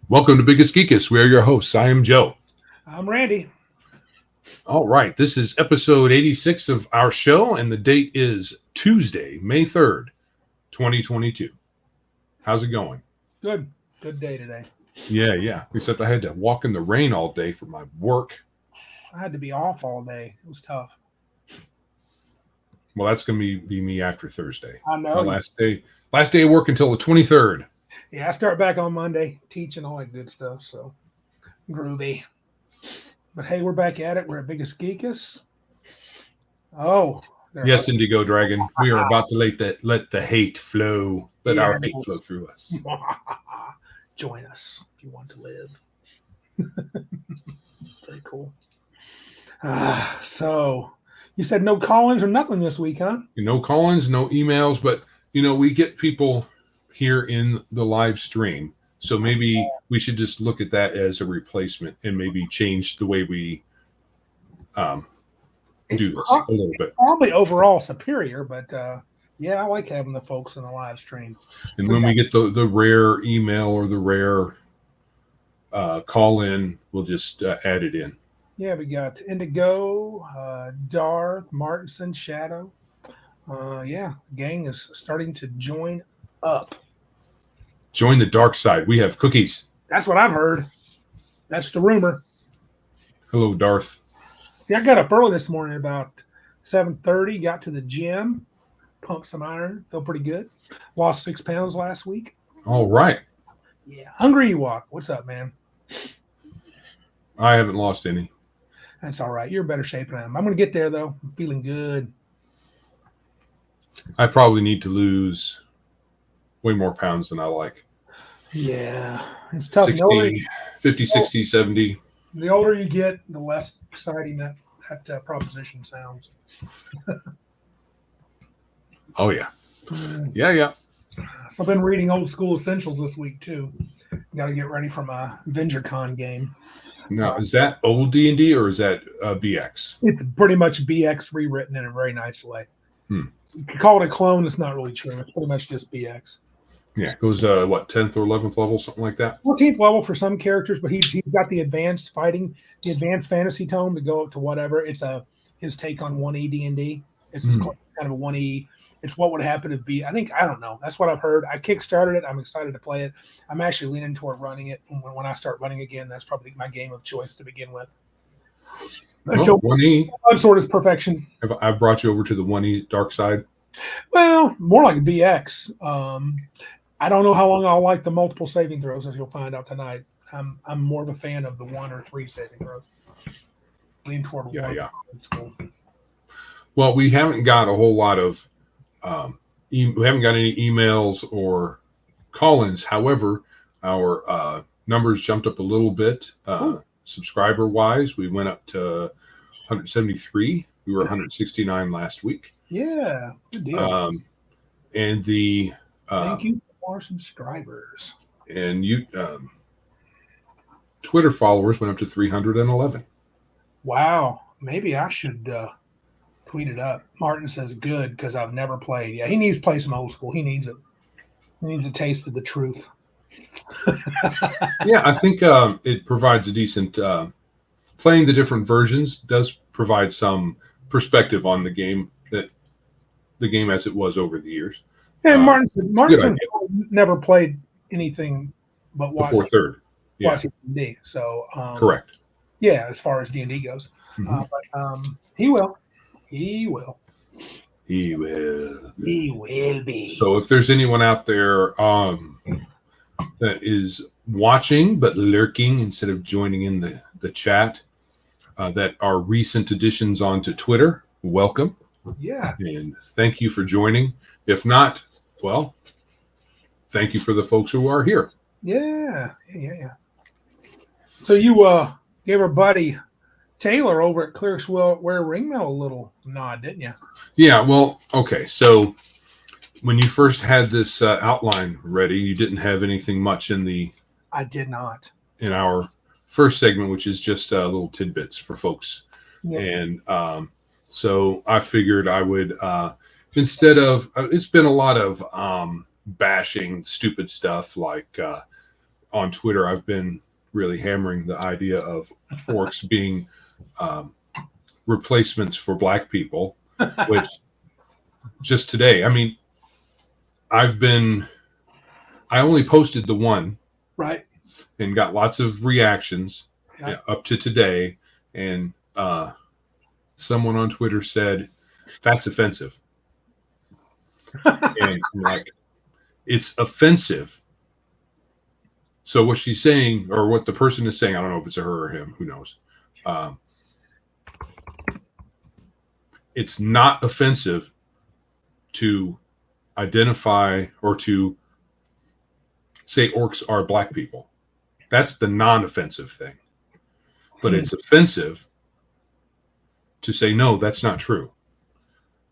Welcome to Biggest Geekus. We are your hosts. I am Joe. I'm Randy. All right. This is episode 86 of our show, and the date is Tuesday, May 3rd, 2022. How's it going? Good. Good day today. Yeah. Except I had to walk in the rain all day for my work. I had to be off all day. It was tough. Well, that's going to be me after Thursday. I know. My last day of work until the 23rd. Yeah, I start back on Monday, teaching all that good stuff. So groovy. But hey, we're back at it. We're at Biggest Geekus. Oh, yes, Indigo Dragon. We are about to let the hate flow. Let our hate flow through us. Join us if you want to live. Very cool. So you said no call-ins or nothing this week, huh? No call-ins, no emails, but we get people here in the live stream. So maybe we should just look at that as a replacement and maybe change the way we do this a little bit. Probably overall superior, but yeah, I like having the folks in the live stream. And when we get the rare email or the rare call in, we'll just add it in. Yeah, we got Indigo, Darth, Martinson, Shadow. Yeah, gang is starting to join up. Join the dark side. We have cookies. That's what I've heard. That's the rumor. Hello, Darth. See, I got up early this morning about 7:30, got to the gym, pumped some iron, feel pretty good. Lost 6 pounds last week. All right. Yeah. Hungry Ewok. What's up, man? I haven't lost any. That's all right. You're in better shape than I am. I'm going to get there, though. I'm feeling good. I probably need to lose way more pounds than I like. Yeah. It's tough. 50, 60, 70. The older you get, the less exciting that proposition sounds. Oh, yeah. Yeah. So I've been reading Old School Essentials this week, too. Got to get ready for my VentureCon game. Now, is that old D&D or is that BX? It's pretty much BX rewritten in a very nice way. You could call it a clone. It's not really true. It's pretty much just BX. Yeah, it goes, 10th or 11th level, something like that? 14th level for some characters, but he's got the advanced fantasy tome to go up to whatever. It's his take on 1E D&D. It's kind of a 1E. It's what would happen if I don't know. That's what I've heard. I kickstarted it. I'm excited to play it. I'm actually leaning toward running it. And when I start running again, that's probably my game of choice to begin with. 1E. Sword is perfection. I brought you over to the 1E dark side. Well, more like BX. I don't know how long I'll like the multiple saving throws, as you'll find out tonight. I'm more of a fan of the 1 or 3 saving throws. Lean toward 1. Yeah. Well, we haven't got a whole lot of we haven't got any emails or call-ins. However, our numbers jumped up a little bit subscriber-wise. We went up to 173. We were 169 last week. Yeah, good deal. And the thank you for our subscribers. And you Twitter followers went up to 311. Wow, maybe I should tweet it up. Martin says good because I've never played. Yeah, he needs to play some old school. He needs it. He needs a taste of the truth. Yeah, I think it provides a decent playing the different versions does provide some perspective on the game as it was over the years. And Martin never played anything but before third. Yeah. D&D. So correct. Yeah, as far as D&D goes, but he will. He will be. So if there's anyone out there that is watching but lurking instead of joining in the chat, that are recent additions onto Twitter, welcome. Yeah. And thank you for joining. If not, well, thank you for the folks who are here. Yeah. So you gave our buddy Taylor over at Clerks Wear Ringmail a little nod, didn't you? Yeah, well, okay. So when you first had this outline ready, you didn't have anything much I did not. In our first segment, which is just little tidbits for folks. Yeah. And so I figured I would, instead of, it's been a lot of bashing stupid stuff like on Twitter, I've been really hammering the idea of orcs being replacements for black people, which just today, I mean, I only posted the one, right, and got lots of reactions up to today. And someone on Twitter said, that's offensive. And I'm like, it's offensive. So what she's saying, or what the person is saying, I don't know if it's a her or him, who knows. It's not offensive to identify or to say orcs are black people. That's the non-offensive thing. But it's offensive to say, no, that's not true.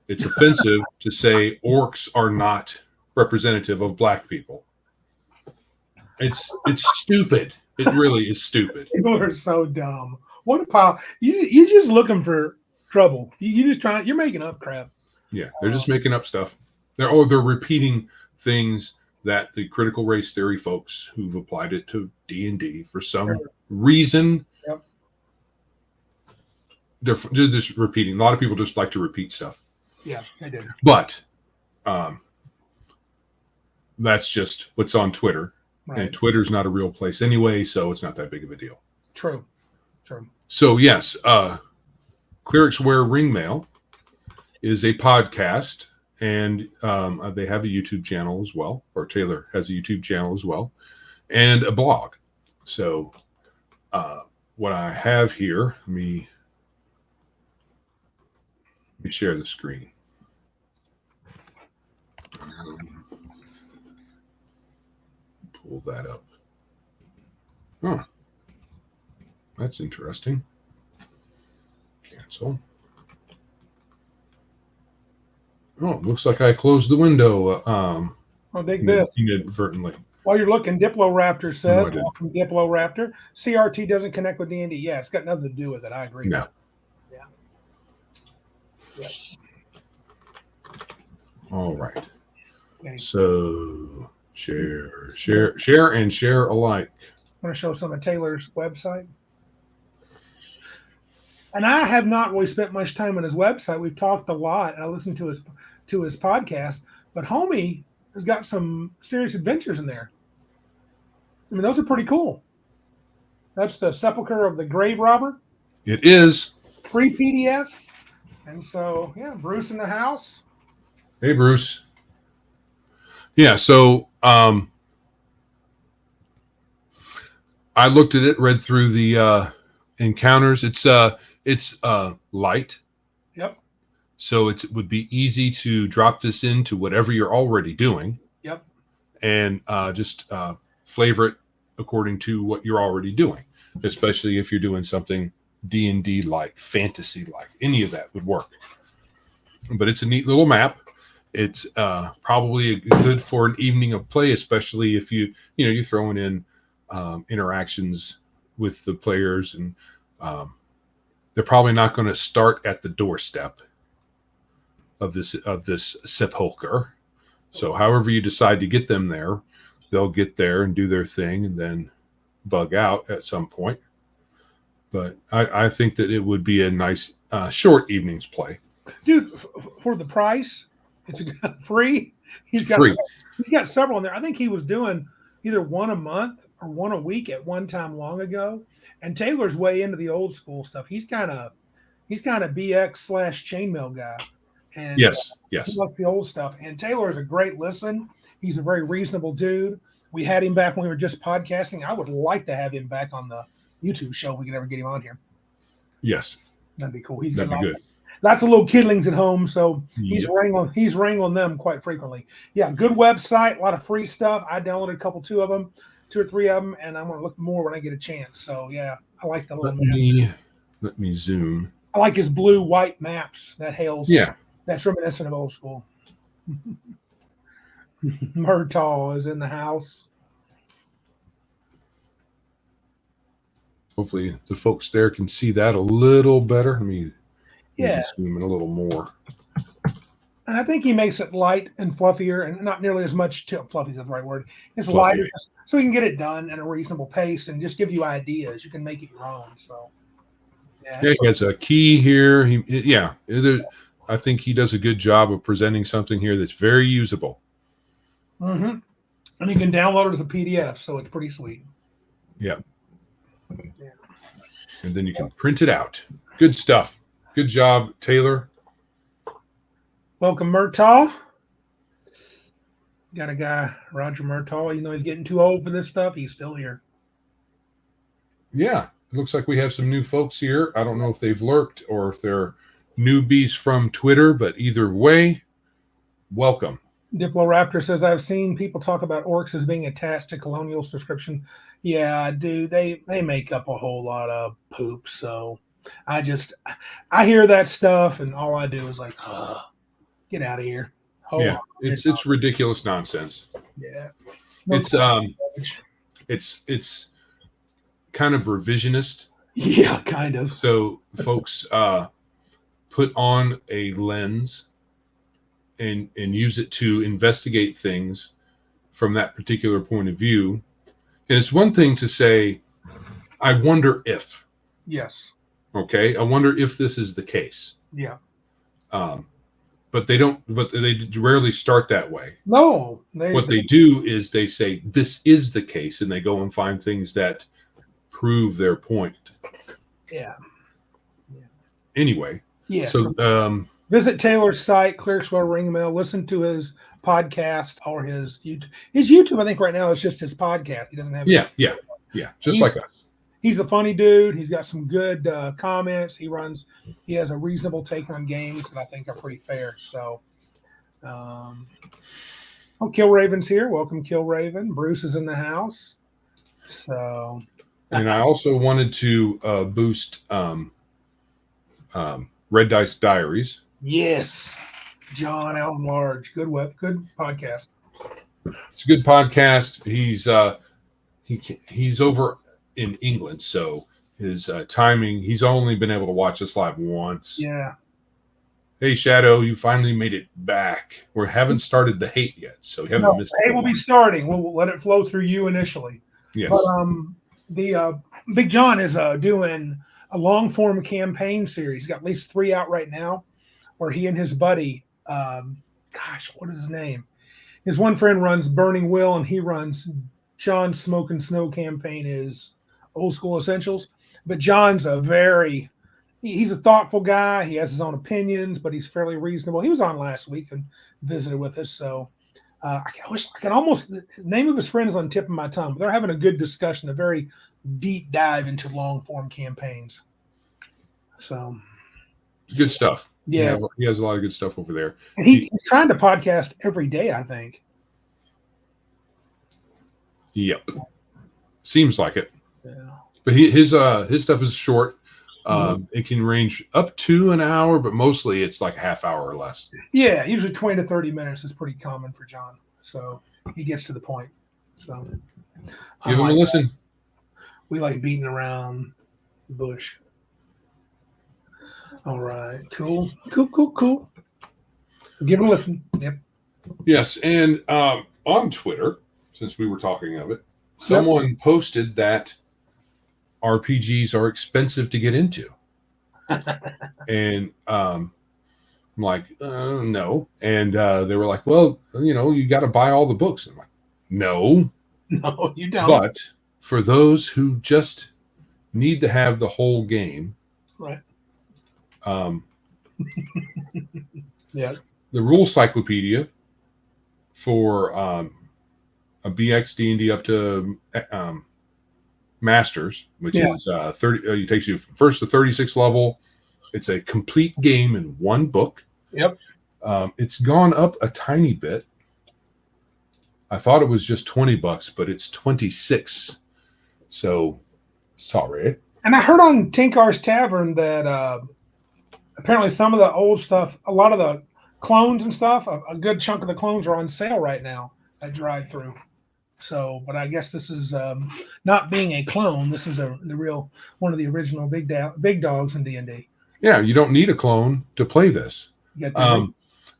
It's offensive to say orcs are not representative of black people. It's stupid. It really is stupid. People are so dumb. What a pile! You just looking for trouble. You just trying. You're making up crap. Yeah, they're just making up stuff. They're repeating things that the critical race theory folks who've applied it to D&D for some reason. Yep. They're just repeating. A lot of people just like to repeat stuff. Yeah, they do. But that's just what's on Twitter. Right. And Twitter's not a real place anyway, so it's not that big of a deal. True. So, yes, Clerics Wear Ring Mail is a podcast, and they have a YouTube channel as well, or Taylor has a YouTube channel as well, and a blog. So, what I have here, let me share the screen. Pull that up. Huh. That's interesting. Cancel. Oh, it looks like I closed the window. Dig this. Inadvertently. While you're looking, Diploraptor says, welcome, Diploraptor. CRT doesn't connect with D&D. Yeah, it's got nothing to do with it. I agree. No. Yeah. All right. Okay. So share, and share alike. I'm going to show some of Taylor's website. And I have not really spent much time on his website. We've talked a lot. I listened to his podcast, but homie has got some serious adventures in there. I mean, those are pretty cool. That's the Sepulchre of the Grave Robber. It is. 3 PDFs. And so, yeah, Bruce in the house. Hey, Bruce. Yeah, so I looked at it, read through the encounters. It's light. Yep. So it would be easy to drop this into whatever you're already doing. Yep. And just flavor it according to what you're already doing, especially if you're doing something D&D like, fantasy like. Any of that would work. But it's a neat little map. It's probably good for an evening of play, especially if you're throwing in interactions with the players, and they're probably not going to start at the doorstep of this sepulcher. So however you decide to get them there, they'll get there and do their thing and then bug out at some point. But I think that it would be a nice short evening's play. Dude, for the price, it's free. He's got several in there. I think he was doing either one a month or one a week at one time long ago. And Taylor's way into the old school stuff. He's kind of BX/Chainmail guy. And yes. He loves the old stuff. And Taylor is a great listen. He's a very reasonable dude. We had him back when we were just podcasting. I would like to have him back on the YouTube show if we could ever get him on here. Yes. That'd be cool. That'd be good. Lots of little kidlings at home, so he's wrangling them quite frequently. Yeah, good website, a lot of free stuff. I downloaded two or three of them, and I'm going to look more when I get a chance. So yeah, I like the little map. Let me zoom. I like his blue-white maps that hails. Yeah, that's reminiscent of old school. Murtaugh is in the house. Hopefully the folks there can see that a little better. Let me zoom in a little more. And I think he makes it light and fluffier, and not nearly as much. Fluffy is the right word. It's Fluffy. lighter, so he can get it done at a reasonable pace and just give you ideas. You can make it your own. So, Yeah, he has a key here. I think he does a good job of presenting something here that's very usable. Mm-hmm. And you can download it as a PDF, so it's pretty sweet. Yeah. And then you can print it out. Good stuff. Good job, Taylor. Welcome, Murtaugh. Got a guy, Roger Murtaugh. Even though he's getting too old for this stuff, he's still here. Yeah. It looks like we have some new folks here. I don't know if they've lurked or if they're newbies from Twitter, but either way, welcome. Diploraptor says, I've seen people talk about orcs as being attached to colonial subscription. Yeah, dude, they make up a whole lot of poop. So I hear that stuff, and all I do is like, get out of here. It's ridiculous nonsense. Yeah. It's kind of revisionist. Yeah, kind of. So folks put on a lens and use it to investigate things from that particular point of view. And it's one thing to say, I wonder if. Yes. Okay. I wonder if this is the case. Yeah. But they rarely start that way. No. What they do is they say, this is the case, and they go and find things that prove their point. Yeah. Anyway. Yeah. So visit Taylor's site, Clearswell Ringmail. Listen to his podcast or his YouTube. His YouTube, I think, right now is just his podcast. He doesn't have. Yeah. Just like us. He's a funny dude. He's got some good comments. He has a reasonable take on games that I think are pretty fair. So, Kill Raven's here. Welcome, Kill Raven. Bruce is in the house. So, and I also wanted to boost Red Dice Diaries. Yes, John Allen Large. Good podcast. It's a good podcast. He's over in England, so his timing. He's only been able to watch us live once. Yeah. Hey, Shadow, you finally made it back. We haven't started the hate yet, so we haven't missed. Hey, we'll be starting. We'll let it flow through you initially. Yes. But the Big John is doing a long form campaign series. He's got at least 3 out right now, where he and his buddy, what is his name? His one friend runs Burning Will, and he runs John's Smoke and Snow campaign is Old School Essentials. But John's he's a thoughtful guy. He has his own opinions, but he's fairly reasonable. He was on last week and visited with us. So I can almost, the name of his friend is on the tip of my tongue, but they're having a good discussion, a very deep dive into long form campaigns. So good stuff. Yeah. He has a lot of good stuff over there. And he's trying to podcast every day, I think. Yep. Seems like it. Yeah. But his stuff is short. It can range up to an hour, but mostly it's like a half hour or less. Yeah, usually 20 to 30 minutes is pretty common for John. So he gets to the point. So give him a listen. We like beating around the bush. All right. Cool. Give him a listen. Yep. Yes. And on Twitter, since we were talking of it, someone posted that RPGs are expensive to get into. And I'm like, no. And they were like, well, you got to buy all the books. I'm like, no, you don't. But for those who just need to have the whole game, right? Yeah. The rule cyclopedia for a BX D&D up to Masters, which is 30. It takes you first to 36 level. It's a complete game in one book. Yep. It's gone up a tiny bit. I thought it was just $20, but it's 26. So sorry. And I heard on Tinkar's Tavern that apparently some of the old stuff, a lot of the clones and stuff, a good chunk of the clones are on sale right now at drive-through. So, but I guess this is not being a clone. This is one of the original big dogs in D&D. Yeah, you don't need a clone to play this.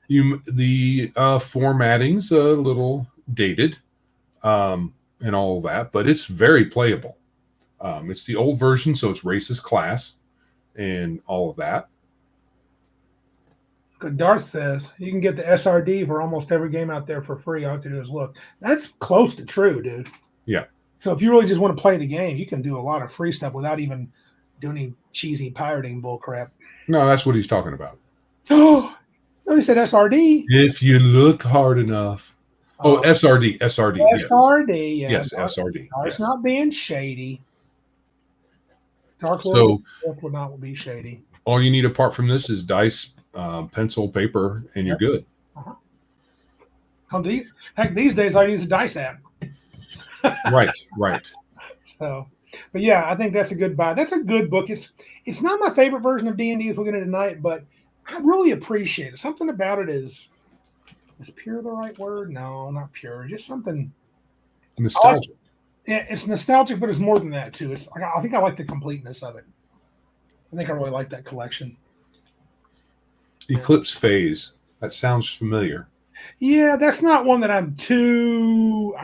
The formatting's a little dated, and all of that, but it's very playable. It's the old version, so it's racist class and all of that. Good. Darth says you can get the SRD for almost every game out there for free. All you have to do is look. That's close to true, dude. Yeah. So if you really just want to play the game, you can do a lot of free stuff without even doing any cheesy pirating bullcrap. No, that's what he's talking about. Oh, no, he said SRD. If you look hard enough. Oh, SRD. SRD, yeah. Yes, SRD. Darth's not being shady. Dark Lord would not be shady. All you need apart from this is dice, pencil, paper, and you're good. Heck, these days I use a dice app. Right. So, but yeah, I think that's a good buy. That's a good book. It's not my favorite version of D&D as we're going to tonight, but I really appreciate it. Something about it is pure the right word? No, not pure. Just something nostalgic. It's nostalgic, but it's more than that too. I think I like the completeness of it. I think I really like that collection. Eclipse Phase. That sounds familiar. Yeah, that's not one that I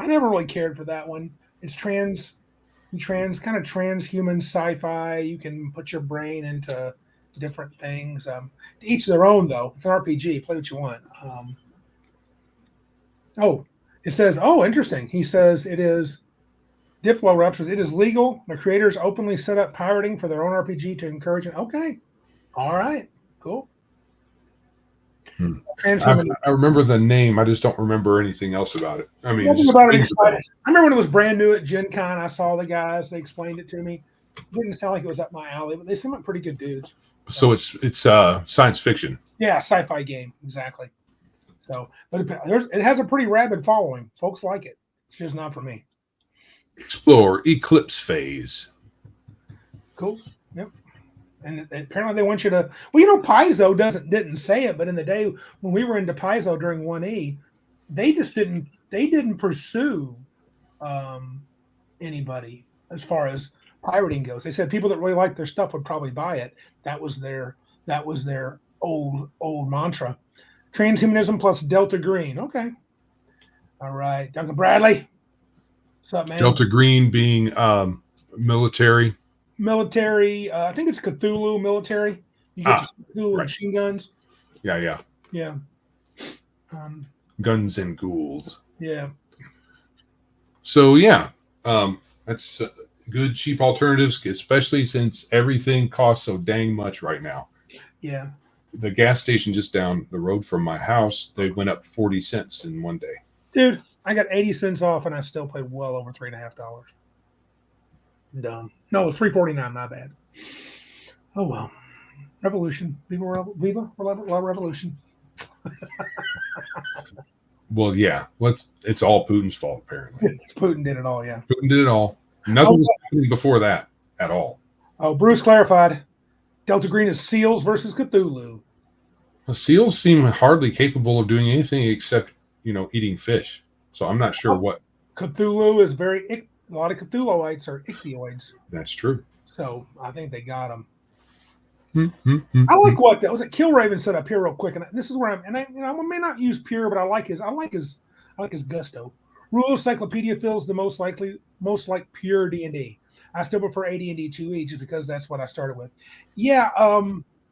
never really cared for that one. It's kind of transhuman sci-fi. You can put your brain into different things. Each their own, though. It's an RPG. Play what you want. It says, interesting. He says it is Diplo Ruptures. It is legal. The creators openly set up pirating for their own RPG to encourage it. Okay. All right. Cool. I remember the name. I just don't remember anything else about it. I mean, nothing about it exciting. I remember when it was brand new at Gen Con. I saw the guys. They explained it to me. It didn't sound like it was up my alley, but they seem like pretty good dudes. So it's science fiction. Yeah, sci-fi game. Exactly. So, but it has a pretty rabid following. Folks like it. It's just not for me. Explore Eclipse Phase. Cool. Yep. And apparently they want you to. Well, Paizo didn't say it, but in the day when we were into Paizo during 1E, they just didn't. They didn't pursue anybody as far as pirating goes. They said people that really liked their stuff would probably buy it. That was their old mantra. Transhumanism plus Delta Green. Okay. All right, Dr. Bradley. What's up, man? Delta Green being military. I think it's Cthulhu military. You get Cthulhu machine guns. Yeah. Guns and ghouls. Yeah. So yeah, that's good cheap alternatives, especially since everything costs so dang much right now. Yeah. The gas station just down the road from my house, they went up 40 cents in one day. Dude, I got 80 cents off and I still paid well over $3.50. Dumb. No, it's $3.49. My bad. Oh well. Revolution. Viva La Revolution. Well, yeah. It's all Putin's fault, apparently. Putin did it all, yeah. Putin did it all. Nothing was happening before that at all. Oh, Bruce clarified. Delta Green is SEALs versus Cthulhu. Well, SEALs seem hardly capable of doing anything except, eating fish. So I'm not sure what. Cthulhu is a lot of Cthulhuites are ichthyoids. That's true. So I think they got them. I like what was it? Killraven set up here real quick, and this is where I may not use pure, but I like his gusto. Rule Encyclopedia feels the most like pure D&D. I still prefer AD&D 2E just because that's what I started with. Yeah,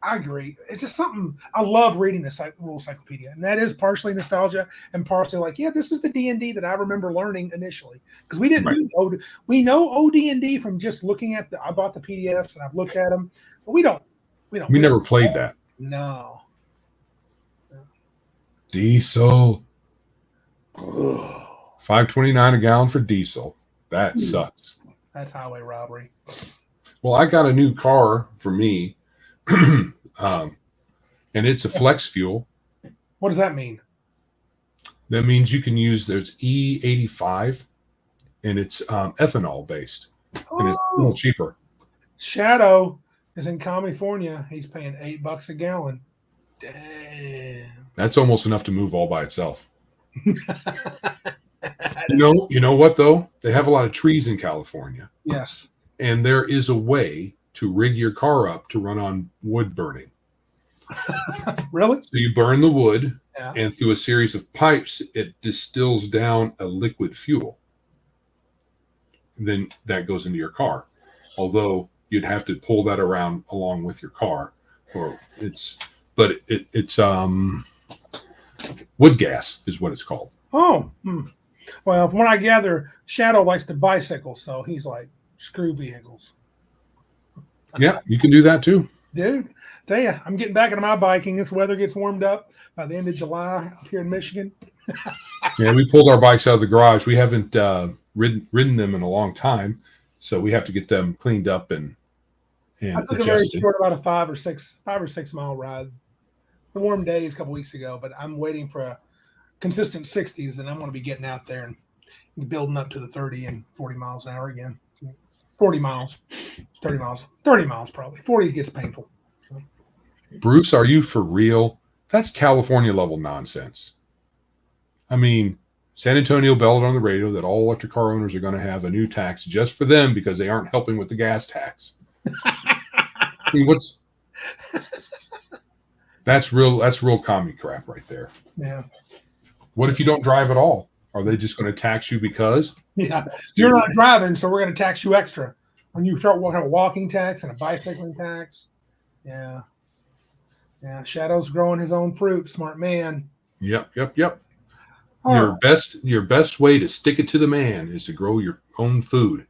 I agree. It's just something I love reading the Rule Encyclopedia, and that is partially nostalgia and partially like, yeah, this is the D&D that I remember learning initially because we didn't do OD. We know OD&D from just looking at I bought the PDFs and I've looked at them, but we never played that. No. Diesel. $5.29 a gallon for diesel. That sucks. That's highway robbery. Well, I got a new car for me, and it's a flex fuel. What does that mean? That means you can use, there's E85, and it's ethanol based, and it's a little cheaper. Shadow is in California. He's paying $8 a gallon. Damn. That's almost enough to move all by itself. You know what though? They have a lot of trees in California. Yes. And there is a way to rig your car up to run on wood burning. Really? So you burn the wood, Yeah. and through a series of pipes, it distills down a liquid fuel. Then that goes into your car. Although you'd have to pull that around along with your car, it's wood gas is what it's called. Oh, well, from what I gather, Shadow likes to bicycle, so he's like, screw vehicles. Yeah, you can do that too. Dude, tell you, I'm getting back into my biking. This weather gets warmed up by the end of July up here in Michigan. Yeah, we pulled our bikes out of the garage. We haven't ridden them in a long time, so we have to get them cleaned up and I took adjusted. a very short, about a 5 or 6 mile ride. The warm days a couple weeks ago, but I'm waiting for a consistent 60s, and I'm going to be getting out there and building up to the 30 and 40 miles an hour again. 40 miles, 30 miles probably. 40 gets painful. So. Bruce, are you for real? That's California level nonsense. I mean, San Antonio belled on the radio that all electric car owners are going to have a new tax just for them because they aren't helping with the gas tax. I mean, that's real commie crap right there. Yeah. What if you don't drive at all? Are they just going to tax you because? Yeah. You're not driving, so we're going to tax you extra. When you start having a walking tax and a bicycling tax. Yeah. Yeah. Shadow's growing his own fruit. Smart man. Yep. Oh. Your best way to stick it to the man is to grow your own food.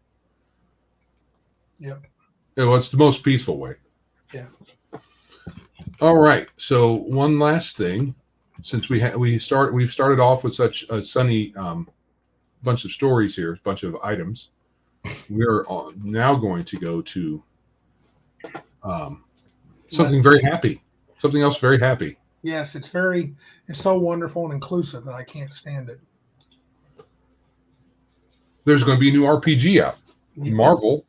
Yep. It's the most peaceful way. Yeah. All right. So one last thing, since we've started off with such a sunny bunch of stories here, bunch of items, we are now going to go to something very happy, something else very happy. Yes, it's so wonderful and inclusive that I can't stand it. There's going to be a new RPG out. Yeah. Marvel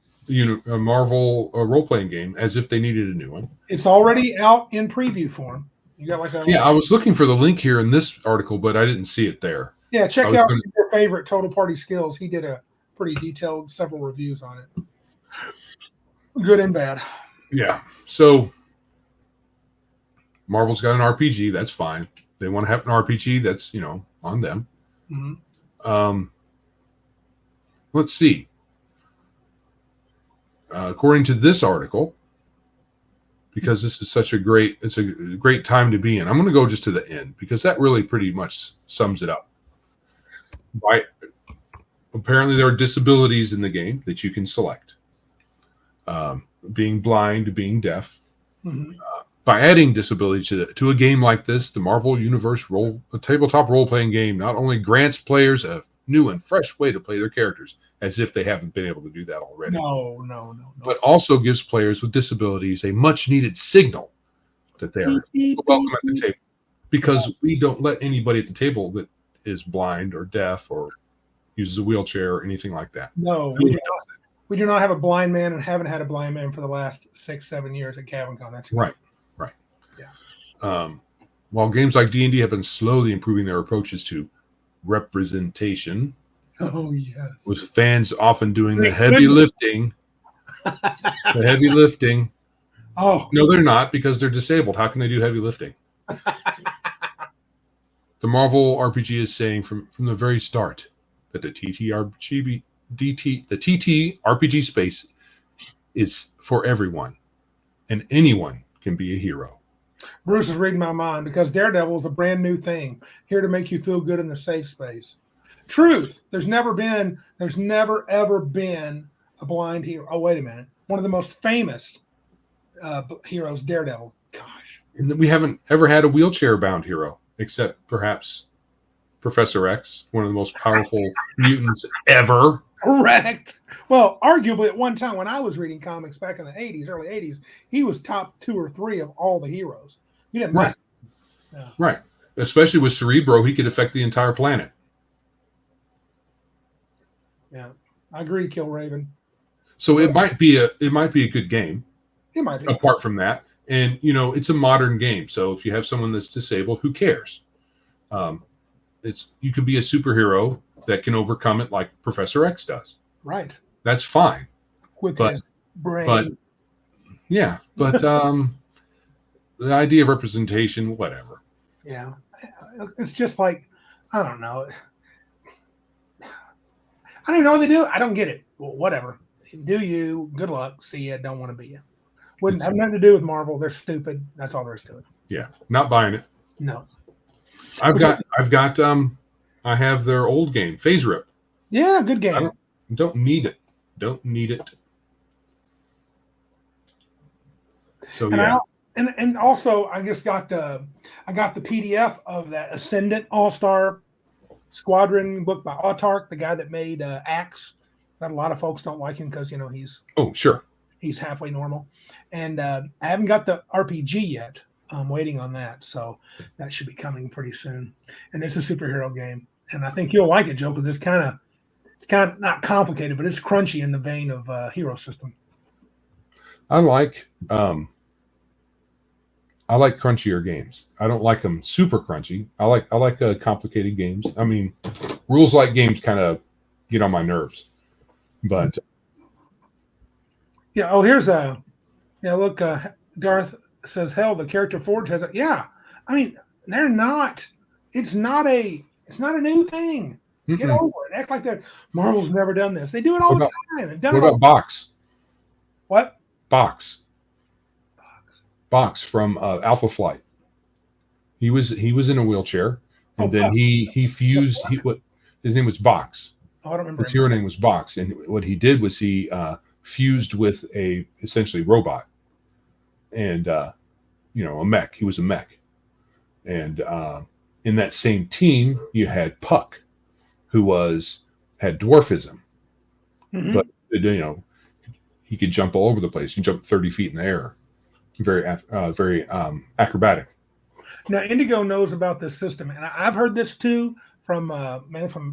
role-playing game, as if they needed a new one. It's already out in preview form. You got I was looking for the link here in this article, but I didn't see it there. Yeah, check out your favorite Total Party Skills. He did a pretty detailed several reviews on it. Good and bad. Yeah. So Marvel's got an RPG. That's fine. They want to have an RPG. That's, on them. Mm-hmm. Let's see. According to this article, because this is it's a great time to be in. I'm going to go just to the end because that really pretty much sums it up. Apparently there are disabilities in the game that you can select. Being blind, being deaf. Mm-hmm. By adding disabilities to a game like this, the Marvel Universe a tabletop role-playing game not only grants players a new and fresh way to play their characters, as if they haven't been able to do that already. No. But also gives players with disabilities a much-needed signal that they are welcome at the table. Because we don't let anybody at the table that is blind or deaf or uses a wheelchair or anything like that. No, we do not have a blind man and haven't had a blind man for the last 6-7 years at CavinCon. That's right. Yeah. While games like D&D have been slowly improving their approaches to representation. Oh, yes. With fans often doing the heavy lifting. Oh. No, they're not, because they're disabled. How can they do heavy lifting? The Marvel RPG is saying from the very start that the TTRPG space is for everyone, and anyone can be a hero. Bruce is reading my mind because Daredevil is a brand new thing here to make you feel good in the safe space. Truth. There's never ever been a blind hero. Oh, wait a minute. One of the most famous heroes, Daredevil. Gosh. We haven't ever had a wheelchair-bound hero, except perhaps Professor X, one of the most powerful mutants ever. Correct. Well, arguably at one time when I was reading comics back in the 80s, early 80s, he was top 2 or 3 of all the heroes. You didn't right. Yeah. Right. Especially with Cerebro, he could affect the entire planet. Yeah. I agree, Killraven. So it might be a good game. It might be. Apart from that. And it's a modern game. So if you have someone that's disabled, who cares? You can be a superhero that can overcome it like Professor X does. Right. That's fine. With his brain. the idea of representation, whatever. Yeah, it's just like, I don't know. I don't even know what they do. I don't get it. Well, whatever. Do you? Good luck. See ya. Don't want to be you. Wouldn't have nothing to do with Marvel. They're stupid. That's all there is to it. Yeah, not buying it. No. I have their old game, Phase Rip. Yeah, good game. I don't need it. Don't need it. So yeah. And also I just got the PDF of that Ascendant All-Star Squadron book by Autark, the guy that made Axe. That a lot of folks don't like him because he's sure, he's halfway normal, and I haven't got the RPG yet. I'm waiting on that, so that should be coming pretty soon. And it's a superhero game, and I think you'll like it, Joe, because it's kind of not complicated, but it's crunchy in the vein of Hero System. I like crunchier games. I don't like them super crunchy. I like complicated games. I mean, rules like games kind of get on my nerves. But yeah. Oh, here's look. Darth says, "Hell, the character Forge has it." Yeah, I mean, they're not. It's not a new thing. Get over it. Act like that. Marvel's never done this. They do it all the time. They've done what about Box? What? Box from Alpha Flight. He was in a wheelchair, and then he fused. His name was Box. Oh, I don't remember. His hero name was Box, and what he did was he fused with a essentially robot, and a mech. He was a mech, and in that same team you had Puck, who had dwarfism, but he could jump all over the place. He jumped 30 feet in the air. Very acrobatic. Now, Indigo knows about this system, and I've heard this too from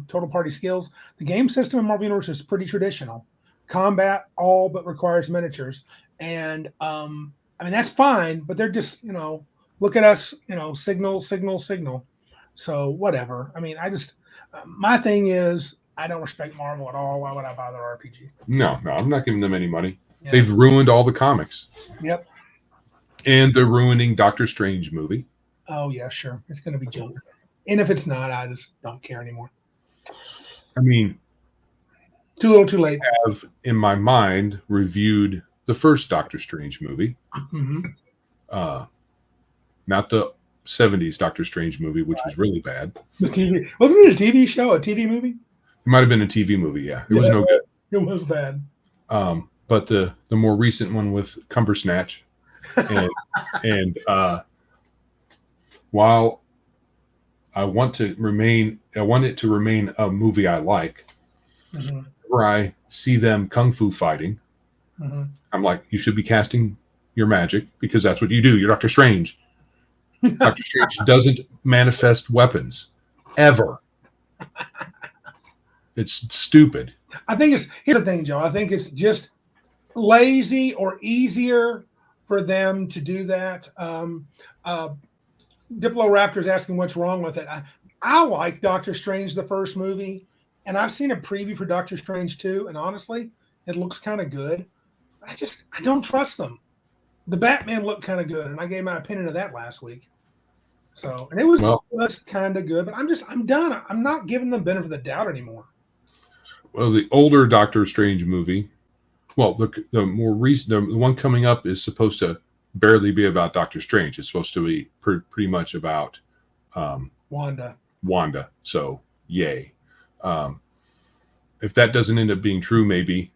Total Party Skills. The game system in Marvel Universe is pretty traditional. Combat all but requires miniatures, and I mean that's fine, but they're just look at us, signal. So whatever. I mean, I just my thing is I don't respect Marvel at all. Why would I buy their RPG? No, I'm not giving them any money. Yeah. They've ruined all the comics. Yep. And they're ruining Doctor Strange movie. Oh yeah, sure. It's going to be junk. And if it's not, I just don't care anymore. I mean, too little, too late. I have in my mind reviewed the first Doctor Strange movie. Mm-hmm. Not the 70s Doctor Strange movie, which was really bad. The TV wasn't it a TV show, a TV movie? It might have been a TV movie. Yeah, it was no good. It was bad. But the more recent one with Cumbersnatch. And while I want it to remain a movie I like. Mm-hmm. Whenever I see them kung fu fighting, mm-hmm. I'm like, you should be casting your magic because that's what you do. You're Doctor Strange. Doctor Strange doesn't manifest weapons ever. It's stupid. Here's the thing, Joe. I think it's just lazy or easier for them to do that. Diploraptor's asking what's wrong with it. I like Doctor Strange, the first movie, and I've seen a preview for Doctor Strange 2, and honestly, it looks kind of good. I don't trust them. The Batman looked kind of good, and I gave my opinion of that last week. So, and it was kind of good, but I'm done. I'm not giving them benefit of the doubt anymore. Well, the older Doctor Strange movie, the more recent, the one coming up is supposed to barely be about Doctor Strange. It's supposed to be pretty much about Wanda. So, yay. If that doesn't end up being true, maybe.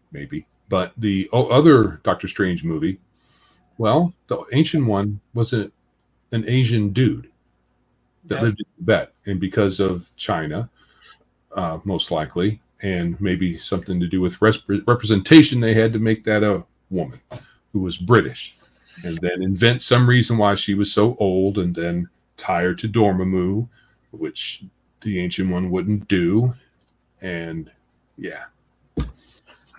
But the other Doctor Strange movie, well, the ancient one was an Asian dude that lived in Tibet, and because of China, most likely, and maybe something to do with representation, they had to make that a woman who was British, and then invent some reason why she was so old, and then tie her to Dormammu, which the ancient one wouldn't do, and yeah.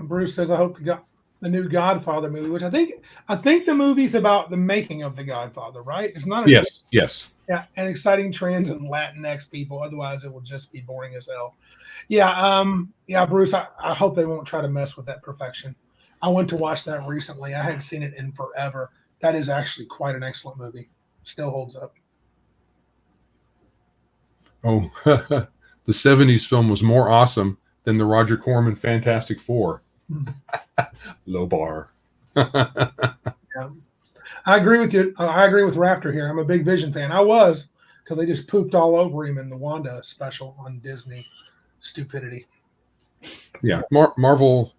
Bruce says, "I hope the new Godfather movie," which I think the movie's about the making of the Godfather, right? It's not. Yes. Yeah, and exciting trans and Latinx people. Otherwise, it will just be boring as hell. Yeah, Bruce. I hope they won't try to mess with that perfection. I went to watch that recently. I hadn't seen it in forever. That is actually quite an excellent movie. Still holds up. Oh, the 70s film was more awesome than the Roger Corman Fantastic Four. Low bar. Yeah. I agree with you. I agree with Raptor here. I'm a big Vision fan. I was till they just pooped all over him in the Wanda special on Disney. Stupidity. Yeah, Marvel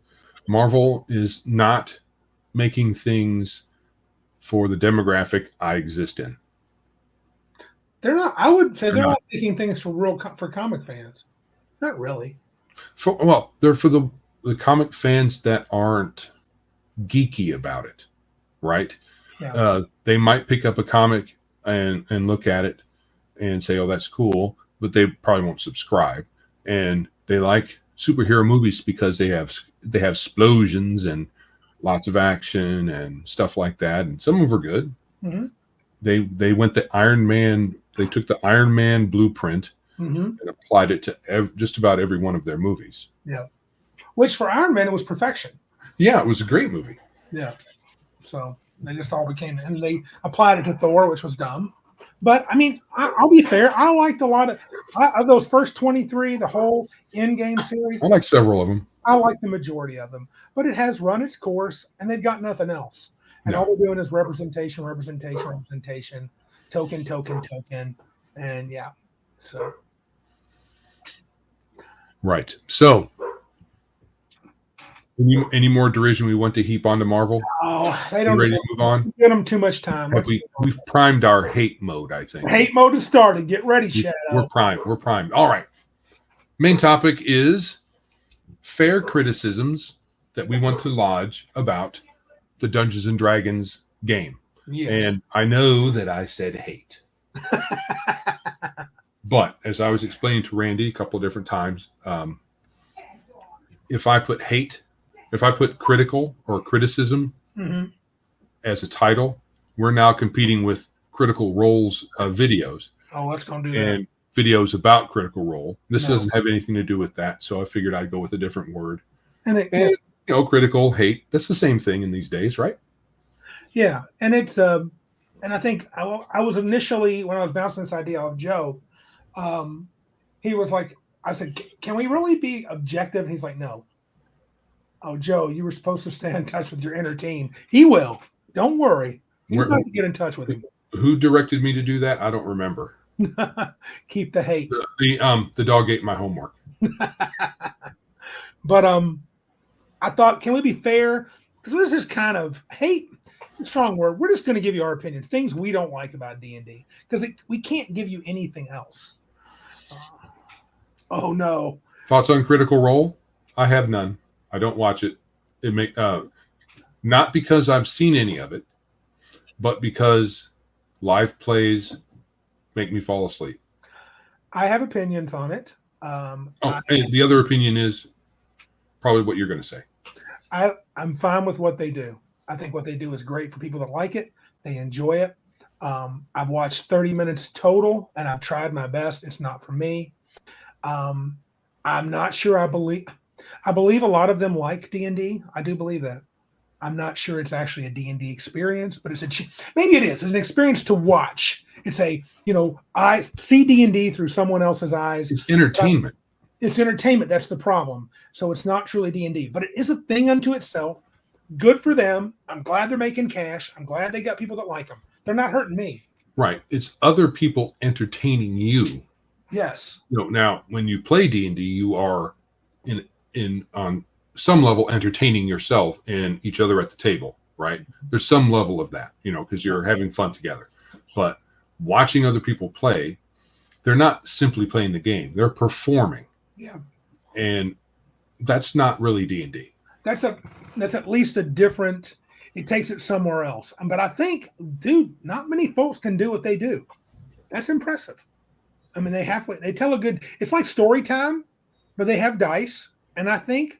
is not making things for the demographic I exist in. They're not. I would say they're not making things for for comic fans. Not really. They're for the comic fans that aren't geeky about it, right? Yeah. They might pick up a comic and look at it and say, "Oh, that's cool," but they probably won't subscribe. And they like superhero movies because they have explosions and lots of action and stuff like that, and some of them are good. Mm-hmm. They went the Iron Man. They took the Iron Man blueprint and applied it to just about every one of their movies. Yeah, which for Iron Man it was perfection. Yeah, it was a great movie. Yeah, so they just all became, and they applied it to Thor, which was dumb. But I mean, I'll be fair. I liked a lot of those first 23, the whole Endgame series. I like several of them. I like the majority of them, but it has run its course, and they've got nothing else. And all they're doing is representation, token, and yeah. So right. So any more derision we want to heap onto Marvel? Oh, they don't. Ready to move on? Give them too much time. We've primed our hate mode, I think. Hate mode has started. Get ready, Shadow. We're primed. All right. Main topic is fair criticisms that we want to lodge about the Dungeons and Dragons game. Yes. And I know that I said hate. But as I was explaining to Randy a couple of different times, if I put critical or criticism as a title, we're now competing with Critical Role's videos. Oh, let's go do that. And videos about Critical Role. This doesn't have anything to do with that, so I figured I'd go with a different word. And critical, hate, that's the same thing in these days, right? Yeah, and it's and I think I was initially, when I was bouncing this idea off Joe, he was like, I said, can we really be objective? And he's like, no. Oh, Joe, you were supposed to stay in touch with your inner team. He will. Don't worry. He's about to get in touch with him. Who directed me to do that? I don't remember. Keep the hate. The dog ate my homework. But I thought, can we be fair? Because this is kind of hate. It's a strong word. We're just going to give you our opinions, things we don't like about D&D, because we can't give you anything else. Oh no! Thoughts on Critical Role? I have none. I don't watch it. Not because I've seen any of it, but because live plays make me fall asleep. I have opinions on it. And the other opinion is probably what you're going to say. I'm fine with what they do. I think what they do is great for people that like it. They enjoy it. I've watched 30 minutes total, and I've tried my best. It's not for me. I'm not sure. I believe a lot of them like D&D. I do believe that. I'm not sure it's actually a D&D experience, but maybe it is. It's an experience to watch. It's I see D&D through someone else's eyes. It's entertainment. It's entertainment. That's the problem. So it's not truly D&D, but it is a thing unto itself. Good for them. I'm glad they're making cash. I'm glad they got people that like them. They're not hurting me. Right. It's other people entertaining you. Yes. Now when you play D&D, you are in on some level entertaining yourself and each other at the table, right? There's some level of that, because you're having fun together. But watching other people play, they're not simply playing the game. They're performing. Yeah. And that's not really D&D. That's at least a different, it takes it somewhere else. But I think, dude, not many folks can do what they do. That's impressive. I mean, they tell it's like story time, but they have dice. And I think,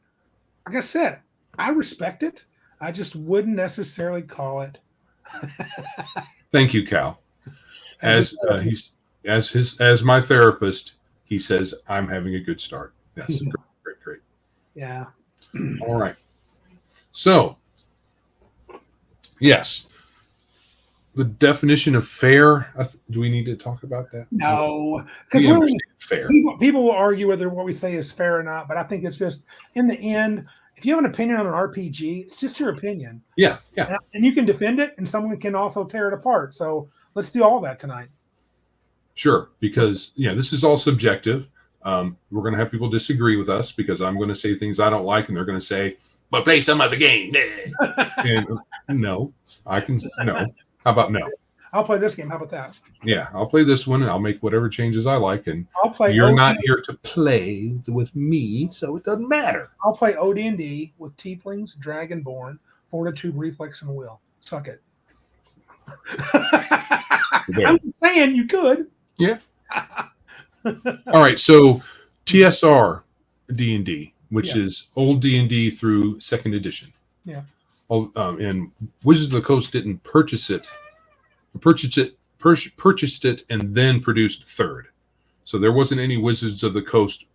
like I said, I respect it. I just wouldn't necessarily call it. Thank you, Cal. As my therapist, he says I'm having a good start. Yes, great. Yeah. All right. So, yes, the definition of fair. Do we need to talk about that? No, because We really, understand fair. people will argue whether what we say is fair or not. But I think it's just in the end, if you have an opinion on an RPG, it's just your opinion. Yeah. And you can defend it, and someone can also tear it apart. So let's do all that tonight. Sure, because this is all subjective. We're going to have people disagree with us because I'm going to say things I don't like, and they're going to say, "But play some other game." And no, I can no. How about no? I'll play this game. How about that? Yeah, I'll play this one, and I'll make whatever changes I like. And I'll play. You're not here to play with me, so it doesn't matter. I'll play OD&D with Tieflings, Dragonborn, Fortitude, Reflex, and Will. Suck it. I'm saying you could. Yeah. All right. So TSR DnD, which is old D&D through 2nd edition. Yeah. And Wizards of the Coast didn't purchased it, and then produced 3rd. So there wasn't any Wizards of the Coast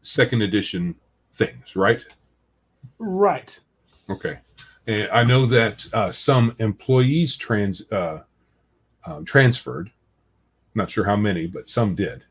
2nd edition things, right? Right. Okay. And I know that some employees transferred. Not sure how many, but some did.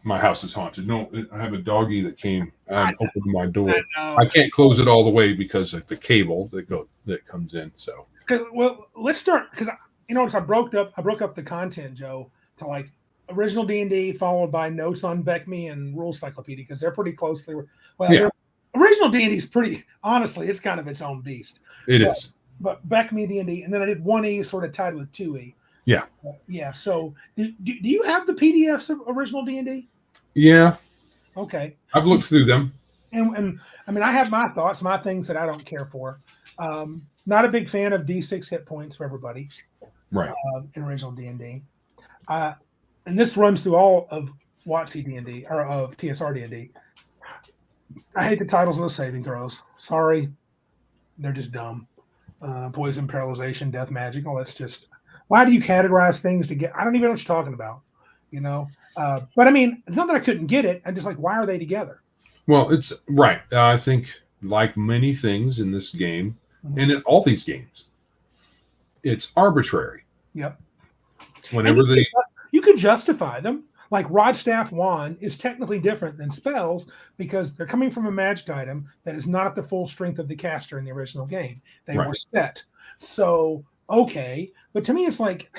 My house is haunted. No, I have a doggie that came and opened my door. I can't close it all the way because of the cable that comes in. So, well, let's start because I broke up the content, Joe, to like original D&D followed by notes on BECMI and Rule Cyclopedia because they're pretty closely. Well, original D&D is pretty. Honestly, it's kind of its own beast. It is. But BECMI D&D, and then I did 1E sort of tied with 2E. Yeah. Yeah. So, do you have the PDFs of original D&D? Yeah. Okay. I've looked through them. And I mean, I have my thoughts, my things that I don't care for. Not a big fan of D6 hit points for everybody. Right. In original D&D. And this runs through all of WotC D&D or of TSR D&D. I hate the titles of the saving throws. Sorry. They're just dumb. Poison, paralyzation, death magic. Oh, that's just, why do you categorize things to get? I don't even know what you're talking about, but I mean, it's not that I couldn't get it. I'm just like, why are they together? Well, it's right. I think like many things in this game and in all these games, it's arbitrary. Yep. Whenever you could justify them. Like Rod Staff Wand is technically different than spells because they're coming from a magic item that is not at the full strength of the caster in the original game. They were set. So, okay. But to me, it's like,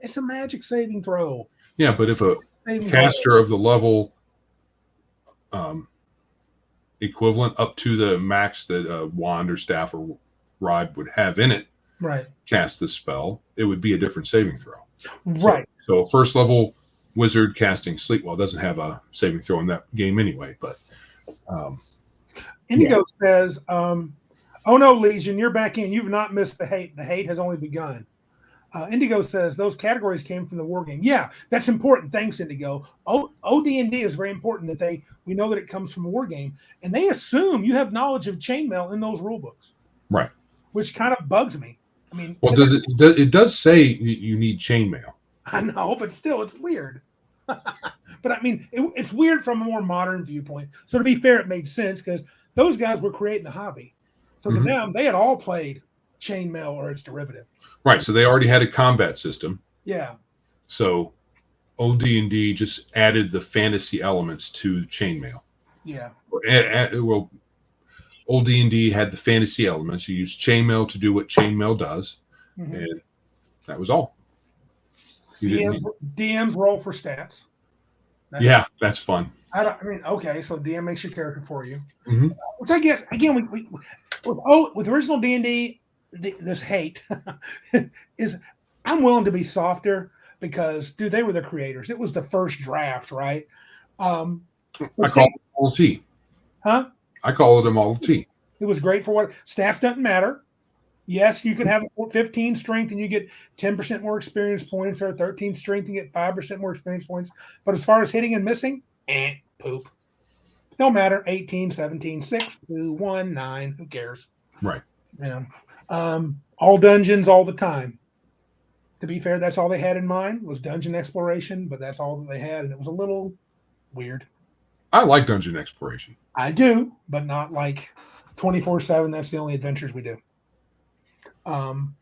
it's a magic saving throw. Yeah, but if a caster of the level equivalent up to the max that a wand or staff or rod would have in it cast the spell, it would be a different saving throw. Right. So first level wizard casting Sleepwell doesn't have a saving throw in that game anyway, but Indigo says, oh no, Legion, you're back in. You've not missed the hate. The hate has only begun. Indigo says those categories came from the war game. Yeah, that's important. Thanks, Indigo. OD&D is very important that we know that it comes from a war game, and they assume you have knowledge of chainmail in those rule books, right? Which kind of bugs me. I mean, well, it does say you need chainmail. I know, but still, it's weird. But I mean, it's weird from a more modern viewpoint. So to be fair, it made sense because those guys were creating the hobby. So to them, they had all played chainmail or its derivative. Right. So they already had a combat system. Yeah. So OD&D just added the fantasy elements to chainmail. Yeah. Well, OD&D had the fantasy elements. You use chainmail to do what chainmail does, and that was all. DMs roll for stats. That's fun. Okay, so DM makes your character for you, which I guess again with original D&D, this hate is I'm willing to be softer because they were the creators. It was the first draft, right? I call it Model T. Huh? I call it a Model T. It was great for what stats doesn't matter. Yes, you can have 15 strength and you get 10% more experience points, or 13 strength and get 5% more experience points. But as far as hitting and missing, poop. No matter. 18, 17, 6, 2, 1, 9. Who cares? Right. Yeah. All dungeons all the time. To be fair, that's all they had in mind was dungeon exploration, but that's all that they had, and it was a little weird. I like dungeon exploration. I do, but not like 24/7. That's the only adventures we do.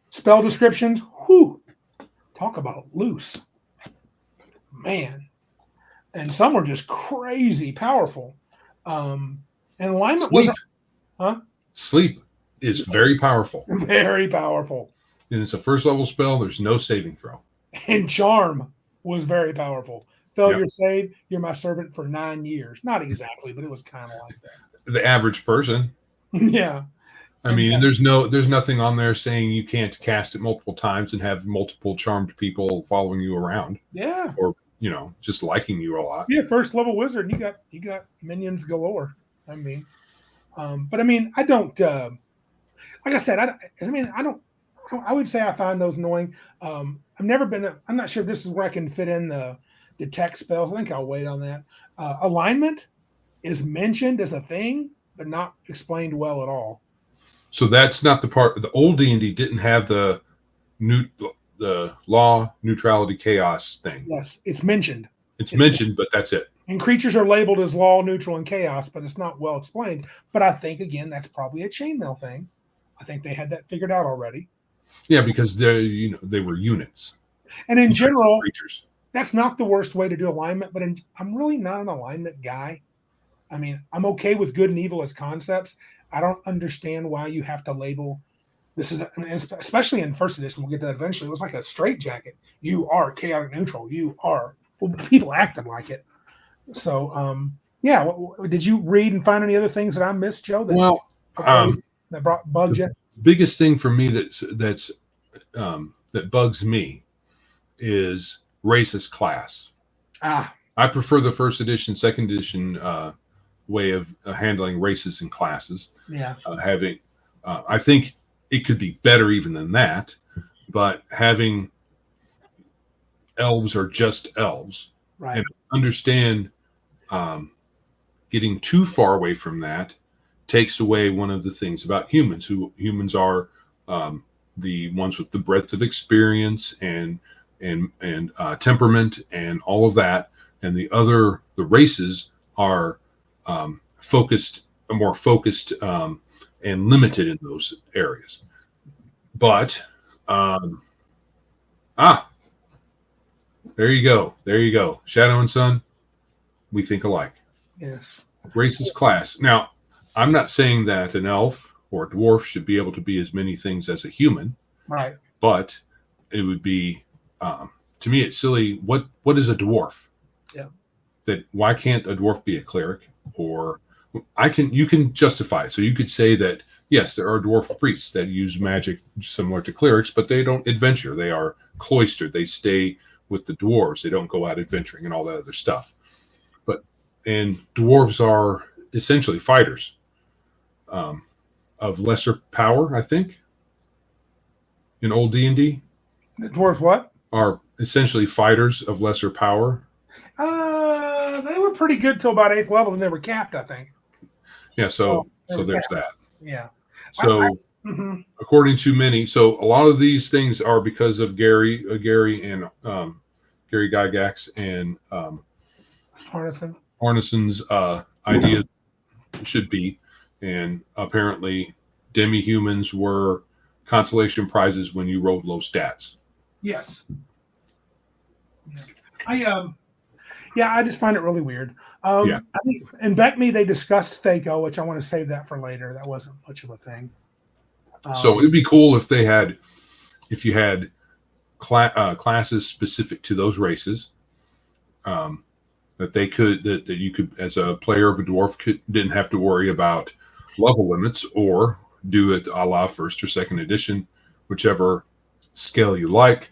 Spell descriptions, whew, talk about loose. Man. And some were just crazy powerful. And alignment Sleep. wasn't, huh? Sleep is very powerful. Very powerful. And it's a first level spell. There's no saving throw. And charm was very powerful. Failure save, you're my servant for 9 years. Not exactly, but it was kind of like that. The average person. Yeah. I mean, and there's nothing on there saying you can't cast it multiple times and have multiple charmed people following you around. Yeah. Or, just liking you a lot. Yeah, first level wizard, you got minions galore. I mean, but I mean, I don't like I said, I would say I find those annoying. I'm not sure if this is where I can fit in the tech spells. I think I'll wait on that. Alignment is mentioned as a thing, but not explained well at all. So that's not the part. The old D&D didn't have the law, neutrality, chaos thing. Yes, it's mentioned. It's mentioned, but that's it. And creatures are labeled as law, neutral, and chaos, but it's not well explained. But I think, again, that's probably a chainmail thing. I think they had that figured out already. Yeah, because they were units. And in general, creatures. That's not the worst way to do alignment, but I'm really not an alignment guy. I mean, I'm okay with good and evil as concepts. I don't understand why you have to label this is, especially in first edition. We'll get to that eventually. It was like a straitjacket. You are chaotic neutral. You are. Well, people acted like it. So, yeah. Did you read and find any other things that I missed, Joe? That bugged you. Biggest thing for me that bugs me is racist class. I prefer the first edition, second edition way of handling races and classes. Yeah. I think it could be better even than that, but having elves are just elves. Right. And understand getting too far away from that takes away one of the things about humans. Humans are the ones with the breadth of experience and temperament and all of that, and the races are more focused and limited in those areas. But there you go. Shadow and Sun, we think alike. Yes. Racist class. Now, I'm not saying that an elf or a dwarf should be able to be as many things as a human. Right. But it would be, to me, it's silly. What is a dwarf? Yeah. Why can't a dwarf be a cleric? Or you can justify it. So you could say that, yes, there are dwarf priests that use magic similar to clerics, but they don't adventure. They are cloistered. They stay with the dwarves. They don't go out adventuring and all that other stuff. And dwarves are essentially fighters of lesser power, I think, in old D&D. Dwarves what? Are essentially fighters of lesser power. They were pretty good till about 8th level, and they were capped, I think. Yeah, so there's that. Yeah. So according to many, so a lot of these things are because of Gary and Gary Gygax and Arneson's idea should be, and apparently demi-humans were consolation prizes when you rolled low stats. Yes. I just find it really weird. I think in BECMI they discussed THACO, which I want to save that for later. That wasn't much of a thing. So it'd be cool if you had classes specific to those races, that you could, as a player of a dwarf, didn't have to worry about level limits, or do it a la first or second edition, whichever scale you like.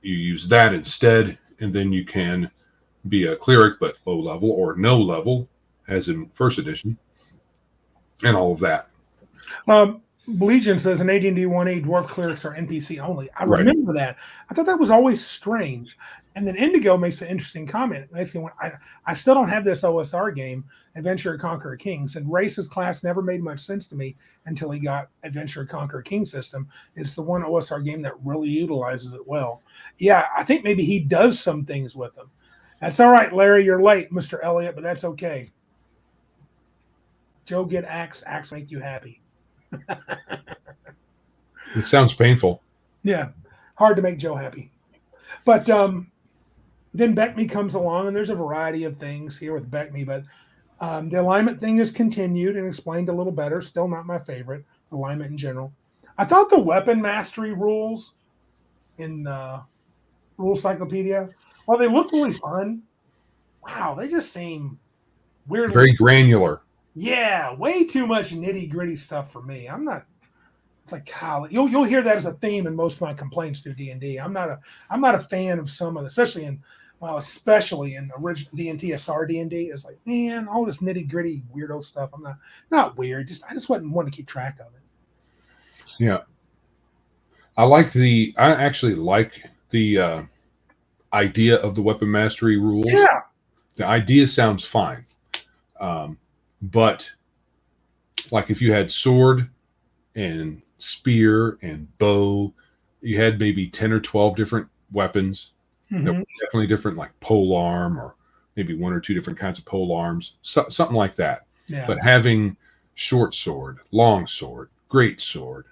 You use that instead, and then you can be a cleric but low level or no level, as in first edition, and all of that. Legion says in AD&D 1A, dwarf clerics are NPC only. I remember that. I thought that was always strange. And then Indigo makes an interesting comment. I still don't have this OSR game, Adventure Conquer a King. Said races class never made much sense to me until he got Adventure Conquer a King system. It's the one OSR game that really utilizes it well. Yeah, I think maybe he does some things with them. That's all right, Larry. You're late, Mr. Elliott, but that's okay. Joe, get axe. Axe make you happy. It sounds painful. Yeah, hard to make Joe happy. But then BECMI comes along, and there's a variety of things here with BECMI, but the alignment thing is continued and explained a little better. Still not my favorite, alignment in general. I thought the weapon mastery rules in Rule Cyclopedia, while they look really fun, wow, they just seem weirdly Very granular. Yeah, way too much nitty gritty stuff for me. I'm not. It's like college. You'll hear that as a theme in most of my complaints through D&D. I'm not a fan of some of, especially in original D and TSR D&D. It's like, man, all this nitty gritty weirdo stuff. I'm not weird. I just wouldn't want to keep track of it. Yeah, I actually like the idea of the weapon mastery rules. Yeah, the idea sounds fine, but like if you had sword and spear and bow, you had maybe 10 or 12 different weapons. Mm-hmm. That were definitely different, like pole arm, or maybe one or two different kinds of pole arms, something like that. Yeah. But having short sword, long sword, great sword,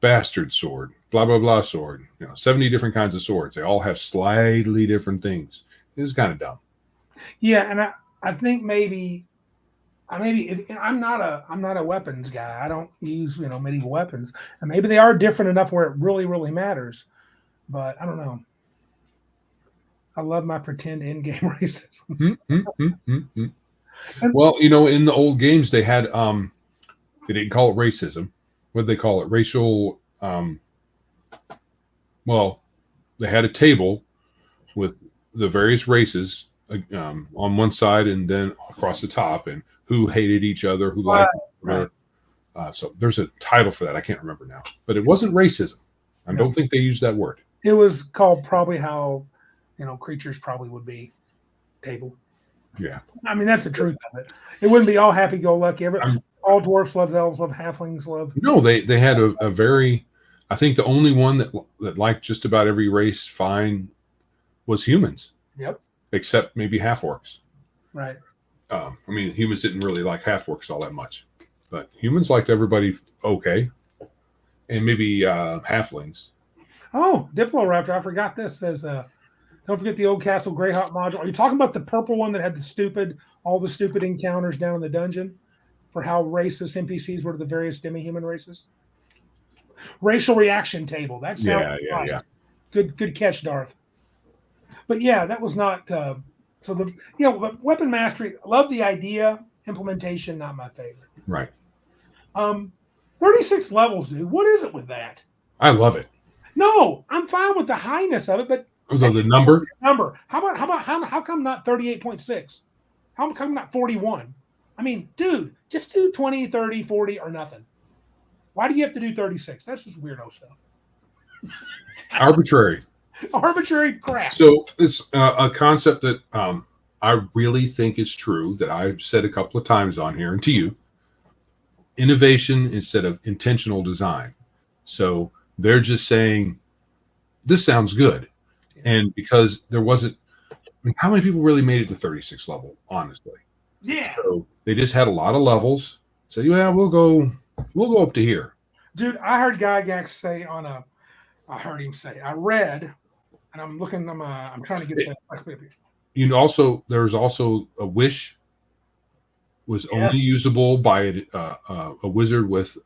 bastard sword, blah blah blah sword, 70 different kinds of swords, they all have slightly different things. It's kind of dumb. Yeah, and I think maybe I'm not a weapons guy. I don't use medieval weapons, and maybe they are different enough where it really really matters. But I don't know. I love my pretend in-game racism. Well, in the old games they had they didn't call it racism. What did they call it? Racial. Well, they had a table with the various races on one side and then across the top, and who hated each other, who liked each other. So there's a title for that. I can't remember now, but it wasn't racism. I don't think they used that word. It was called probably how creatures probably would be table. Yeah, I mean that's the truth of it. It wouldn't be all happy-go-lucky. All dwarfs love elves, love halflings, love. No, they had a very. I think the only one that liked just about every race fine was humans. Yep. Except maybe half orcs. Right. I mean, humans didn't really like half orcs all that much, but humans liked everybody okay, and maybe halflings. Oh, Diploraptor! I forgot this. Says, don't forget the Old Castle Greyhawk module. Are you talking about the purple one that had all the stupid encounters down in the dungeon for how racist NPCs were to the various demi-human races? Racial reaction table. That sounds yeah. Good catch, Darth. But yeah, that was not. So but weapon mastery. Love the idea. Implementation, not my favorite. Right. 36 levels, dude. What is it with that? I love it. No, I'm fine with the highness of it, but the number. How come not 38.6? How come not 41? I mean, dude, just do 20, 30, 40, or nothing. Why do you have to do 36? That's just weirdo stuff. Arbitrary crap. So it's a concept that I really think is true, that I've said a couple of times on here and to you. Innovation instead of intentional design. So they're just saying, this sounds good. And because there wasn't, how many people really made it to 36 level, honestly? Yeah. So they just had a lot of levels. So yeah, we'll go up to here. Dude, I heard Gygax say I read, and I'm looking, I'm trying to get that. There's also a wish was only usable by a wizard with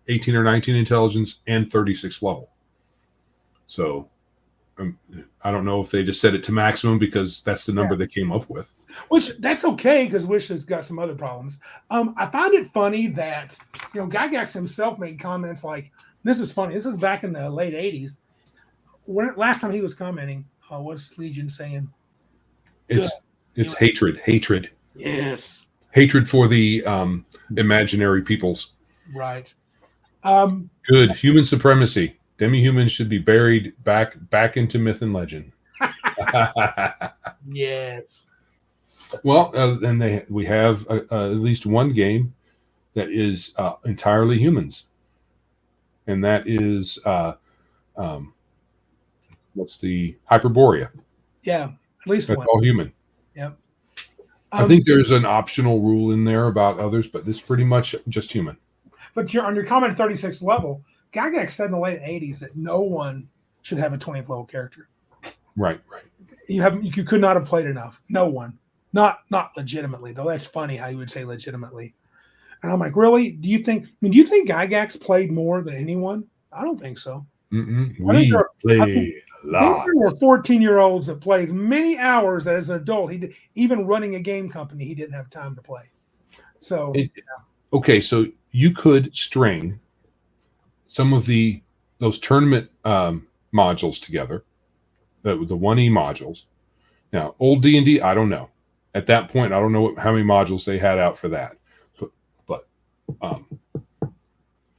18 or 19 intelligence and 36 level. So I don't know if they just set it to maximum because that's the number they came up with. Which that's okay because Wish has got some other problems. I find it funny that Gygax himself made comments like, "This is funny." This was back in the late '80s. Last time he was commenting, what's Legion saying? It's hatred. Yes. Hatred for the imaginary peoples. Right. Good. Human supremacy. Demi-humans should be buried back into myth and legend. Yes. Well, and we have at least one game that is entirely humans, and that is what's the Hyperborea? Yeah, at least that's one. all human. Yep. I think there's an optional rule in there about others, but it's pretty much just human. But you're on your common 36th level. Gygax said in the late 80s that no one should have a 20th level character. Right. You could not have played enough. No one. Not legitimately, though. That's funny how you would say legitimately. And I'm like, really? Do you think Gygax played more than anyone? I don't think so. We played a lot. I think there were 14-year-olds that played many hours that as an adult, even running a game company, he didn't have time to play. So okay, so you could string some of those tournament modules together, the 1E modules. Now, old D&D, I don't know. At that point, I don't know how many modules they had out for that. But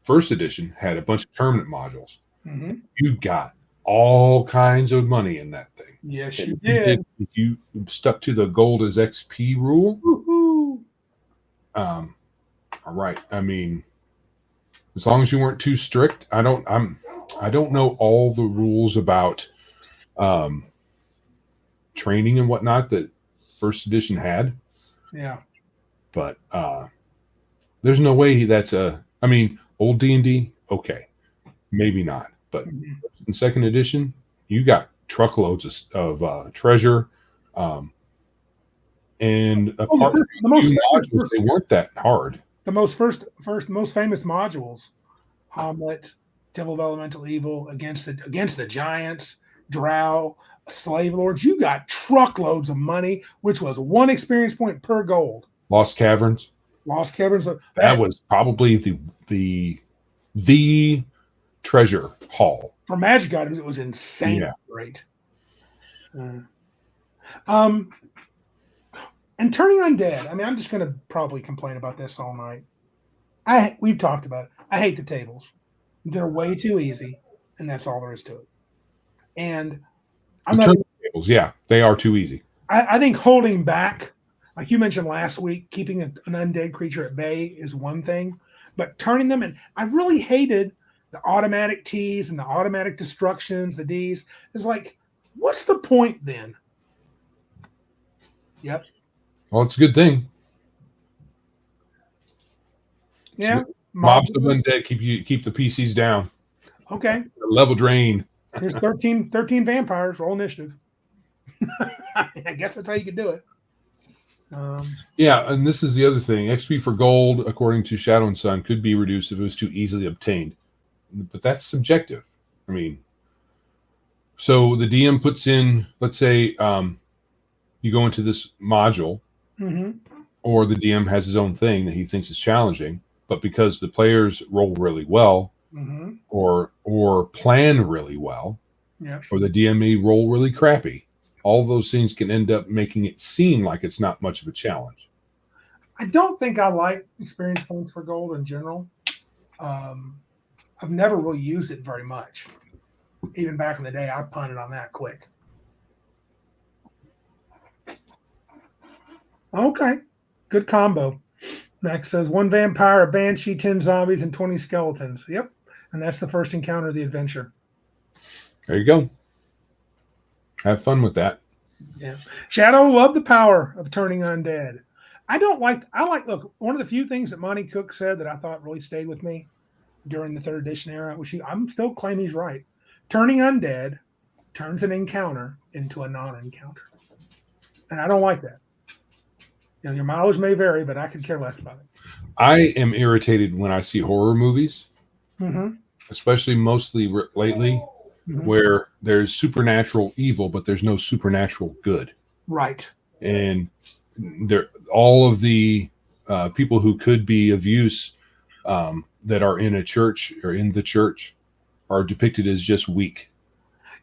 first edition had a bunch of tournament modules. Mm-hmm. You got all kinds of money in that thing. Yes, you did. If you stuck to the gold as XP rule, all right. I mean, as long as you weren't too strict. I don't know all the rules about training and whatnot that first edition had. Yeah. But there's no way that's I mean, old D&D, okay, maybe not. But in second edition, you got truckloads of treasure. And apart from modules, they weren't that hard. The most famous modules, Hamlet, Devil of Elemental Evil, against the Giants, Drow, Slave Lords. You got truckloads of money, which was 1 experience point per gold. Lost Caverns. That was probably the treasure haul for magic items. It was insane. Yeah. Great. And turning undead. I mean, I'm just going to probably complain about this all night. We've talked about it. I hate the tables. They're way too easy, and that's all there is to it. And tables, yeah, they are too easy. I think holding back, like you mentioned last week, keeping an undead creature at bay is one thing, but turning them in. I really hated the automatic T's and the automatic destructions, the D's. It's like, what's the point then? Yep. Well, it's a good thing. Yeah. Mobs of undead keep the PCs down. Okay. Level drain. Here's 13 vampires. Roll initiative. I guess that's how you could do it. Yeah, and this is the other thing. XP for gold, according to Shadow and Sun, could be reduced if it was too easily obtained. But that's subjective. I mean, so the DM puts in, let's say, you go into this module, or the DM has his own thing that he thinks is challenging, but because the players roll really well, or plan really well, or the DM may roll really crappy, all those things can end up making it seem like it's not much of a challenge. I don't think I like experience points for gold in general. I've never really used it very much. Even back in the day, I punted on that quick. Okay. Good combo. Max says 1 vampire, a banshee, 10 zombies, and 20 skeletons. Yep. And that's the first encounter of the adventure. There you go. Have fun with that. Yeah. Shadow, love the power of turning undead. Look, one of the few things that Monty Cook said that I thought really stayed with me during the 3rd edition era, which I'm still claiming he's right. Turning undead turns an encounter into a non-encounter. And I don't like that. You know, your mileage may vary, but I could care less about it. I am irritated when I see horror movies, especially mostly lately, where there's supernatural evil, but there's no supernatural good. Right. And all of the people who could be of use that are in a church or in the church are depicted as just weak.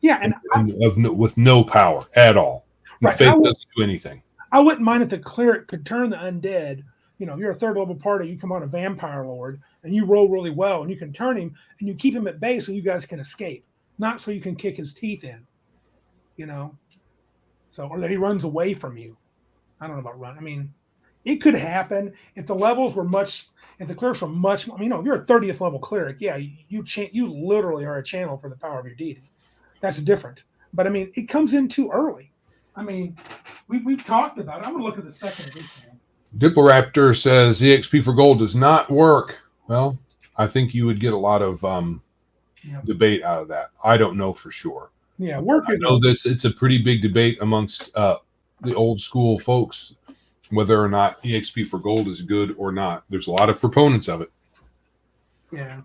Yeah, with no power at all. Right. Faith doesn't do anything. I wouldn't mind if the cleric could turn the undead. You know, if you're a 3rd level party, you come on a vampire lord and you roll really well and you can turn him and you keep him at bay so you guys can escape, not so you can kick his teeth in, you know, or that he runs away from you. I don't know about run. I mean, it could happen if the levels were if the clerics were much, I mean, you know, if you're a 30th level cleric, yeah, you literally are a channel for the power of your deity. That's different. But I mean, it comes in too early. I mean, we've talked about it. I'm going to look at the 2nd edition. Diploraptor says EXP for gold does not work. Well, I think you would get a lot of debate out of that. I don't know for sure. Yeah, work I is know this. It's a pretty big debate amongst the old school folks whether or not EXP for gold is good or not. There's a lot of proponents of it. Yeah.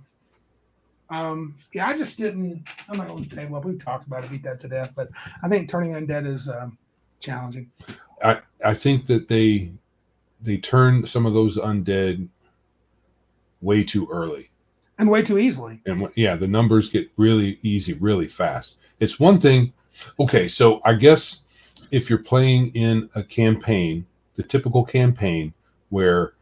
Yeah, I just didn't. I'm not going to table up. We talked about it, beat that to death, but I think turning undead is challenging. I think that they turn some of those undead way too early and way too easily. And the numbers get really easy, really fast. It's one thing. Okay, so I guess if you're playing in a campaign, the typical campaign where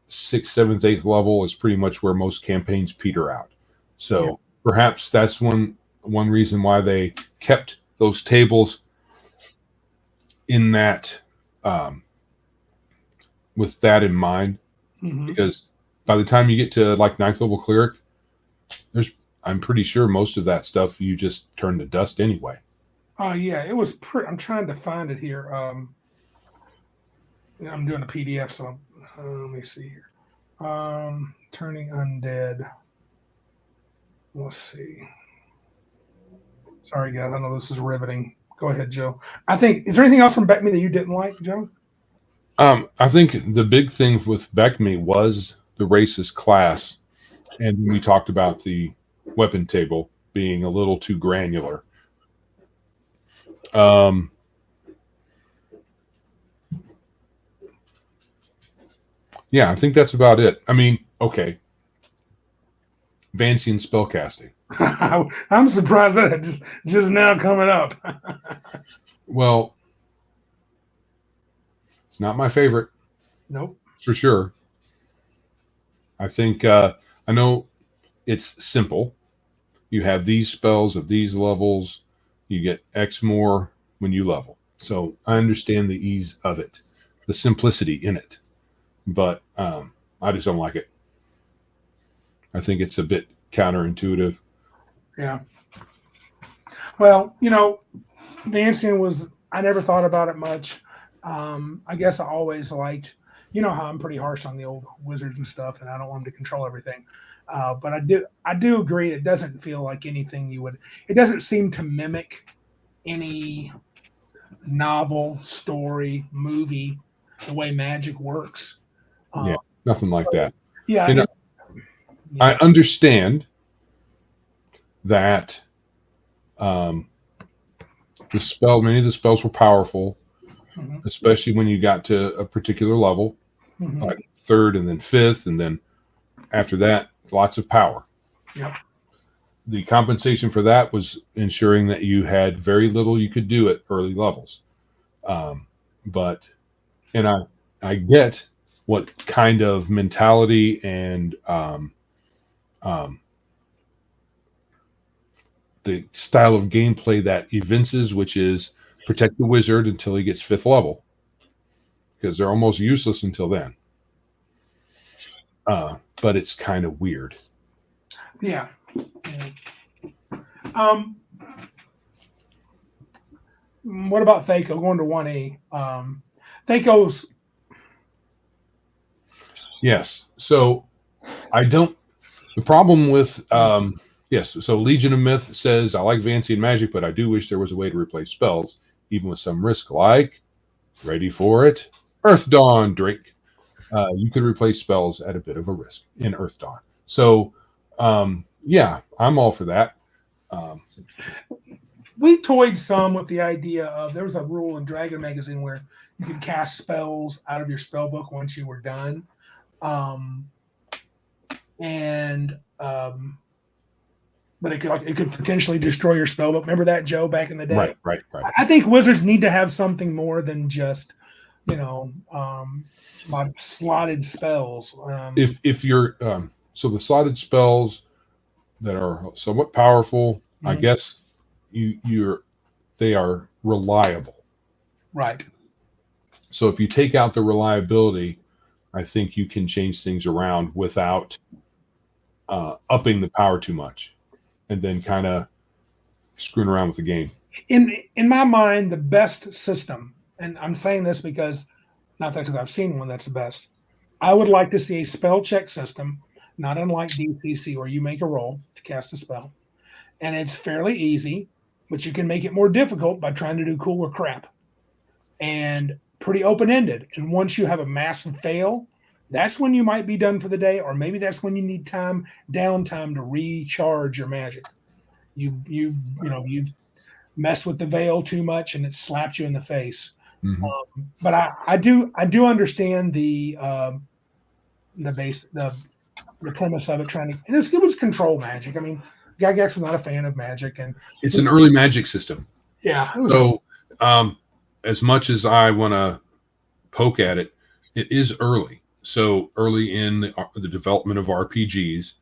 6th, 7th, 8th level is pretty much where most campaigns peter out. So perhaps that's one reason why they kept those tables in that with that in mind, because by the time you get to like 9th level cleric, I'm pretty sure most of that stuff you just turn to dust anyway. Yeah, it was I'm trying to find it here. I'm doing a PDF, so let me see here. Turning undead. Let's see. Sorry, guys. I know this is riveting. Go ahead, Joe. Is there anything else from BECMI that you didn't like, Joe? I think the big thing with BECMI was the racist class, and we talked about the weapon table being a little too granular. Yeah, I think that's about it. I mean, okay. Vancian spellcasting. I'm surprised that just now coming up. Well, it's not my favorite. Nope. For sure. I think I know it's simple. You have these spells of these levels. You get X more when you level. So I understand the ease of it, the simplicity in it. But I just don't like it. I think it's a bit counterintuitive. Yeah. Well, Vancian was, I never thought about it much. I guess I always liked, how I'm pretty harsh on the old wizards and stuff, and I don't want them to control everything. But I do agree it doesn't feel like anything it doesn't seem to mimic any novel, story, movie, the way magic works. Nothing like that. Yeah. I understand that many of the spells were powerful, especially when you got to a particular level, like 3rd and then 5th, and then after that, lots of power. Yep. The compensation for that was ensuring that you had very little you could do at early levels. But I get what kind of mentality and the style of gameplay that evinces, which is protect the wizard until he gets 5th level, because they're almost useless until then. But it's kind of weird. Yeah. What about THACO going to 1E? THACO's. Yes. So the problem with yes, so Legion of Myth says, I like Vancian magic, but I do wish there was a way to replace spells, even with some risk, like, ready for it, Earth Dawn, Drake. You could replace spells at a bit of a risk in Earth Dawn. So, yeah, I'm all for that. We toyed some with the idea of, there was a rule in Dragon Magazine where you could cast spells out of your spell book once you were done. But it could potentially destroy your spell book. Remember that, Joe, back in the day? Right. I think wizards need to have something more than just, slotted spells. If you're so the slotted spells that are somewhat powerful, I guess they are reliable. Right. So if you take out the reliability, I think you can change things around without upping the power too much, and then kind of screwing around with the game. In my mind, the best system, and I'm saying this because I've seen one that's the best. I would like to see a spell check system not unlike DCC, where you make a roll to cast a spell. And it's fairly easy, but you can make it more difficult by trying to do cooler crap. And pretty open-ended. And once you have a massive fail, that's when you might be done for the day, or maybe that's when you need downtime to recharge your magic. You've messed with the veil too much and it slapped you in the face. Mm-hmm. But I do understand the premise of it, and it was control magic. I mean, Gygax was not a fan of magic, and it's an early magic system. Yeah. So, as much as I want to poke at it, it is early. So early in the development of RPGs.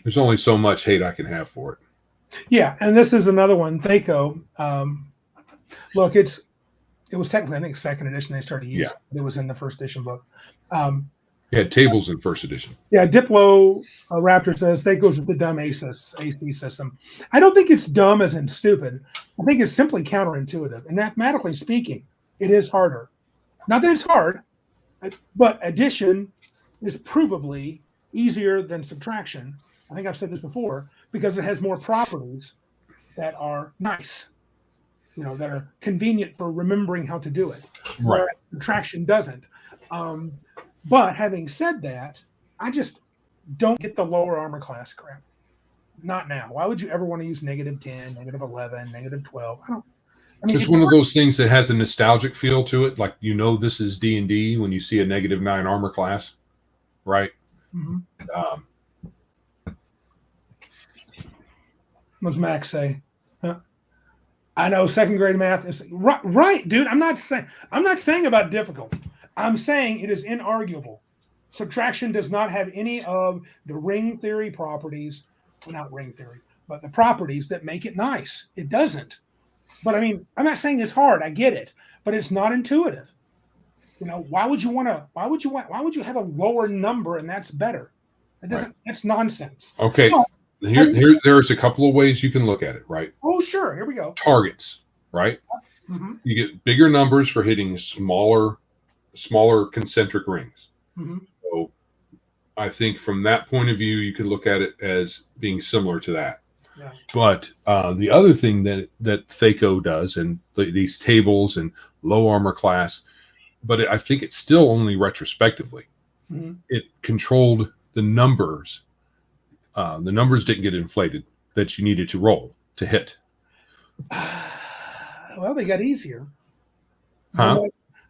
There's only so much hate I can have for it. Yeah, and this is another one. THACO. Look, it was technically, I think, second edition they started using. Yeah. It was in the first edition book. Yeah, tables in first edition. Yeah, Diplo Raptor says THACO's is the dumb AC system. I don't think it's dumb as in stupid. I think it's simply counterintuitive. And mathematically speaking, it is harder. Not that it's hard, but addition is provably easier than subtraction. I think I've said this before, because it has more properties that are nice, that are convenient for remembering how to do it. Right. Whereas subtraction doesn't. But having said that, I just don't get the lower armor class crap. Not now. Why would you ever want to use -10, -11, -12? It's one of those things that has a nostalgic feel to it. Like, this is D&D when you see a -9 armor class, right? Mm-hmm. What's Max say? I know second grade math is right, dude. I'm not saying about difficult. I'm saying it is inarguable. Subtraction does not have any of the ring theory properties. Well, not ring theory, but the properties that make it nice. It doesn't. But I mean, I'm not saying it's hard. I get it, but it's not intuitive. Why would you have a lower number and that's better? It doesn't. Right. That's nonsense. Okay. But, there's a couple of ways you can look at it, right? Oh, sure. Here we go. Targets, right? Mm-hmm. You get bigger numbers for hitting smaller concentric rings. Mm-hmm. So I think from that point of view, you can look at it as being similar to that. Yeah. But the other thing that THACO does, and these tables and low armor class, but I think it's still only retrospectively. Mm-hmm. It controlled the numbers. The numbers didn't get inflated that you needed to roll to hit. Well, they got easier. Huh?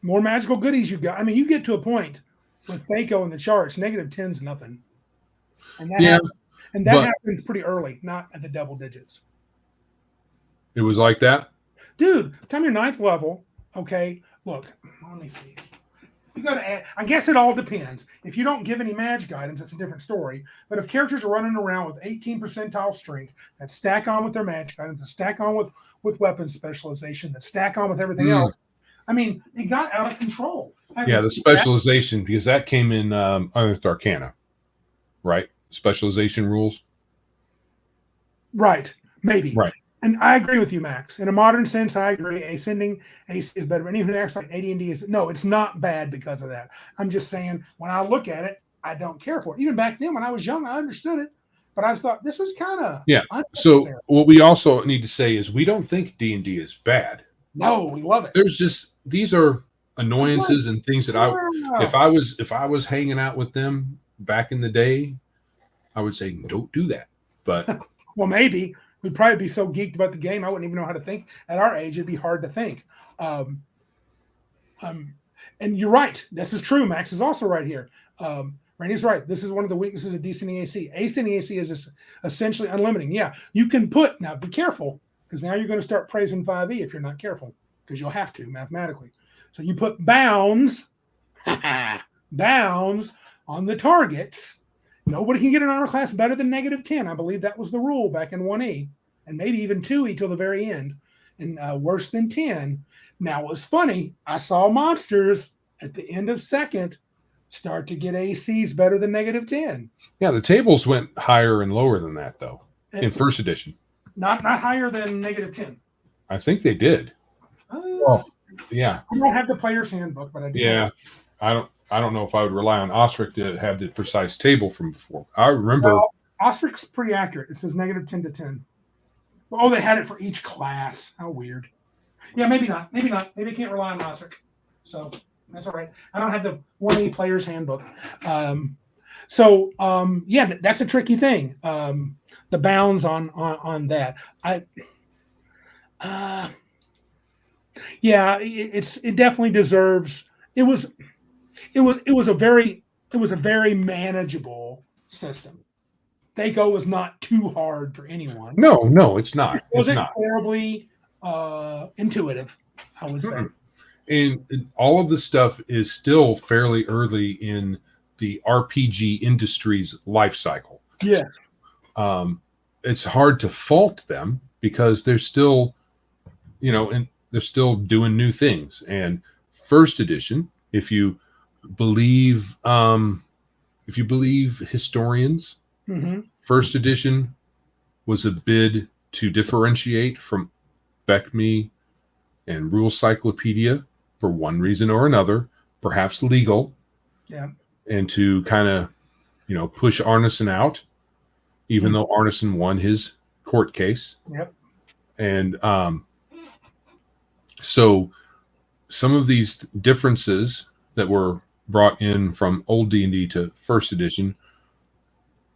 More magical goodies you got. I mean, you get to a point with THACO in the charts, -10's nothing. And that happens pretty early, not at the double digits. It was like that? Dude, time your 9th level, okay, look, let me see. You got to add, I guess it all depends. If you don't give any magic items, that's a different story. But if characters are running around with 18 percentile strength that stack on with their magic items, that stack on with weapon specialization, that stack on with everything else, I mean, it got out of control. Yeah, the specialization, because that came in Unearthed Arcana, right? Specialization rules. Right, maybe. Right. And I agree with you, Max. In a modern sense, I agree. Ascending AC is better. But anyone who acts like AD&D is no, it's not bad because of that. I'm just saying, when I look at it, I don't care for it. Even back then, when I was young, I understood it, but I thought this was kind of unnecessary. So what we also need to say is we don't think D&D is bad. No, we love it. There's just these are annoyances and things that if I was hanging out with them back in the day, I would say don't do that. But well, maybe. We'd probably be so geeked about the game, I wouldn't even know how to think. At our age, it'd be hard to think. And you're right. This is true. Max is also right here. Randy's right. This is one of the weaknesses of descending AC. Ascending AC is essentially unlimiting. Yeah, you can now be careful, because now you're going to start praising 5e if you're not careful, because you'll have to mathematically. So you put bounds on the targets. Nobody can get an armor class better than -10. I believe that was the rule back in 1E, and maybe even 2E till the very end, and worse than 10. Now, it was funny. I saw monsters at the end of second start to get ACs better than -10. Yeah, the tables went higher and lower than that, though, in first edition. Not higher than -10. I think they did. Yeah. I don't have the player's handbook, but I do. Yeah, I don't. I don't know if I would rely on Osric to have the precise table from before. I remember. Well, Ostric's pretty accurate. It says -10 to 10. Oh, they had it for each class. How weird. Yeah, maybe not. Maybe not. Maybe I can't rely on Ostric. So that's all right. I don't have the 1A player's handbook. Yeah, that's a tricky thing. The bounds on that. It definitely deserves. It was a very manageable system. THACO was not too hard for anyone. No, it's not. It wasn't it's not terribly intuitive, I would say. And all of the stuff is still fairly early in the RPG industry's life cycle. Yes. It's hard to fault them because they're still, and they're still doing new things. And first edition, if you believe historians, first edition was a bid to differentiate from BECMI and Rule Cyclopedia for one reason or another, perhaps legal, and to kind of, push Arneson out, even though Arneson won his court case. Yep. And so some of these differences that were brought in from old D&D to first edition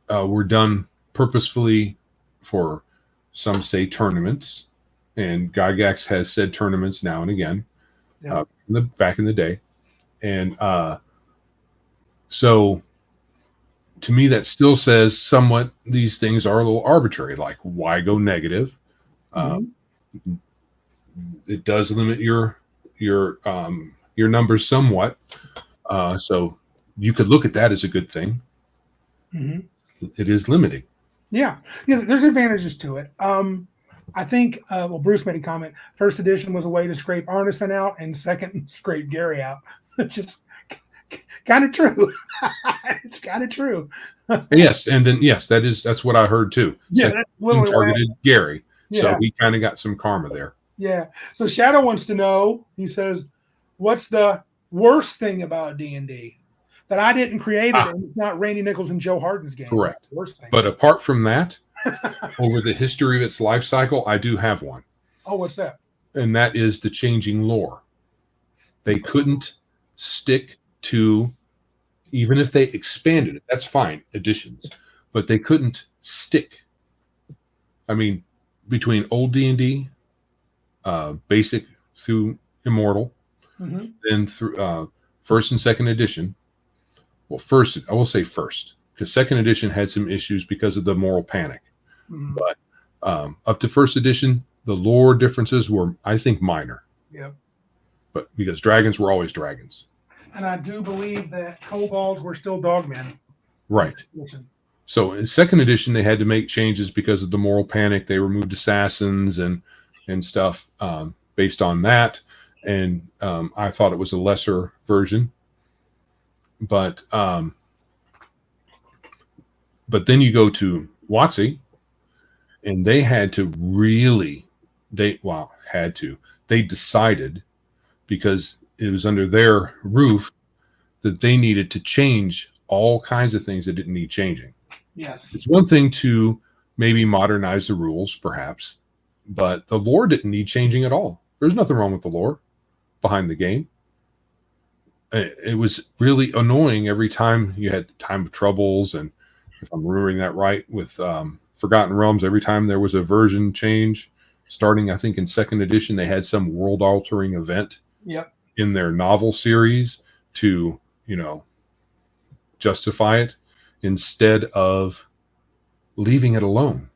were done purposefully for, some say, tournaments. And Gygax has said tournaments now and again, back in the day. And so to me, that still says somewhat these things are a little arbitrary. Like, why go negative? It does limit your numbers somewhat. So you could look at that as a good thing. It is limiting. Yeah, there's advantages to it. I think, Bruce made a comment. First edition was a way to scrape Arneson out, and second, scrape Gary out, which is kind of true. It's kind of true. Yes, and then that's what I heard too. Yeah, that's literally targeted Gary, yeah. So he kind of got some karma there. Yeah. So Shadow wants to know. He says, "What's the worst thing about D&D that I didn't create it, and it's not Randy Nichols and Joe Harden's game?" Correct. That's the worst thing. But apart from that, over the history of its life cycle, I do have one. Oh, what's that? And that is the changing lore. They couldn't stick to, even if they expanded it, that's fine, additions, but they couldn't stick. I mean, between old D&D, basic through immortal, then through first and second edition. Well, first, I will say first, because second edition had some issues because of the moral panic. But up to first edition, the lore differences were, I think, minor. Yep. But because dragons were always dragons. And I do believe that kobolds were still dogmen. Right. So in second edition, they had to make changes because of the moral panic. They removed assassins and stuff based on that. And I thought it was a lesser version. But then you go to WotC, and they had to really, they decided, because it was under their roof, that they needed to change all kinds of things that didn't need changing. Yes. It's one thing to maybe modernize the rules, perhaps, but the lore didn't need changing at all. There's nothing wrong with the lore behind the game. It was really annoying every time you had Time of Troubles, and if I'm remembering that right, with Forgotten Realms, every time there was a version change, starting, I think, in second edition, they had some world-altering event in their novel series to, justify it, instead of leaving it alone.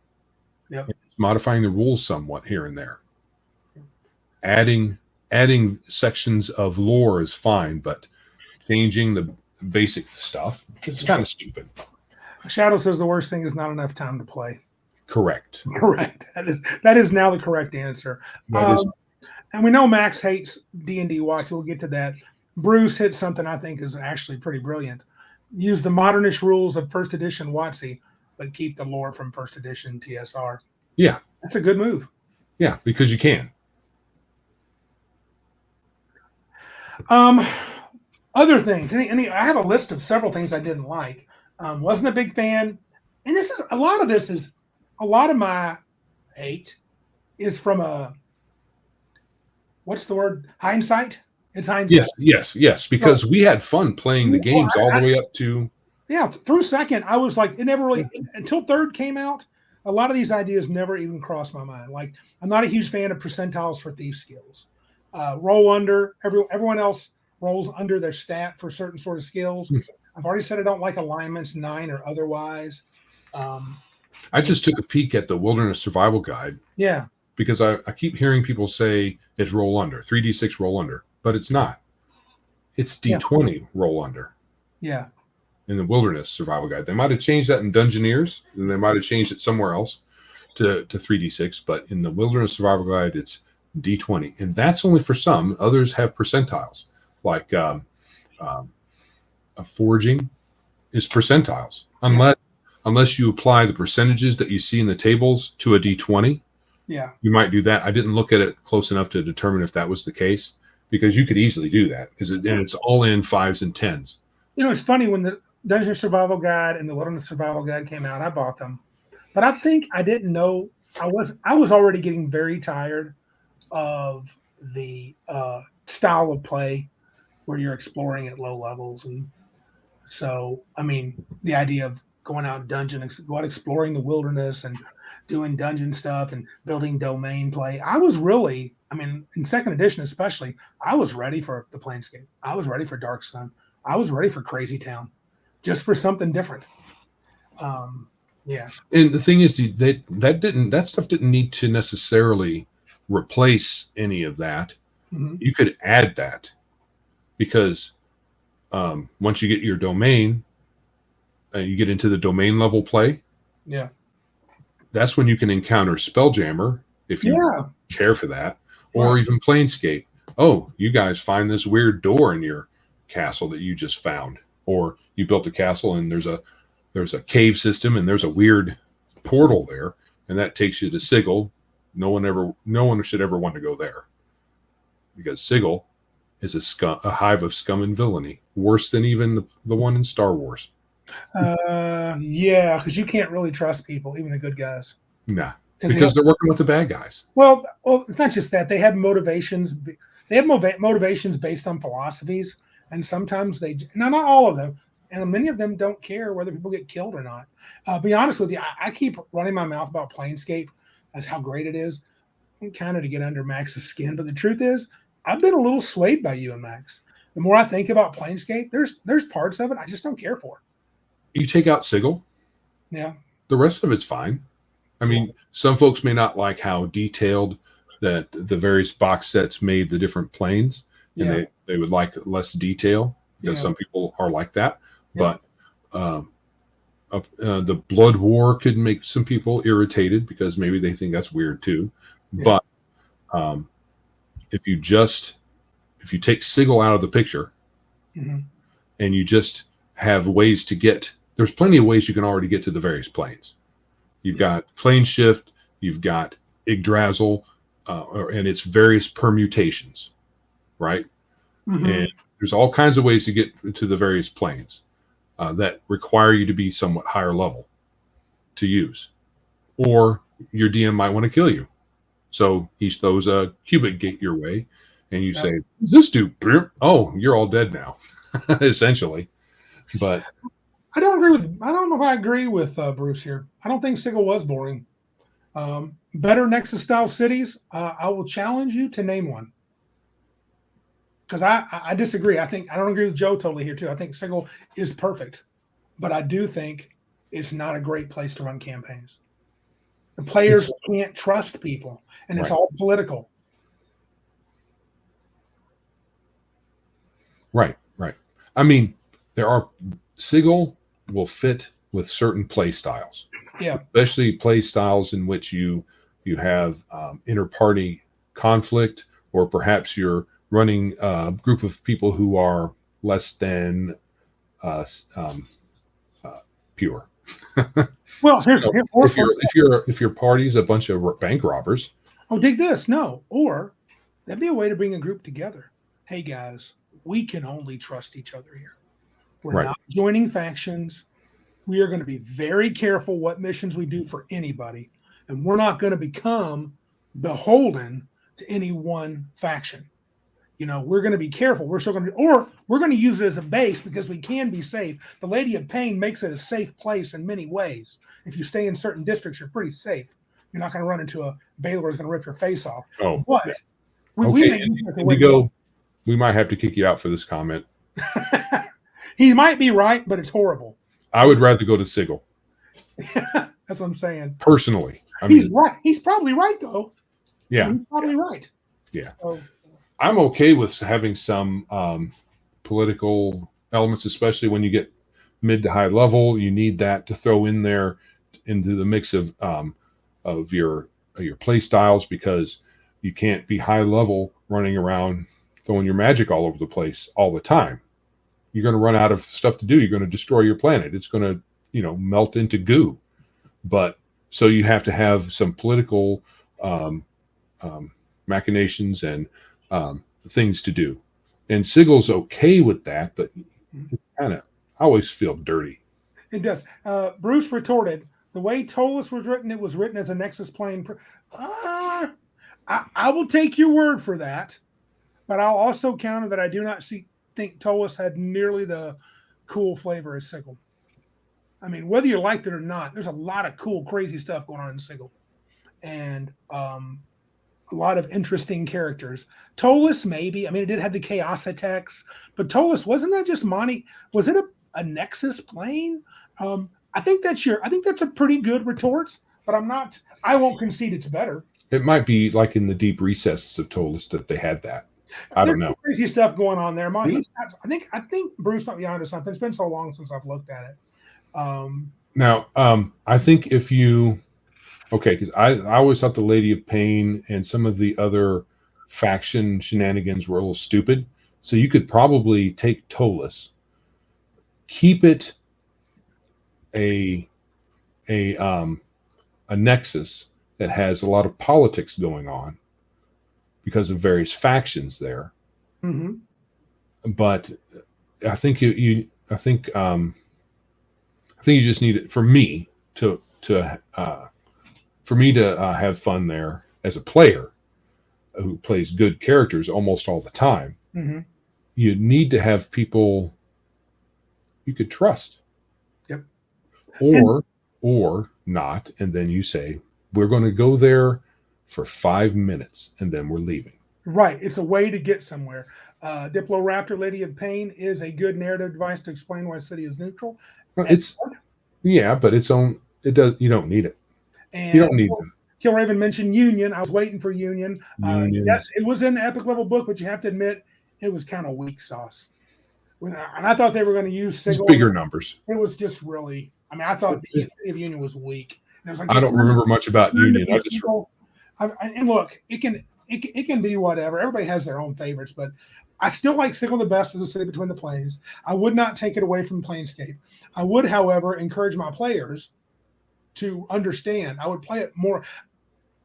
Modifying the rules somewhat here and there. Adding sections of lore is fine, but changing the basic stuff, it's kind of stupid. Shadow says the worst thing is not enough time to play. Correct. That is now the correct answer. And we know Max hates D&D Watch. We'll get to that. Bruce hit something I think is actually pretty brilliant. Use the modernish rules of first edition WotC, but keep the lore from first edition TSR. Yeah. That's a good move. Yeah, because you can. Other things. I have a list of several things I didn't like. Wasn't a big fan. And this is a lot of my hate is from what's the word? Hindsight. It's hindsight. Yes. Because we had fun playing the games all the way up to. Yeah, through second, I was like, it never really until third came out. A lot of these ideas never even crossed my mind. Like, I'm not a huge fan of percentiles for thief skills. Roll under. Everyone else rolls under their stat for certain sort of skills. I've already said I don't like alignments, 9 or otherwise. I just took a peek at the Wilderness Survival Guide. Yeah. Because I keep hearing people say it's roll under, 3d6 roll under, but it's not. It's d20 roll under. Yeah. In the Wilderness Survival Guide. They might have changed that in Dungeoneers, and they might have changed it somewhere else to 3d6, but in the Wilderness Survival Guide, it's d20. And that's only for some. Others have percentiles, like a foraging is percentiles. Unless you apply the percentages that you see in the tables to a d20, you might do that. I didn't look at it close enough to determine if that was the case, because you could easily do that, and it's all in 5s and 10s. It's funny, when the Dungeon Survival Guide and the Wilderness Survival Guide came out, I bought them, but I think I didn't know I was already getting very tired of the style of play where you're exploring at low levels, and so the idea of going out exploring the wilderness and doing dungeon stuff and building domain play. I was really, in second edition especially, I was ready for the Planescape. I was ready for Dark Sun. I was ready for Crazy Town, just for something different. And the thing is, that stuff didn't need to necessarily replace any of that. Mm-hmm. You could add that, because once you get your domain, you get into the domain level play. Yeah. That's when you can encounter Spelljammer, if you care for that, or even Planescape. Oh, you guys find this weird door in your castle that you just found, or you built a castle and there's a cave system and there's a weird portal there, and that takes you to Sigil. No one should ever want to go there, because Sigil is a hive of scum and villainy, worse than even the one in Star Wars. Because you can't really trust people, even the good guys. Nah, because they're working with the bad guys. Well, it's not just that. They have motivations. They have motivations based on philosophies, and sometimes not all of them, and many of them don't care whether people get killed or not. Be honest with you, I keep running my mouth about Planescape as how great it is, kind of to get under Max's skin. But the truth is, I've been a little swayed by you and Max. The more I think about Planescape, there's parts of it I just don't care for. You take out Sigil, the rest of it's fine. Some folks may not like how detailed that the various box sets made the different planes, and they would like less detail, because some people are like that. But the Blood War could make some people irritated, because maybe they think that's weird too. But if you take Sigil out of the picture, and you just have ways to get, there's plenty of ways you can already get to the various planes. You've got plane shift, you've got Yggdrasil, and its various permutations, right? Mm-hmm. And there's all kinds of ways to get to the various planes that require you to be somewhat higher level to use. Or your DM might want to kill you. So he throws a cubic gate your way, and you say, this dude, oh, you're all dead now, essentially. But I don't know if I agree with Bruce here. I don't think Sigil was boring. Better Nexus style cities. I will challenge you to name one, because I disagree. I don't agree with Joe totally here too. I think Sigil is perfect, but I do think it's not a great place to run campaigns. The players can't trust people, and it's all political. Right. There are Sigil will fit with certain play styles. Yeah. Especially play styles in which you have inter-party conflict, or perhaps you're running a group of people who are less than pure. Well, if your party's a bunch of bank robbers. Oh, dig this. No. Or that'd be a way to bring a group together. Hey guys, we can only trust each other here. We're Right. not joining factions. We are going to be very careful what missions we do for anybody, and we're not going to become beholden to any one faction. We're going to be careful. We're still going to, or we're going to use it as a base because we can be safe. The Lady of Pain makes it a safe place in many ways. If you stay in certain districts, you're pretty safe. You're not going to run into a Baylor who's going to rip your face off. Oh, but we may use it as a way to go. We might have to kick you out for this comment. He might be right, but it's horrible. I would rather go to Sigil. That's what I'm saying. Personally. He's right. He's probably right, though. Yeah. He's probably right. Yeah. So, I'm okay with having some political elements, especially when you get mid to high level. You need that to throw in there into the mix of your play styles, because you can't be high level running around throwing your magic all over the place all the time. You're going to run out of stuff to do. You're going to destroy your planet. It's going to, melt into goo. But so you have to have some political machinations and things to do. And Sigil's okay with that, but I always feel dirty. It does. Bruce retorted, the way Ptolus was written, it was written as a Nexus plane. I will take your word for that, but I'll also counter that I do not think Ptolus had nearly the cool flavor as Sigil. I mean, whether you liked it or not, there's a lot of cool, crazy stuff going on in Sigil. And a lot of interesting characters. Ptolus, maybe. I mean, it did have the chaos attacks, but Ptolus, wasn't that just Monty? Was it a Nexus plane? I think that's a pretty good retort, but I won't concede it's better. It might be like in the deep recesses of Ptolus that they had that. I don't know. Crazy stuff going on there. I think Bruce might be onto something. It's been so long since I've looked at it. Now, I think if you, because I always thought the Lady of Pain and some of the other faction shenanigans were a little stupid. So you could probably take Ptolus, keep it a nexus that has a lot of politics going on because of various factions there. Mm-hmm. But I think you just need it for me to have fun there as a player who plays good characters almost all the time. Mm-hmm. You need to have people you could trust. Yep. Or not, and then you say, we're going to go there for 5 minutes and then we're leaving. Right. It's a way to get somewhere. Diploraptor Lady of Pain is a good narrative device to explain why city is neutral. But its own. It does. You don't need it. And you don't need them. Killraven mentioned Union. I was waiting for Union. Yes, it was in the epic level book, but you have to admit it was kind of weak sauce. And I thought they were going to use Sigil. Bigger numbers. It was just really. I mean, I thought the City of Union was weak. I don't remember much about Union. And look, it can be whatever. Everybody has their own favorites, but I still like Sigil the best as a city between the planes. I would not take it away from Planescape. I would, however, encourage my players to understand. I would play it more.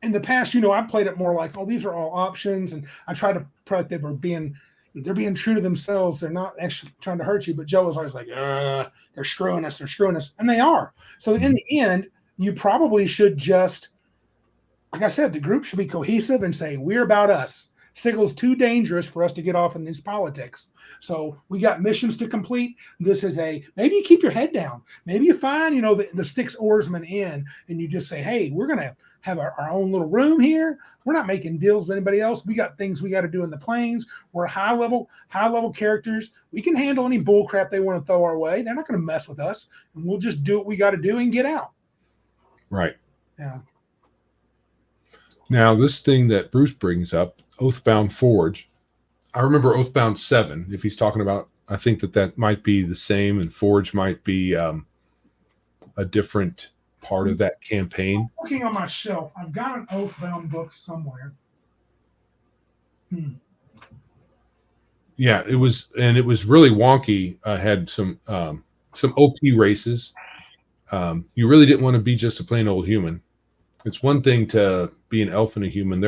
In the past, I played it more like, these are all options, and I tried to pray they're being true to themselves. They're not actually trying to hurt you. But Joe was always like, they're screwing us, and they are. So in the end, you probably should just, like I said, the group should be cohesive and say, we're about us. Sigil's too dangerous for us to get off in these politics. So we got missions to complete. This is maybe you keep your head down. Maybe you find, the Styx oarsman in, and you just say, hey, we're going to have our own little room here. We're not making deals with anybody else. We got things we got to do in the planes. We're high level characters. We can handle any bull crap they want to throw our way. They're not going to mess with us, and we'll just do what we got to do and get out. Right. Yeah. Now, this thing that Bruce brings up, Oathbound Forge, I remember Oathbound 7, if he's talking about, I think that might be the same, and Forge might be a different part of that campaign. I'm looking on my shelf. I've got an Oathbound book somewhere. Yeah, it was really wonky. Had some OP races. You really didn't want to be just a plain old human. It's one thing to be an elf and a human.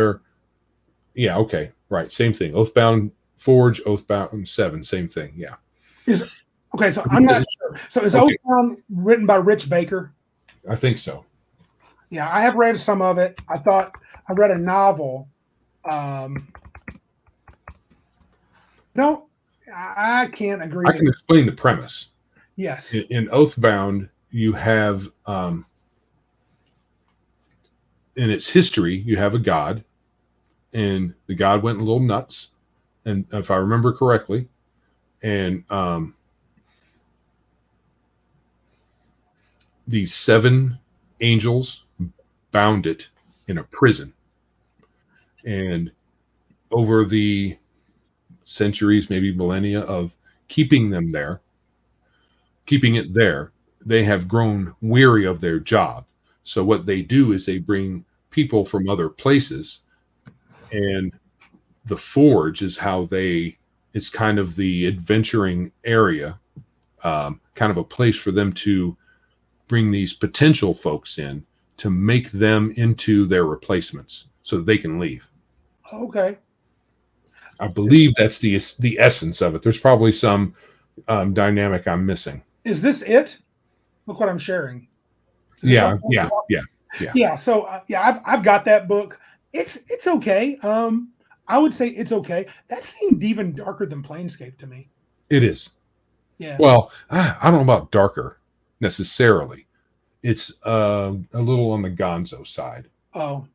Yeah, okay, right, same thing. Oathbound Forge, Oathbound 7, same thing. Yeah. Okay, so I'm not sure. So is Okay. Oathbound written by Rich Baker? I think so. Yeah, I have read some of it. I read a novel. No, I can't agree. I can explain the premise. Yes. In Oathbound, you have in its history, you have a god, and the god went a little nuts, and if I remember correctly, and these 7 angels bound it in a prison, and over the centuries, maybe millennia of keeping it there, they have grown weary of their job. So what they do is they bring people from other places, and the forge is how it's kind of the adventuring area, kind of a place for them to bring these potential folks in to make them into their replacements so that they can leave. Okay. I believe that's the essence of it. There's probably some dynamic I'm missing. Is this it? Look what I'm sharing. Yeah. Yeah. So I've got that book. It's okay. I would say it's okay. That seemed even darker than Planescape to me. It is. Yeah. Well, I don't know about darker necessarily. It's a little on the gonzo side. Oh.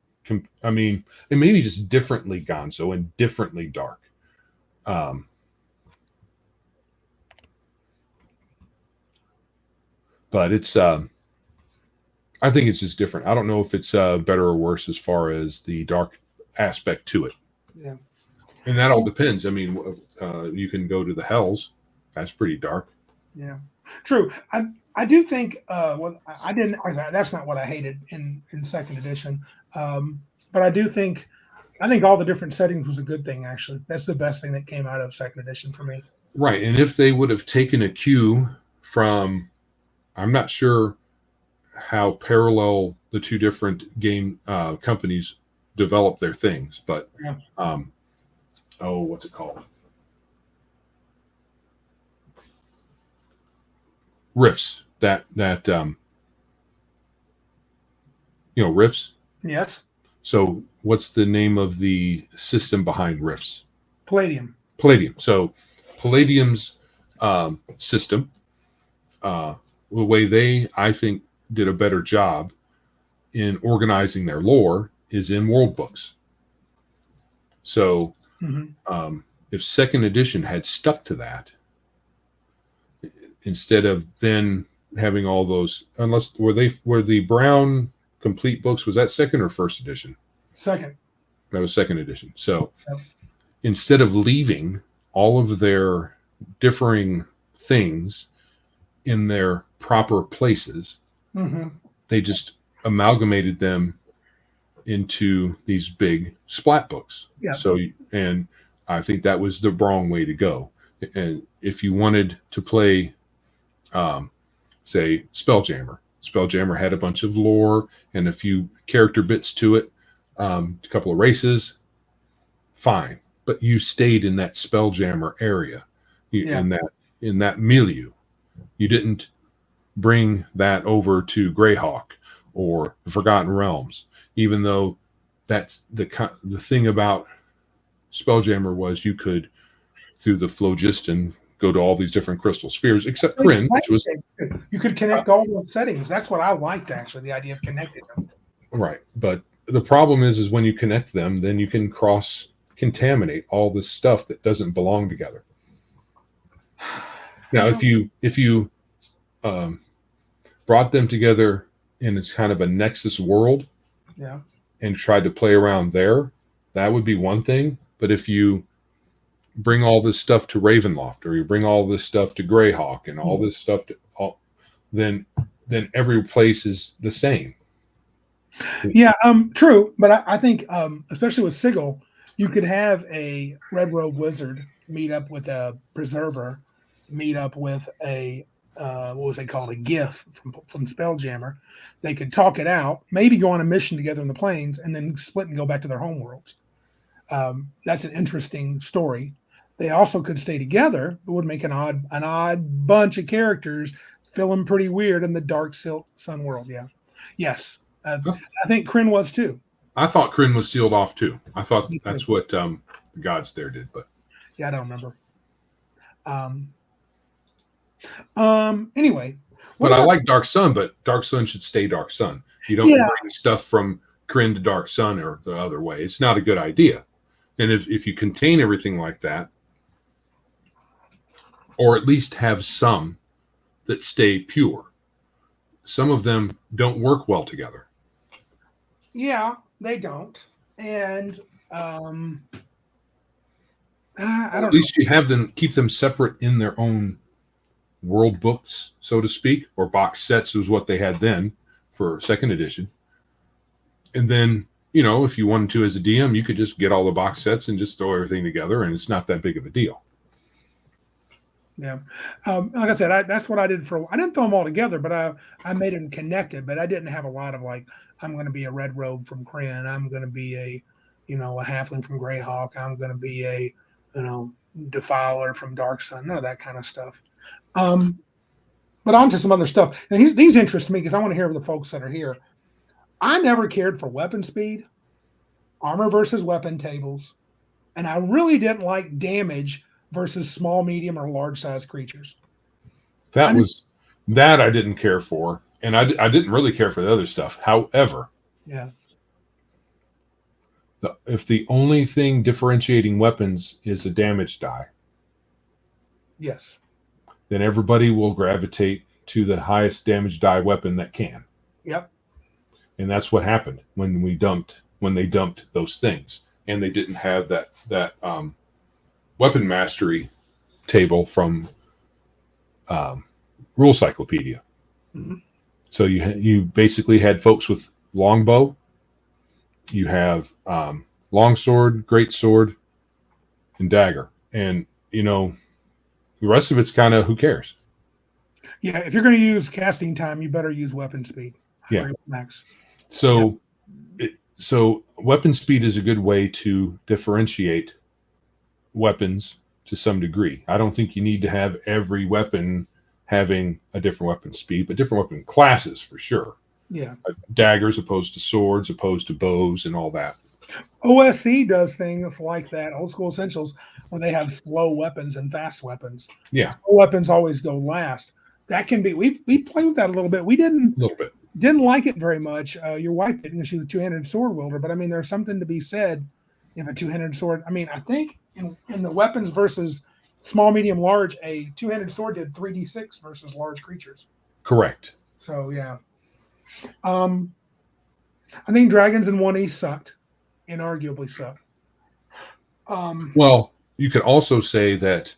I mean, it may be just differently gonzo and differently dark. But it's I think it's just different. I don't know if it's better or worse as far as the dark aspect to it. Yeah. And that all depends. I mean, you can go to the Hells. That's pretty dark. Yeah. True. I do think well, I didn't. That's not what I hated in second edition. But I think all the different settings was a good thing. Actually, that's the best thing that came out of second edition for me. Right. And if they would have taken a cue from, I'm not sure how parallel the two different game companies develop their things, but Yeah. What's it called? Rifts. That Rifts. Yes. So what's the name of the system behind Rifts? Palladium. So Palladium's system, the way they, I think, did a better job in organizing their lore is in world books. So if second edition had stuck to that, instead of then having all those, unless were the brown complete books, was that second or first edition? Second. That was second edition. So instead of leaving all of their differing things in their proper places, they just amalgamated them into these big splat books. Yeah. So, and I think that was the wrong way to go. And if you wanted to play, say, Spelljammer had a bunch of lore and a few character bits to it, a couple of races, fine. But you stayed in that Spelljammer area, in that milieu. You didn't bring that over to Greyhawk or the Forgotten Realms, even though that's the thing about Spelljammer was you could, through the phlogiston, go to all these different crystal spheres, except Kryn, which was... You could connect all those settings. That's what I liked, actually, the idea of connecting them. Right. But the problem is when you connect them, then you can cross-contaminate all this stuff that doesn't belong together. Now, if you brought them together in it's kind of a nexus world, and tried to play around there, that would be one thing. But if you bring all this stuff to Ravenloft, or you bring all this stuff to Greyhawk, and all this stuff then every place is the same. Yeah, true. But I think, especially with Sigil, you could have a Red Robe Wizard meet up with a Preserver, meet up with a what was they called, a GIF from Spelljammer. They could talk it out, maybe go on a mission together in the plains, and then split and go back to their home worlds. That's an interesting story. They also could stay together. It would make an odd bunch of characters, feeling pretty weird in the Dark Sun world. Yeah, yes, I think Kryn was too. I thought Kryn was sealed off too. I thought that's what the gods there did, but yeah, I don't remember. Anyway, but I like Dark Sun, but Dark Sun should stay Dark Sun. You don't bring stuff from Kryn to Dark Sun or the other way. It's not a good idea. And if you contain everything like that, or at least have some that stay pure, some of them don't work well together. Yeah, they don't. And I don't know. At least you have them, keep them separate in their own world books, so to speak, or box sets was what they had then for second edition. And then, if you wanted to as a DM, you could just get all the box sets and just throw everything together, and it's not that big of a deal. Yeah. Like I said, that's what I did I didn't throw them all together, but I made them connected, but I didn't have a lot of I'm going to be a red robe from Kryn. I'm going to be a halfling from Greyhawk. I'm going to be a, defiler from Dark Sun, none of that kind of stuff. But on to some other stuff. And these interest me because I want to hear from the folks that are here. I never cared for weapon speed, armor versus weapon tables, and I really didn't like damage versus small, medium, or large size creatures. That I didn't care for, and I didn't really care for the other stuff. However, yeah, if the only thing differentiating weapons is a damage die, yes, then everybody will gravitate to the highest damage die weapon that can. Yep. And that's what happened when they dumped those things, and they didn't have that weapon mastery table from Rule Cyclopedia. Mm-hmm. So you basically had folks with longbow, you have longsword, great sword, and dagger, and the rest of it's kind of who cares. Yeah, if you're going to use casting time, you better use weapon speed. Yeah, max. So, so weapon speed is a good way to differentiate weapons to some degree. I don't think you need to have every weapon having a different weapon speed, but different weapon classes for sure. Yeah. Daggers opposed to swords, opposed to bows, and all that. OSC does things like that, Old School Essentials, where they have slow weapons and fast weapons. Yeah. Slow weapons always go last. That can be, we played with that a little bit. We didn't like it very much. Your wife didn't, she's a two-handed sword wielder, but I mean, there's something to be said in a two-handed sword. I mean, I think in the weapons versus small, medium, large, a two-handed sword did 3d6 versus large creatures. Correct. So yeah. I think dragons in 1E sucked, inarguably sucked. Well, you could also say that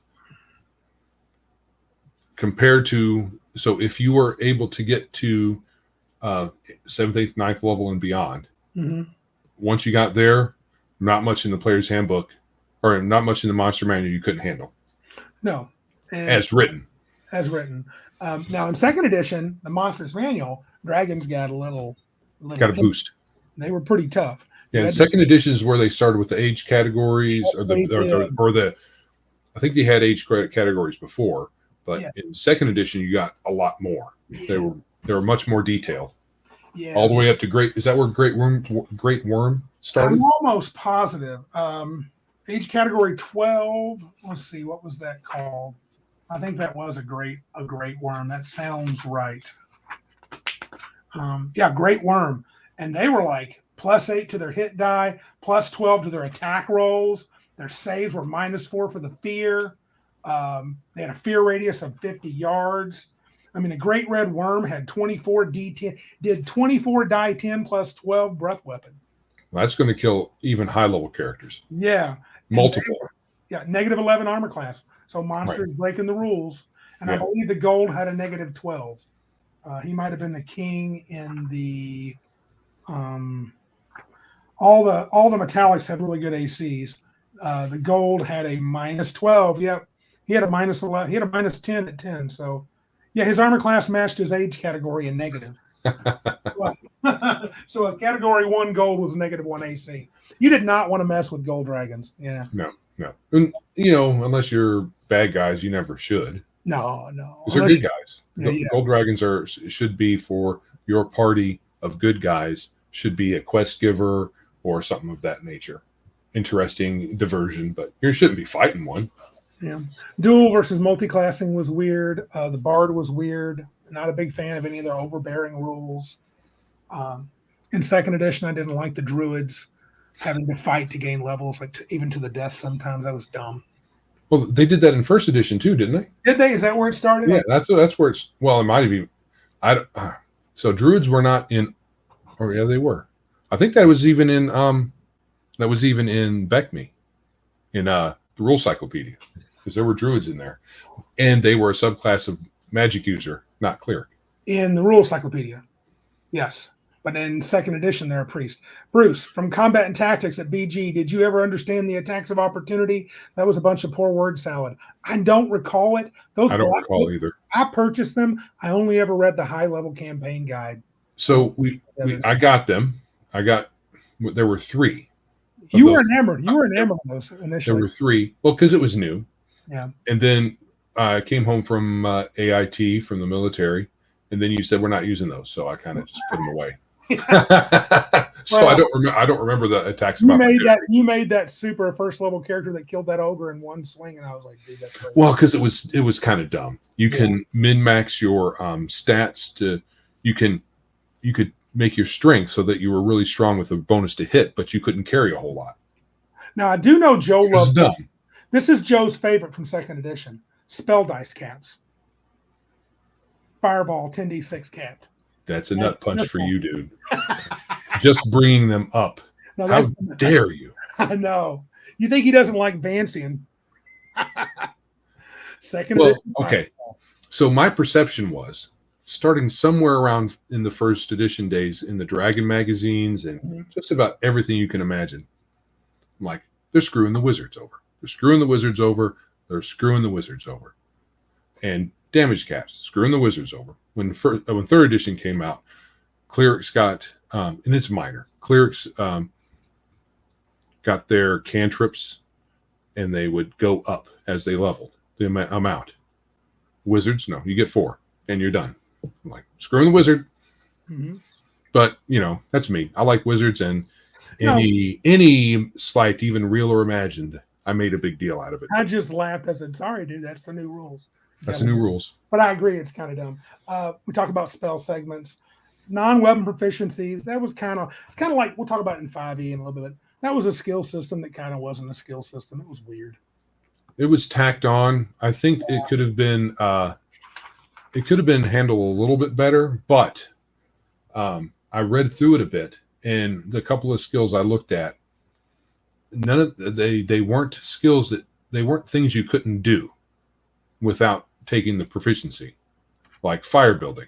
compared to, so if you were able to get to 7th, 8th, 9th level and beyond, once you got there, not much in the player's handbook or not much in the monster manual you couldn't handle. No. As written. Now in second edition, the monsters manual, dragons got got a boost. They were pretty tough. Yeah, second edition is where they started with the age categories or the I think they had age categories before, but in second edition you got a lot more. They were much more detailed. Yeah. All the way up to great. Is that where Great Worm started? I'm almost positive. Age category 12. Let's see, what was that called? I think that was a great worm. That sounds right. Great Worm. And they were like +8 to their hit die, +12 to their attack rolls. Their saves were -4 for the fear. They had a fear radius of 50 yards. I mean, a Great Red Worm had 24 D10, did 24 die 10 +12 breath weapon. Well, that's going to kill even high-level characters. Yeah. Multiple. -11 armor class. So monsters breaking the rules. And I believe the gold had a -12. He might have been the king in the all the metallics have really good ACs. The gold had a -12. Yep. He had a -11. He had a -10 at 10. So yeah, his armor class matched his age category in negative. So a category 1 gold was a -1 AC. You did not want to mess with gold dragons. Yeah. No. No. And, you know, unless you're bad guys, you never should. No. Because they're good guys. Yeah. Gold dragons should be for your party of good guys, should be a quest giver or something of that nature. Interesting diversion, but you shouldn't be fighting one. Yeah. Dual versus multi-classing was weird. The Bard was weird. Not a big fan of any of their overbearing rules. In second edition, I didn't like the druids having to fight to gain levels, like even to the death sometimes. That was dumb. Well, they did that in first edition too, didn't they? Did they? Is that where it started? Yeah, that's where it's. Well, it might have even. So druids were not in, or yeah, they were. I think that was even in BECMI, in the rule cyclopedia, because there were druids in there, and they were a subclass of magic user, not cleric. In the rule cyclopedia, yes. But in second edition, they're a priest. Bruce, from Combat and Tactics at BG, did you ever understand the attacks of opportunity? That was a bunch of poor word salad. I don't recall it. I don't recall either. I purchased them. I only ever read the high-level campaign guide. So I got them. There were 3. You were enamored. You were enamored of those initially. There were 3. Well, because it was new. Yeah. And then I came home from AIT, from the military, and then you said we're not using those, so I kind of just put them away. So well, I don't remember the attacks. You made that super first level character that killed that ogre in one swing, and I was like, dude, that's crazy. Well, because it was kind of dumb. You can min max your stats to you could make your strength so that you were really strong with a bonus to hit, but you couldn't carry a whole lot. Now I do know Joe loves dumb. This is Joe's favorite from second edition: spell dice caps. Fireball 10d6 capped. That's a nut punch for you, dude. Just bringing them up. No, how dare you? I know. You think he doesn't like Vancian? Second. Well, okay. So my perception was starting somewhere around in the first edition days in the Dragon magazines and just about everything you can imagine. I'm like, they're screwing the wizards over. They're screwing the wizards over. They're screwing the wizards over. And damage caps, screwing the wizards over. When third edition came out, clerics got, and it's minor, clerics got their cantrips, and they would go up as they leveled the amount. Wizards, no, you get 4, and you're done. I'm like, screwing the wizard. Mm-hmm. But, you know, that's me. I like wizards, and any slight, even real or imagined, I made a big deal out of it. I just laughed. I said, sorry, dude, that's the new rules. That's the new rules. But I agree, it's kind of dumb. We talk about spell segments, non-weapon proficiencies. That was kind of like, we'll talk about it in 5e in a little bit. That was a skill system that kind of wasn't a skill system. It was weird. It was tacked on. I think it could have been handled a little bit better, but I read through it a bit, and the couple of skills I looked at, none of they weren't skills they weren't things you couldn't do without taking the proficiency, like fire building.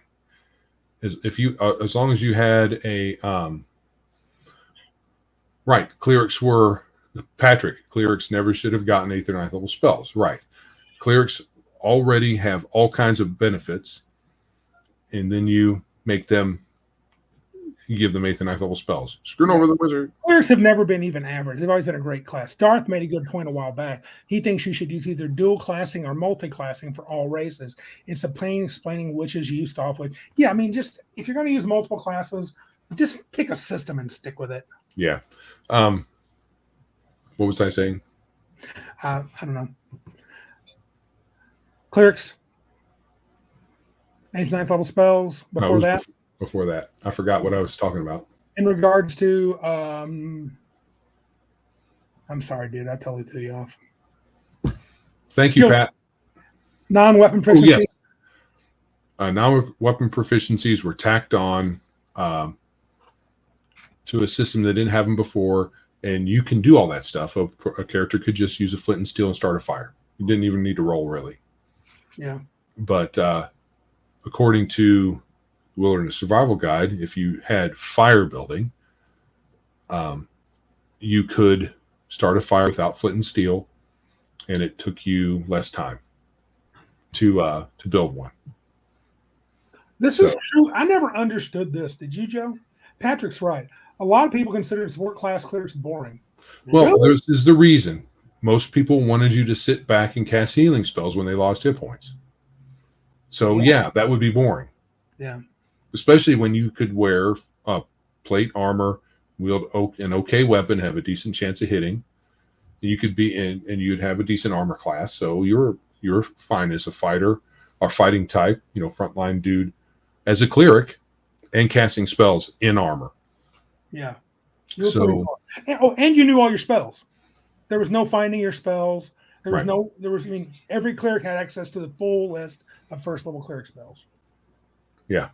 As long as you had a right, clerics never should have gotten 8th or 9th level spells. Right, clerics already have all kinds of benefits, and then you give them 8th and 9th level spells. Screwing over the wizard. Clerics have never been even average. They've always been a great class. Darth made a good point a while back. He thinks you should use either dual classing or multi-classing for all races. It's a plain explaining which is used off with. Yeah, I mean, just if you're going to use multiple classes, just pick a system and stick with it. Yeah. What was I saying? I don't know. Clerics, 8th, 9th level spells. Before that, I forgot what I was talking about. In regards to, I'm sorry, dude, I totally threw you off. Thank you, Pat. Non-weapon proficiencies. Yes. Non-weapon proficiencies were tacked on to a system that didn't have them before, and you can do all that stuff. A character could just use a flint and steel and start a fire. You didn't even need to roll, really. Yeah. But according to Wilderness Survival Guide, if you had fire building, you could start a fire without flint and steel, and it took you less time to build one. This is true. I never understood this. Did you, Joe? Patrick's right. A lot of people consider support class clerics boring. Well, this is the reason. most people wanted you to sit back and cast healing spells when they lost hit points. So yeah, that would be boring. Yeah. Especially when you could wear plate armor, wield an okay weapon, have a decent chance of hitting. You could be in, and you'd have a decent armor class. So you're fine as a fighter or fighting type, frontline dude, as a cleric, and casting spells in armor. Yeah. And you knew all your spells. There was no finding your spells. Every cleric had access to the full list of first level cleric spells. Yeah.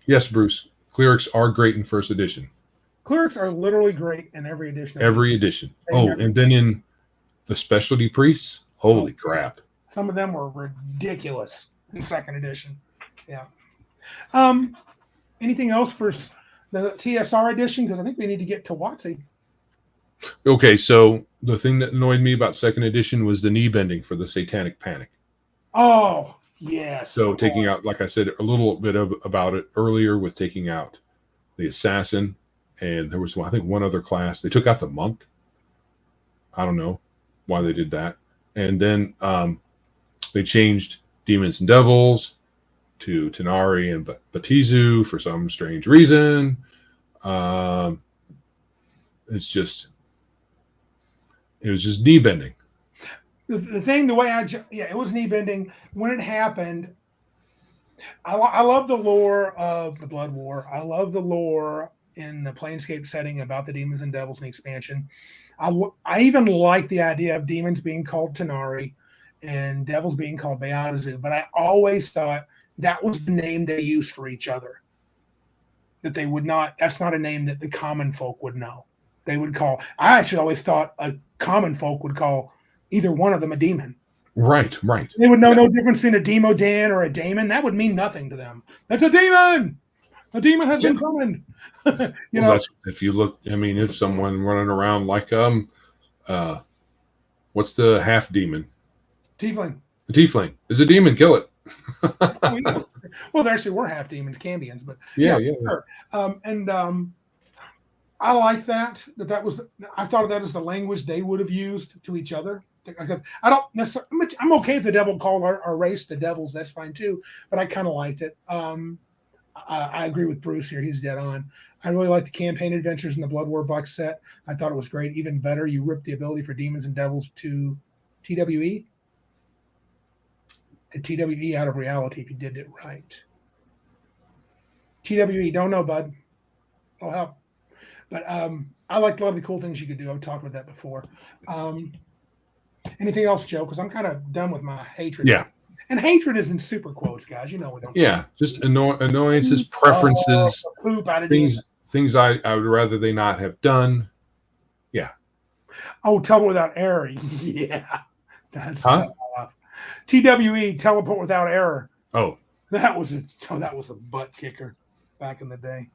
Yes, Bruce. Clerics are great in first edition. Clerics are literally great in every edition. Every edition. And then in the specialty priests, holy crap. Some of them were ridiculous in second edition. Yeah. Anything else for the TSR edition? Because I think we need to get to WotC. Okay, so the thing that annoyed me about second edition was the knee bending for the Satanic Panic. Oh, yes. So taking out, like I said, a little bit about it earlier with taking out the assassin, and there was, I think, one other class. They took out the monk. I don't know why they did that. And then they changed demons and devils to Tanari and Batizu for some strange reason. It was just knee bending. It was knee bending. When it happened, I love the lore of the Blood War. I love the lore in the Planescape setting about the demons and devils in the expansion. I even like the idea of demons being called Tanari and devils being called Beatazu, but I always thought that was the name they used for each other. That's not a name that the common folk would know. They would call, I actually always thought a common folk would call either one of them a demon. Right. They would know no difference between a Demodan or a daemon. That would mean nothing to them. That's a demon! A demon has been summoned. That's, if you look, if someone running around like what's the half demon? Tiefling. The tiefling is a demon. Kill it. Well, there actually were half demons, Candians, but yeah. Sure. I like that was. I thought of that as the language they would have used to each other. Because I don't necessarily. I'm okay if the devil called our race the devils. That's fine too. But I kind of liked it. I agree with Bruce here. He's dead on. I really like the campaign adventures in the Blood War box set. I thought it was great. Even better, you ripped the ability for demons and devils to TWE. To TWE out of reality if you did it right. TWE, don't know, bud. I'll help. But I liked a lot of the cool things you could do. I've talked about that before. Anything else, Joe? Because I'm kind of done with my hatred. Yeah. And hatred is in super quotes, guys. We don't. Yeah, just annoyances, preferences, things I would rather they not have done. Yeah. Oh, teleport without error. Yeah. That's tough. TWE, teleport without error. Oh. That was a butt kicker back in the day.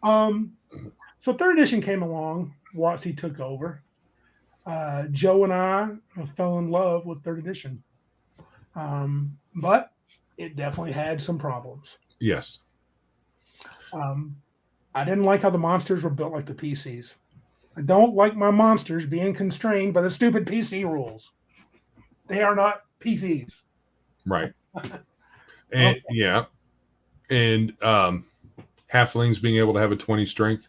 So third edition came along. WotC took over. Joe and I fell in love with third edition. But it definitely had some problems. Yes. I didn't like how the monsters were built like the PCs. I don't like my monsters being constrained by the stupid PC rules. They are not PCs. Right. And yeah. And halflings being able to have a 20 strength.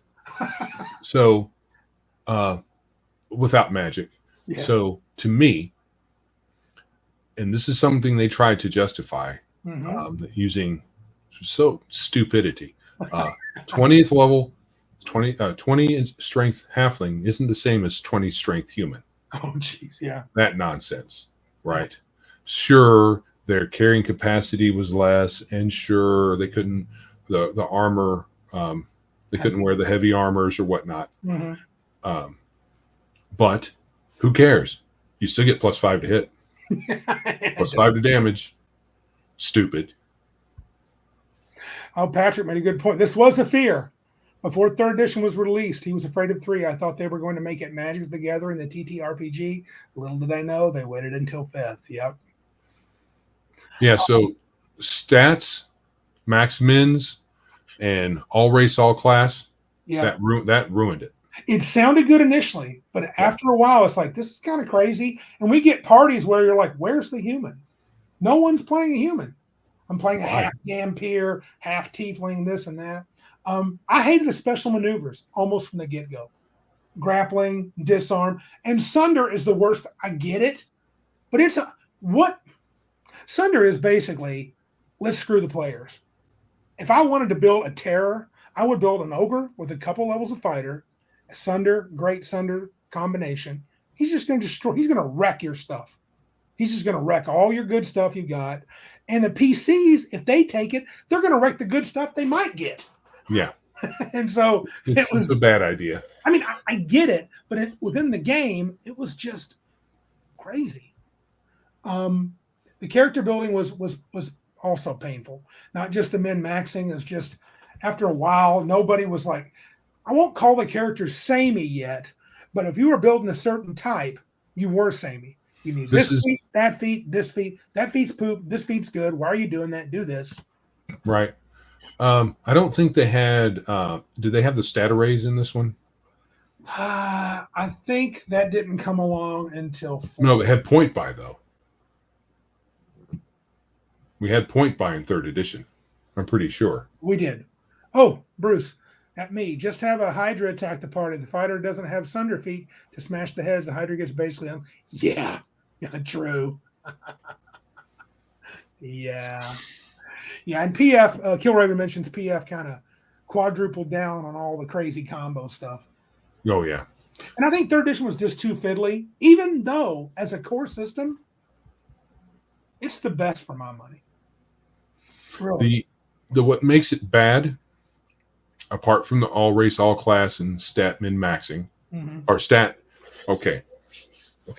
So without magic. Yes. So to me, and this is something they tried to justify using stupidity. 20th level, 20 strength halfling isn't the same as 20 strength human. Oh, geez, yeah. That nonsense, right? Yeah. Sure, their carrying capacity was less, and sure, they couldn't, the armor, they couldn't wear the heavy armors or whatnot. But who cares? You still get +5 to hit. +5 to damage. Stupid. Oh, Patrick made a good point. This was a fear. Before third edition was released, he was afraid of 3. I thought they were going to make it Magic the Gathering, the TTRPG. Little did I know, they waited until 5th. Yep. Yeah, so stats, max mins, and all race, all class, that ruined it. It sounded good initially, but after a while, it's like, this is kind of crazy. And we get parties where you're like, where's the human? No one's playing a human. I'm playing a half Vampire, half Tiefling, this and that. I hated the special maneuvers almost from the get-go. Grappling, disarm, and Sunder is the worst. I get it, but what Sunder is basically, let's screw the players. If I wanted to build a terror, I would build an ogre with a couple levels of fighter, a Sunder, great Sunder combination. He's just going to destroy. He's going to wreck your stuff. He's just going to wreck all your good stuff you got. And the PCs, if they take it, they're going to wreck the good stuff they might get. Yeah. And so it's a bad idea. I mean, I get it, but within the game, it was just crazy. The character building was also painful. Not just the min-maxing. It's just after a while, nobody was like, I won't call the characters samey yet, but if you were building a certain type, you were samey. You need this feat, that feat, this feat. That feat's poop. This feat's good. Why are you doing that? Do this. Right. I don't think they had. Did they have the stat arrays in this one? I think that didn't come along until 4. No, it had point buy though. We had point buy in 3rd edition. I'm pretty sure we did. Oh, Bruce, at me. Just have a Hydra attack the party. The fighter doesn't have Sunder feet to smash the heads. The Hydra gets basically on. Yeah, true. Yeah. And PF, Killraven mentions PF kind of quadrupled down on all the crazy combo stuff. Oh, yeah. And I think 3rd edition was just too fiddly, even though as a core system, it's the best for my money. Really. The what makes it bad, apart from the all race, all class, and stat min maxing, or stat. Okay.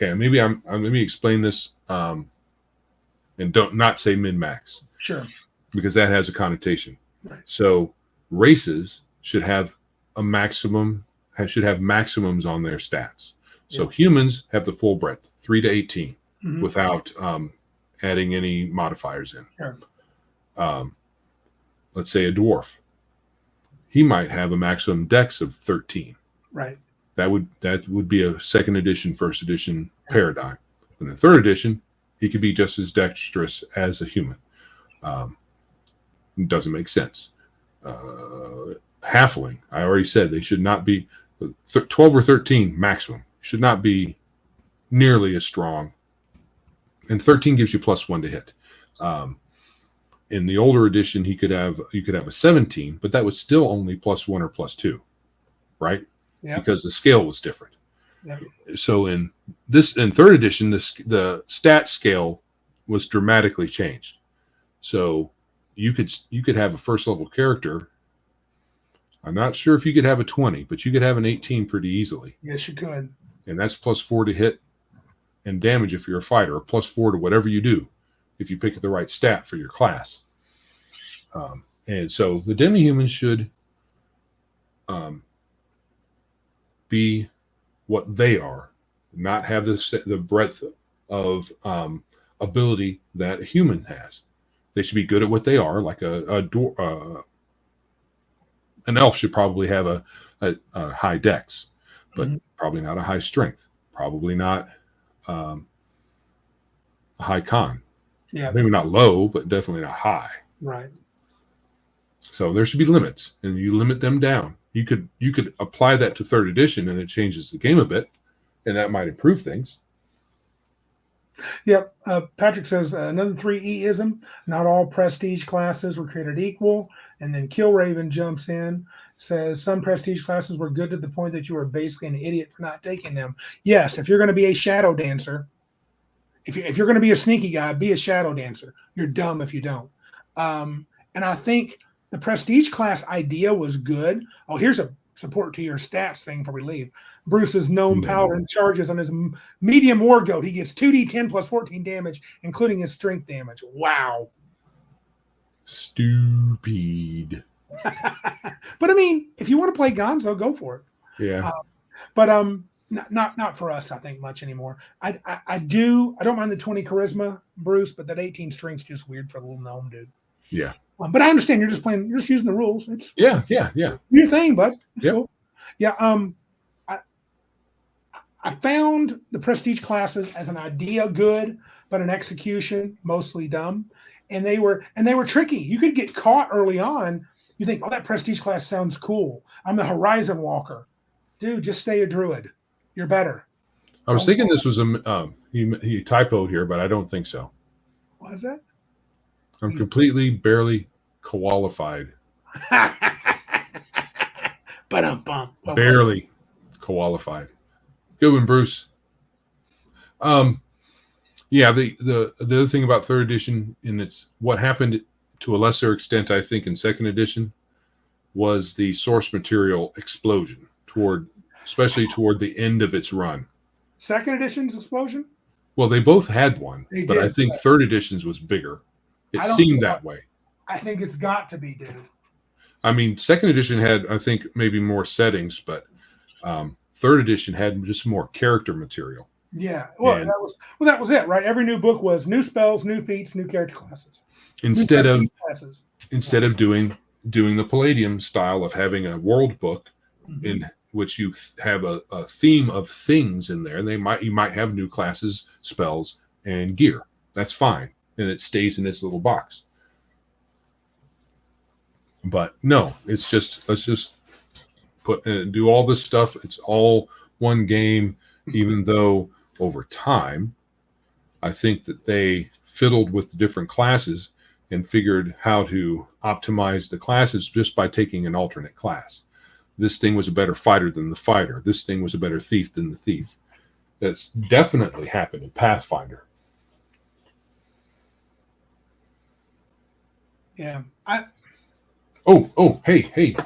Maybe let me explain this, and don't not say min max. Sure. Because that has a connotation. Right. So races should have a maximum. Should have maximums on their stats. So humans have the full breadth, 3 to 18, without adding any modifiers in. Sure. Let's say a dwarf. He might have a maximum dex of 13. Right. That would be a 2nd edition, 1st edition paradigm. In the 3rd edition, he could be just as dexterous as a human. It doesn't make sense. Halfling, I already said they should not be 12 or 13 maximum. Should not be nearly as strong. And 13 gives you +1 to hit. In the older edition, you could have a 17, but that was still only +1 or +2, right? Yeah. Because the scale was different. Yeah. So in 3rd edition, the stat scale was dramatically changed. So you could have a 1st level character. I'm not sure if you could have a 20, but you could have an 18 pretty easily. Yes, you could. And that's +4 to hit and damage if you're a fighter, or +4 to whatever you do if you pick the right stat for your class. And so the demi-humans should be what they are, not have the breadth of ability that a human has. They should be good at what they are, like an elf should probably have a high dex, but probably not a high strength, probably not a high con. Yeah. Maybe not low, but definitely not high. Right. So there should be limits, and you limit them down. You could apply that to 3rd edition, and it changes the game a bit, and that might improve things. Yep. Patrick says another 3E-ism. Not all prestige classes were created equal. And then Killraven jumps in, says some prestige classes were good to the point that you were basically an idiot for not taking them. Yes, if you're going to be a shadow dancer, if you're going to be a sneaky guy, be a shadow dancer. You're dumb if you don't. And I think the prestige class idea was good. Oh, here's a support to your stats thing before we leave. Bruce's gnome paladin charges on his medium war goat. He gets 2d10 plus 14 damage, including his strength damage. Wow. Stupid. But I mean, if you want to play Gonzo, go for it. Yeah. But not for us, I think, much anymore. I don't mind the 20 charisma, Bruce, but that 18 strength's just weird for a little gnome dude. Yeah. But I understand you're just using the rules. It's yeah. your thing, bud. It's cool. Yeah. I found the prestige classes as an idea good, but an execution mostly dumb. And they were tricky. You could get caught early on. You think, oh, that prestige class sounds cool. I'm the Horizon Walker. Dude, just stay a druid. You're better. I was thinking this was he typoed here, but I don't think so. What is that? I'm completely barely qualified. Well, barely qualified. Good one, Bruce. Yeah, the other thing about third edition, and it's what happened to a lesser extent, I think, in second edition, was the source material explosion especially toward the end of its run. Second edition's explosion? Well, they both had one, They but did, I think third edition's was bigger. It seemed that way. I think it's got to be, dude. I mean, second edition had, I think, maybe more settings, but third edition had just more character material. Yeah, well, that was it, right? Every new book was new spells, new feats, new character classes. Instead of doing the Palladium style of having a world book in which you have a theme of things in there. You might have new classes, spells, and gear. That's fine, and it stays in its little box. But no, it's just let's just do all this stuff. It's all one game, even though over time, I think that they fiddled with the different classes and figured how to optimize the classes just by taking an alternate class. This thing was a better fighter than the fighter. This thing was a better thief than the thief. That's definitely happened in Pathfinder. Yeah. Hey.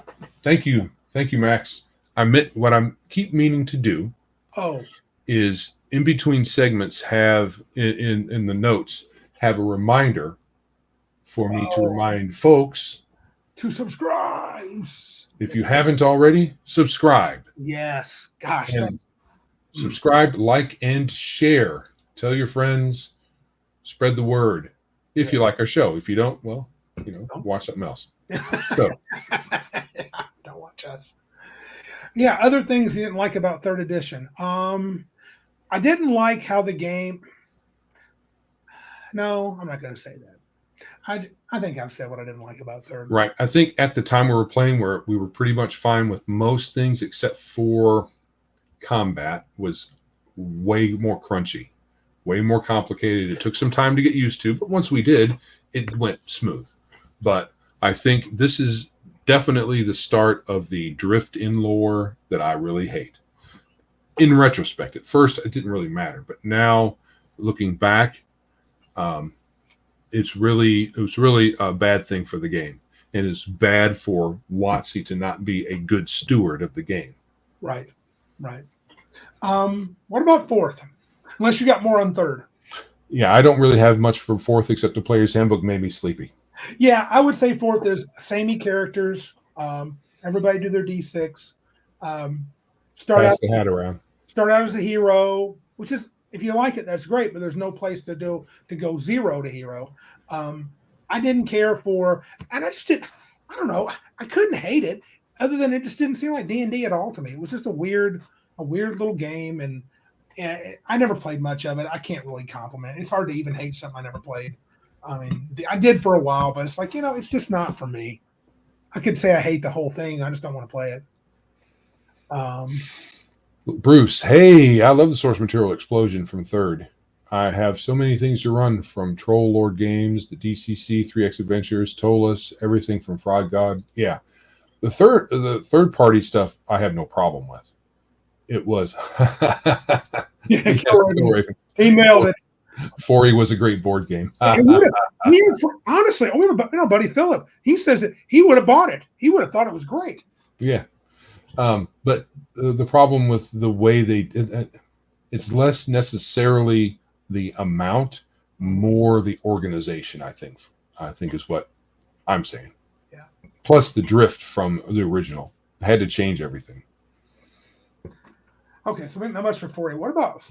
Thank you, Max. What I keep meaning to do is in between segments have in the notes have a reminder for me to remind folks to subscribe. If you haven't already, subscribe. Yes. Gosh. Subscribe, like, and share. Tell your friends. Spread the word. If you like our show. If you don't, well, watch something else. So. Don't watch us. Yeah, other things you didn't like about third edition. I didn't like how the game. No, I'm not going to say that. I think I've said what I didn't like about third. Right. I think at the time we were playing, we were pretty much fine with most things except for combat was way more crunchy, way more complicated. It took some time to get used to, but once we did, it went smooth. But I think this is definitely the start of the drift in lore that I really hate. In retrospect, at first it didn't really matter, but now looking back, it was really a bad thing for the game, and it's bad for WotC to not be a good steward of the game. Right. What about fourth? Unless you got more on third. Yeah, I don't really have much for fourth except the player's handbook made me sleepy. Yeah, I would say fourth is samey characters. Everybody do their D6. Start out as a hero, which is, if you like it, that's great, but there's no place to go 0 to hero. I didn't care for, and I don't know, I couldn't hate it, other than it just didn't seem like D&D at all to me. It was just a weird little game, and I never played much of it. I can't really compliment it. It's hard to even hate something I never played. I mean, I did for a while, but it's like, it's just not for me. I could say I hate the whole thing. I just don't want to play it. Bruce, hey, I love the source material explosion from third. I have so many things to run, from Troll Lord Games, the DCC, 3X Adventures, Tolas, everything from Fraud God. Yeah. The third party stuff I have no problem with. It was he nailed it. 4E was a great board game. Honestly, buddy Philip, he says that he would have bought it. He would have thought it was great. Yeah. But the problem with the way it's less necessarily the amount, more the organization, I think is what I'm saying. Yeah. Plus the drift from the original. I had to change everything. Okay, so not much for 4E. What about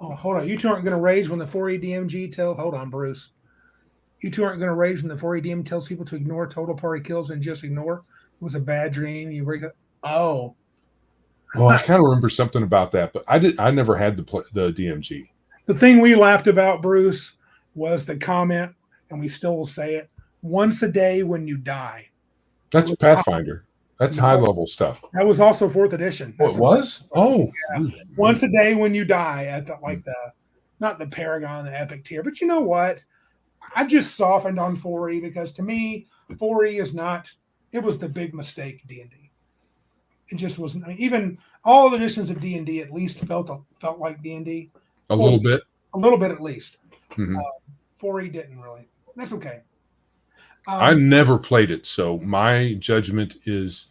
hold on. You two aren't going to rage when the 4E DMG hold on, Bruce. You two aren't going to rage when the 4E DM tells people to ignore total party kills and just ignore. It was a bad dream. You break it. Oh. Well, I kind of remember something about that, but I never had the DMG. The thing we laughed about, Bruce, was the comment, and we still will say it: once a day when you die. It That's was Pathfinder. That's high no, level stuff. that was also fourth edition. Oh, That's it was? Oh, once a day when you die. I thought like not the Paragon, the Epic tier, but you know what? I just softened on 4E because to me, 4E is not. It was the big mistake D&D. It just wasn't. I mean, even all editions of D&D at least felt like D&D. a little bit. A little bit at least. Mm-hmm. 4E didn't really. That's okay. I never played it, so my judgment is,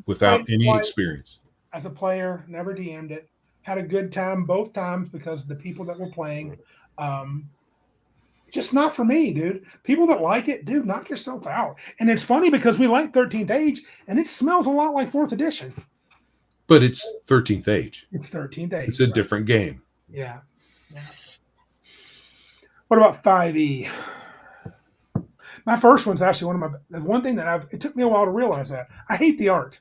without any experience. As a player, never DM'd it. Had a good time both times because the people that were playing. Just not for me, dude. People that like it, dude, knock yourself out. And it's funny because we like 13th Age, and it smells a lot like 4th edition. But it's 13th Age. It's 13th Age. It's a different game. Yeah. What about 5E? My first one's actually the one thing that it took me a while to realize that. I hate the art.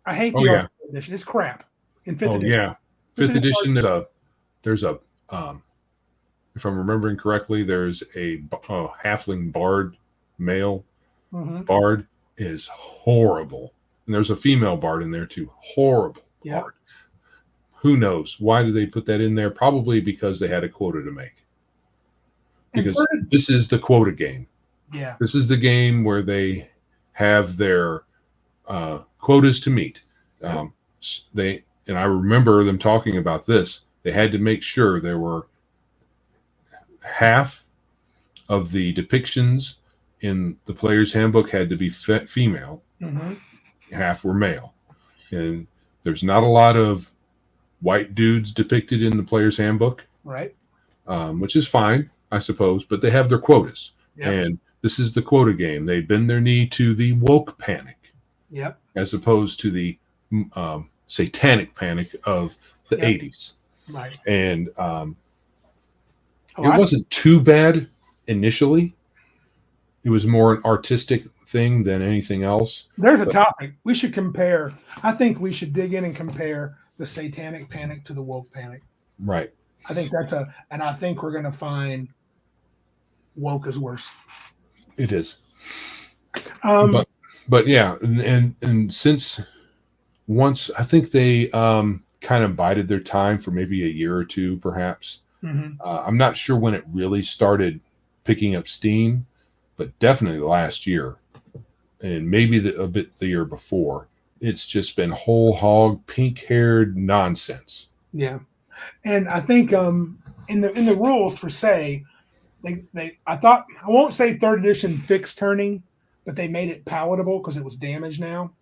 I hate the art edition. It's crap. In 5th edition. Yeah. 5th edition, there's a if I'm remembering correctly, there's a halfling bard, male bard is horrible. And there's a female bard in there too. Horrible bard. Who knows? Why did they put that in there? Probably because they had a quota to make. Because this is the quota game. Yeah. This is the game where they have their quotas to meet. And I remember them talking about this. They had to make sure there were half of the depictions in the player's handbook had to be female. Half were male. And there's not a lot of white dudes depicted in the player's handbook. Right. Which is fine, I suppose, but they have their quotas. Yep. And this is the quota game. They bend their knee to the woke panic. Yep. As opposed to the satanic panic of the 80s. Right. And it wasn't too bad initially. It was more an artistic thing than anything else. There's a topic. We should compare. I think we should dig in and compare the satanic panic to the woke panic. Right. I think and I think we're going to find woke is worse. It is. But yeah, and since once I think they kind of bided their time for maybe a year or two, perhaps. I'm not sure when it really started picking up steam, but definitely last year, and maybe a bit the year before. It's just been whole hog, pink-haired nonsense. Yeah, and I think in the rules per se, I thought I won't say 3rd edition fixed turning, but they made it palatable because it was damaged now.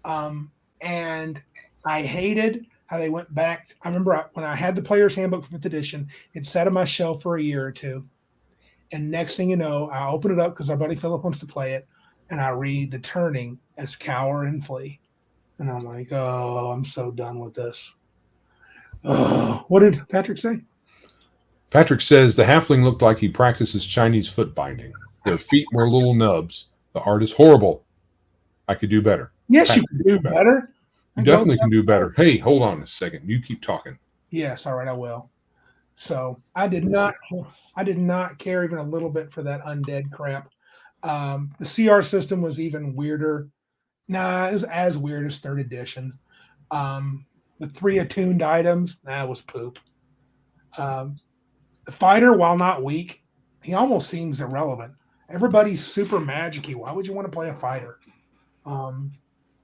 And I hated how they went back. I remember when I had the player's handbook for 5th edition, it sat on my shelf for a year or two. And next thing you know, I open it up because our buddy Philip wants to play it, and I read the turning as cower and flee. And I'm like, oh, I'm so done with this. Oh, what did Patrick say? Patrick says the halfling looked like he practices Chinese foot binding. Their feet were little nubs. The art is horrible. I could do better. Yes, you can do better. You definitely can do better. Hey, hold on a second. You keep talking. Yes, all right, I will. So I did not care even a little bit for that undead crap. The CR system was even weirder. Nah, it was as weird as 3rd edition. The 3 attuned items, that was poop. The fighter, while not weak, he almost seems irrelevant. Everybody's super magic-y. Why would you want to play a fighter?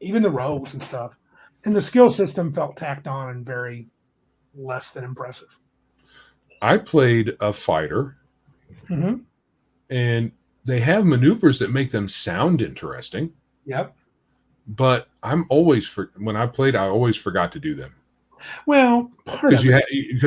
Even the rogues and stuff. And the skill system felt tacked on and very less than impressive. I played a fighter, and they have maneuvers that make them sound interesting. Yep. But when I played, I always forgot to do them. Well, because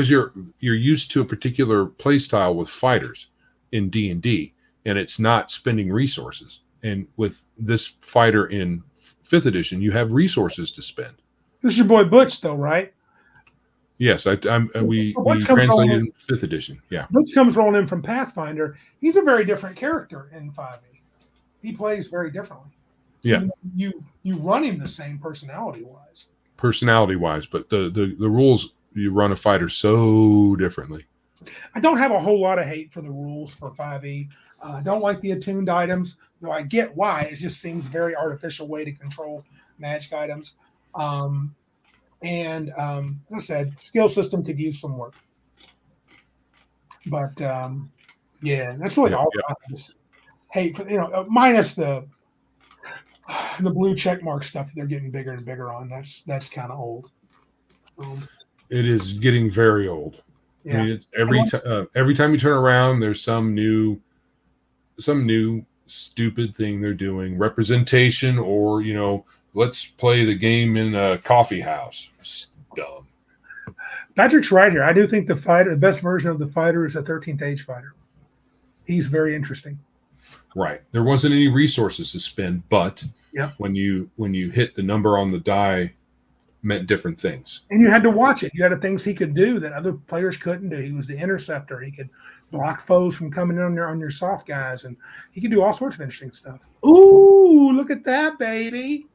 you're used to a particular play style with fighters in D&D, and it's not spending resources. And with this fighter in 5th edition, you have resources to spend. This is your boy Butch, though, right? Yes, we translated in 5th edition. Yeah, Butch comes rolling in from Pathfinder. He's a very different character in 5e. He plays very differently. Yeah. You run him the same personality wise. But the rules, you run a fighter so differently. I don't have a whole lot of hate for the rules for 5e. I don't like the attuned items, though I get why. It just seems a very artificial way to control magic items. As I said, skill system could use some work. But yeah, that's really all I just hate for, minus the blue check mark stuff that they're getting bigger and bigger on. That's kind of old. It is getting very old. Yeah. I mean, every time you turn around, there's some new stupid thing they're doing. Representation, or let's play the game in a coffee house. It's dumb. Patrick's right here. I do think the best version of the fighter is a 13th age fighter. He's very interesting. Right. There wasn't any resources to spend, but when you hit the number on the die, meant different things. And you had to watch it. You had things he could do that other players couldn't do. He was the interceptor. He could block foes from coming in on your soft guys, and he could do all sorts of interesting stuff. Ooh, look at that, baby.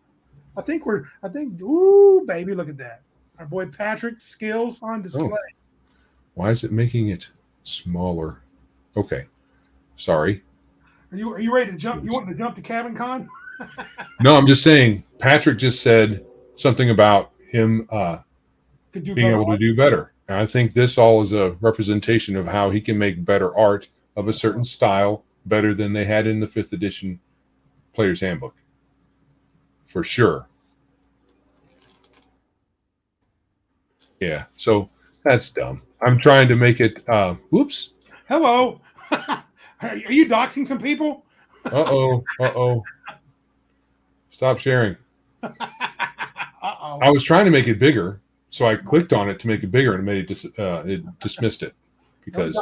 Ooh, baby, look at that. Our boy Patrick's skills on display. Oh. Why is it making it smaller? Okay. Sorry. Are you ready to jump? You want to jump to Cabin Con? No, I'm just saying Patrick just said something about him being able to do better. And I think this all is a representation of how he can make better art of a certain style better than they had in the 5th edition Player's Handbook. For sure. Yeah, so that's dumb. I'm trying to make it whoops. Hello. Are you doxing some people? Uh-oh. Stop sharing. Uh-oh. I was trying to make it bigger, so I clicked on it to make it bigger, and it dismissed it because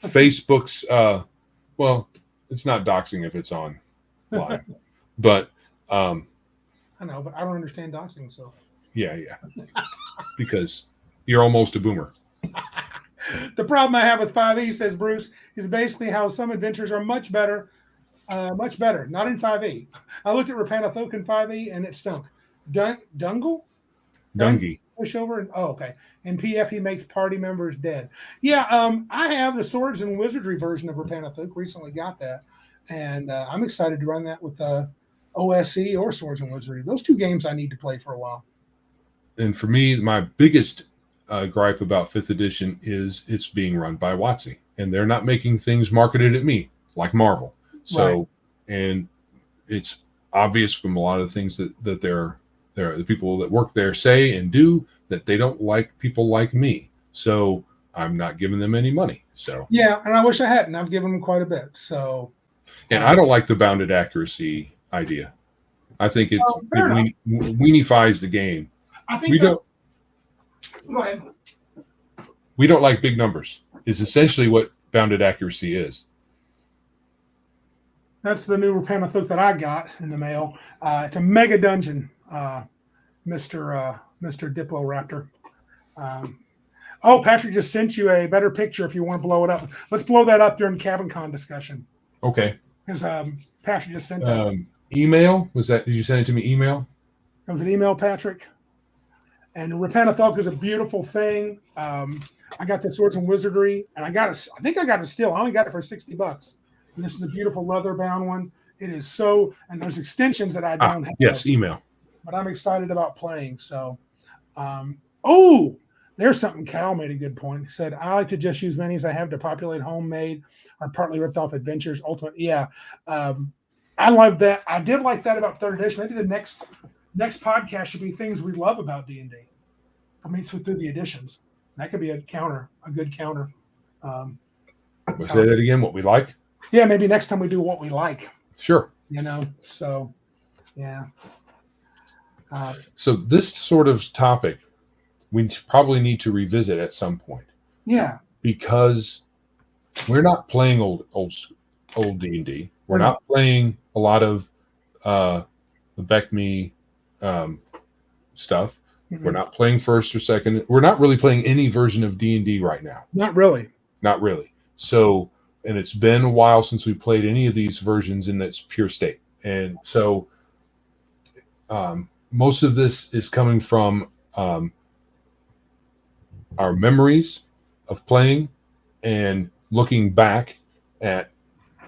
Facebook's well, it's not doxing if it's on live, but I know, but I don't understand doxing, so yeah, because you're almost a boomer. The problem I have with 5e, says Bruce, is basically how some adventures are much better. Not in 5e. I looked at Repanathoc in 5e and it stunk. Dungy. Pushover and okay. In PF he makes party members dead. Yeah, I have the Swords and Wizardry version of Repanathoc. Recently got that, and I'm excited to run that with OSE or Swords and Wizardry. Those two games I need to play for a while. And for me, my biggest gripe about 5th edition is it's being run by WotC, and they're not making things marketed at me like Marvel. So, right. And it's obvious from a lot of the things that the people that work there say and do that they don't like people like me. So I'm not giving them any money. So yeah, and I wish I hadn't. I've given them quite a bit. So, and I don't like the bounded accuracy idea. I think it weenifies the game. I think Go ahead. We don't like big numbers. Is essentially what bounded accuracy is. That's the new Repanathoc that I got in the mail. It's a mega dungeon, Mr. Diploraptor. Patrick just sent you a better picture if you want to blow it up. Let's blow that up during Cabin Con discussion. Okay. Because Patrick just sent that. Email? Did you send it to me email? That was an email, Patrick. And Repanathoc is a beautiful thing. I got the Swords and Wizardry, and I think I got it still. I only got it for $60. And this is a beautiful leather-bound one. It is so, and there's extensions that I don't have. Yes, email. But I'm excited about playing. So, there's something. Cal made a good point. He said, I like to just use many as I have to populate homemade or partly ripped off adventures. Ultimate, yeah. I love that. I did like that about 3rd edition. Maybe the next podcast should be things we love about D&D. I mean, through the editions. That could be a good counter. Say that again, what we like? Yeah, maybe next time we do what we like. Sure. So, yeah. So this sort of topic, we probably need to revisit at some point. Yeah. Because we're not playing old D&D. We're not playing a lot of the BECMI stuff. Mm-hmm. We're not playing 1st or 2nd. We're not really playing any version of D&D right now. Not really. So, and it's been a while since we played any of these versions in its pure state. And so most of this is coming from our memories of playing and looking back at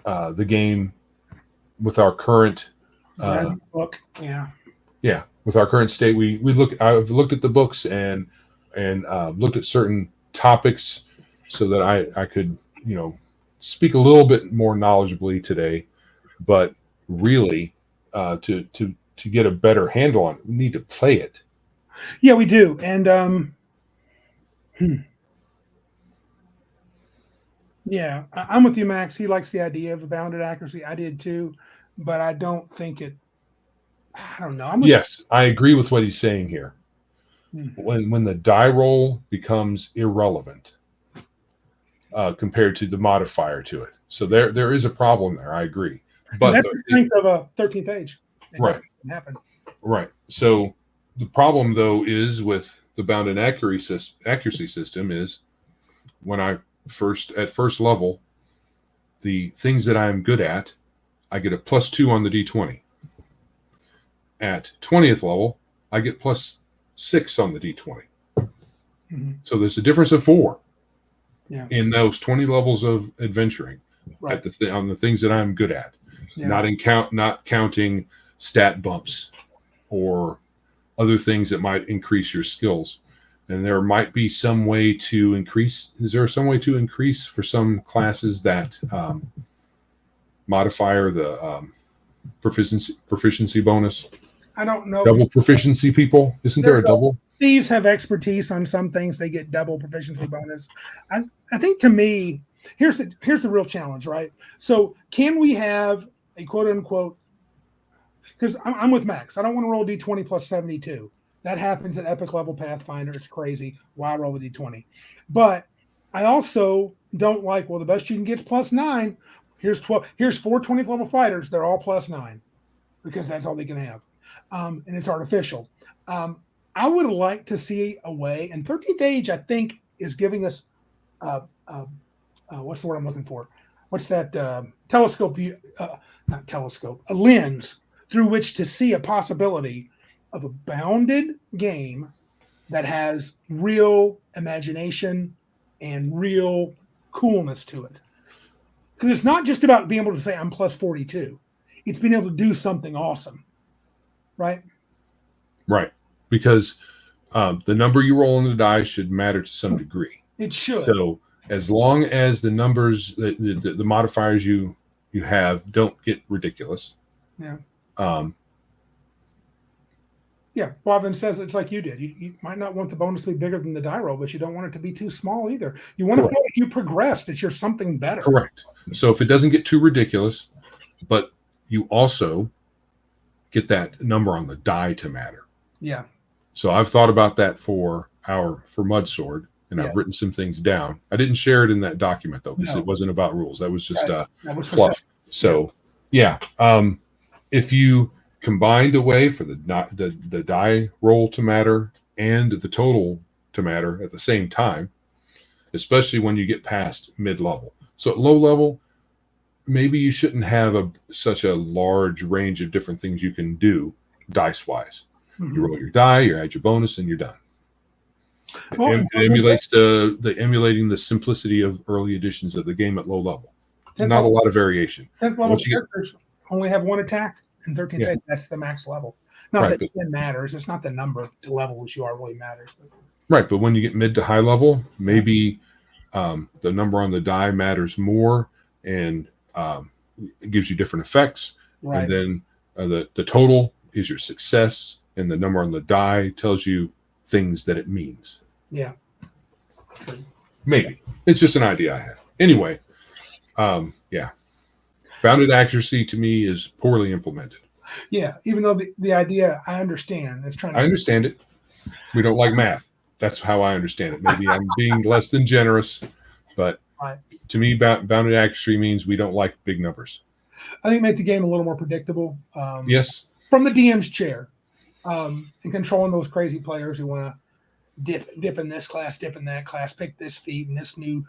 the game with our current book. With our current state. I've looked at the books and looked at certain topics so that I could speak a little bit more knowledgeably today. But really, to get a better handle on it, we need to play it. Yeah, we do. And yeah, I'm with you, Max. He likes the idea of a bounded accuracy. I did too, but I don't think it. I don't know. Yes, I agree with what he's saying here. When the die roll becomes irrelevant compared to the modifier to it, so there is a problem there. I agree, but that's the strength of a 13th age. Right. Happen. Right. So the problem, though, is with the bounded accuracy system is when at first level, the things that I'm good at, I get a +2 on the D20. At 20th level, I get +6 on the D20. Mm-hmm. So there's a difference of 4 in those 20 levels of adventuring right. on the things that I'm good at. Not counting stat bumps or other things that might increase your skills. And there might be some way to increase. Is there some way to increase for some classes that modifier the proficiency bonus? I don't know. Double proficiency people? Isn't there a double? Thieves have expertise on some things. They get double proficiency bonus. I think to me, here's the real challenge, right? So can we have a quote unquote, because I'm with Max. I don't want to roll D20 plus 72. That happens at epic level Pathfinder. It's crazy. Why roll the D20? But I also don't like, well, the best you can get is +9. Here's 12. Here's 4 20th level fighters. They're all +9 because that's all they can have. And it's artificial. I would like to see a way, and 13th Age, I think, is giving us what's the word I'm looking for? What's that telescope view? Not telescope, a lens through which to see a possibility of a bounded game that has real imagination and real coolness to it. Because it's not just about being able to say I'm +42. It's being able to do something awesome. Right? Right. Because the number you roll on the die should matter to some degree. It should. So as long as the numbers, the modifiers you have don't get ridiculous. Yeah. Yeah. Bobbin says it's like you did. You might not want the bonus to be bigger than the die roll, but you don't want it to be too small either. You want to feel like you progressed. It's just something better. Correct. So if it doesn't get too ridiculous, but you also get that number on the die to matter. Yeah. So I've thought about that for Mudsword, and I've written some things down. I didn't share it in that document though, because it wasn't about rules. That was just fluff. So if you combined a way for the die roll to matter and the total to matter at the same time, especially when you get past mid-level. So at low level, maybe you shouldn't have such a large range of different things you can do dice-wise. Mm-hmm. You roll your die, you add your bonus, and you're done. It emulates emulating the simplicity of early editions of the game at low level. Not a lot of variation. 10th level characters only have 1 attack, and 13th Age, that's the max level. Not that it matters. It's not the number of levels you are really matters. Right, but when you get mid to high level, maybe the number on the die matters more, and it gives you different effects. Right. And then the total is your success, and the number on the die tells you things that it means. Yeah. Maybe. It's just an idea I had. Anyway, bounded accuracy to me is poorly implemented. Yeah, even though the idea I understand. I understand it. We don't like math. That's how I understand it. Maybe I'm being less than generous, but to me, bounded accuracy means we don't like big numbers. I think it makes the game a little more predictable. Yes. From the DM's chair, and controlling those crazy players who want to dip in this class, dip in that class, pick this feat and this new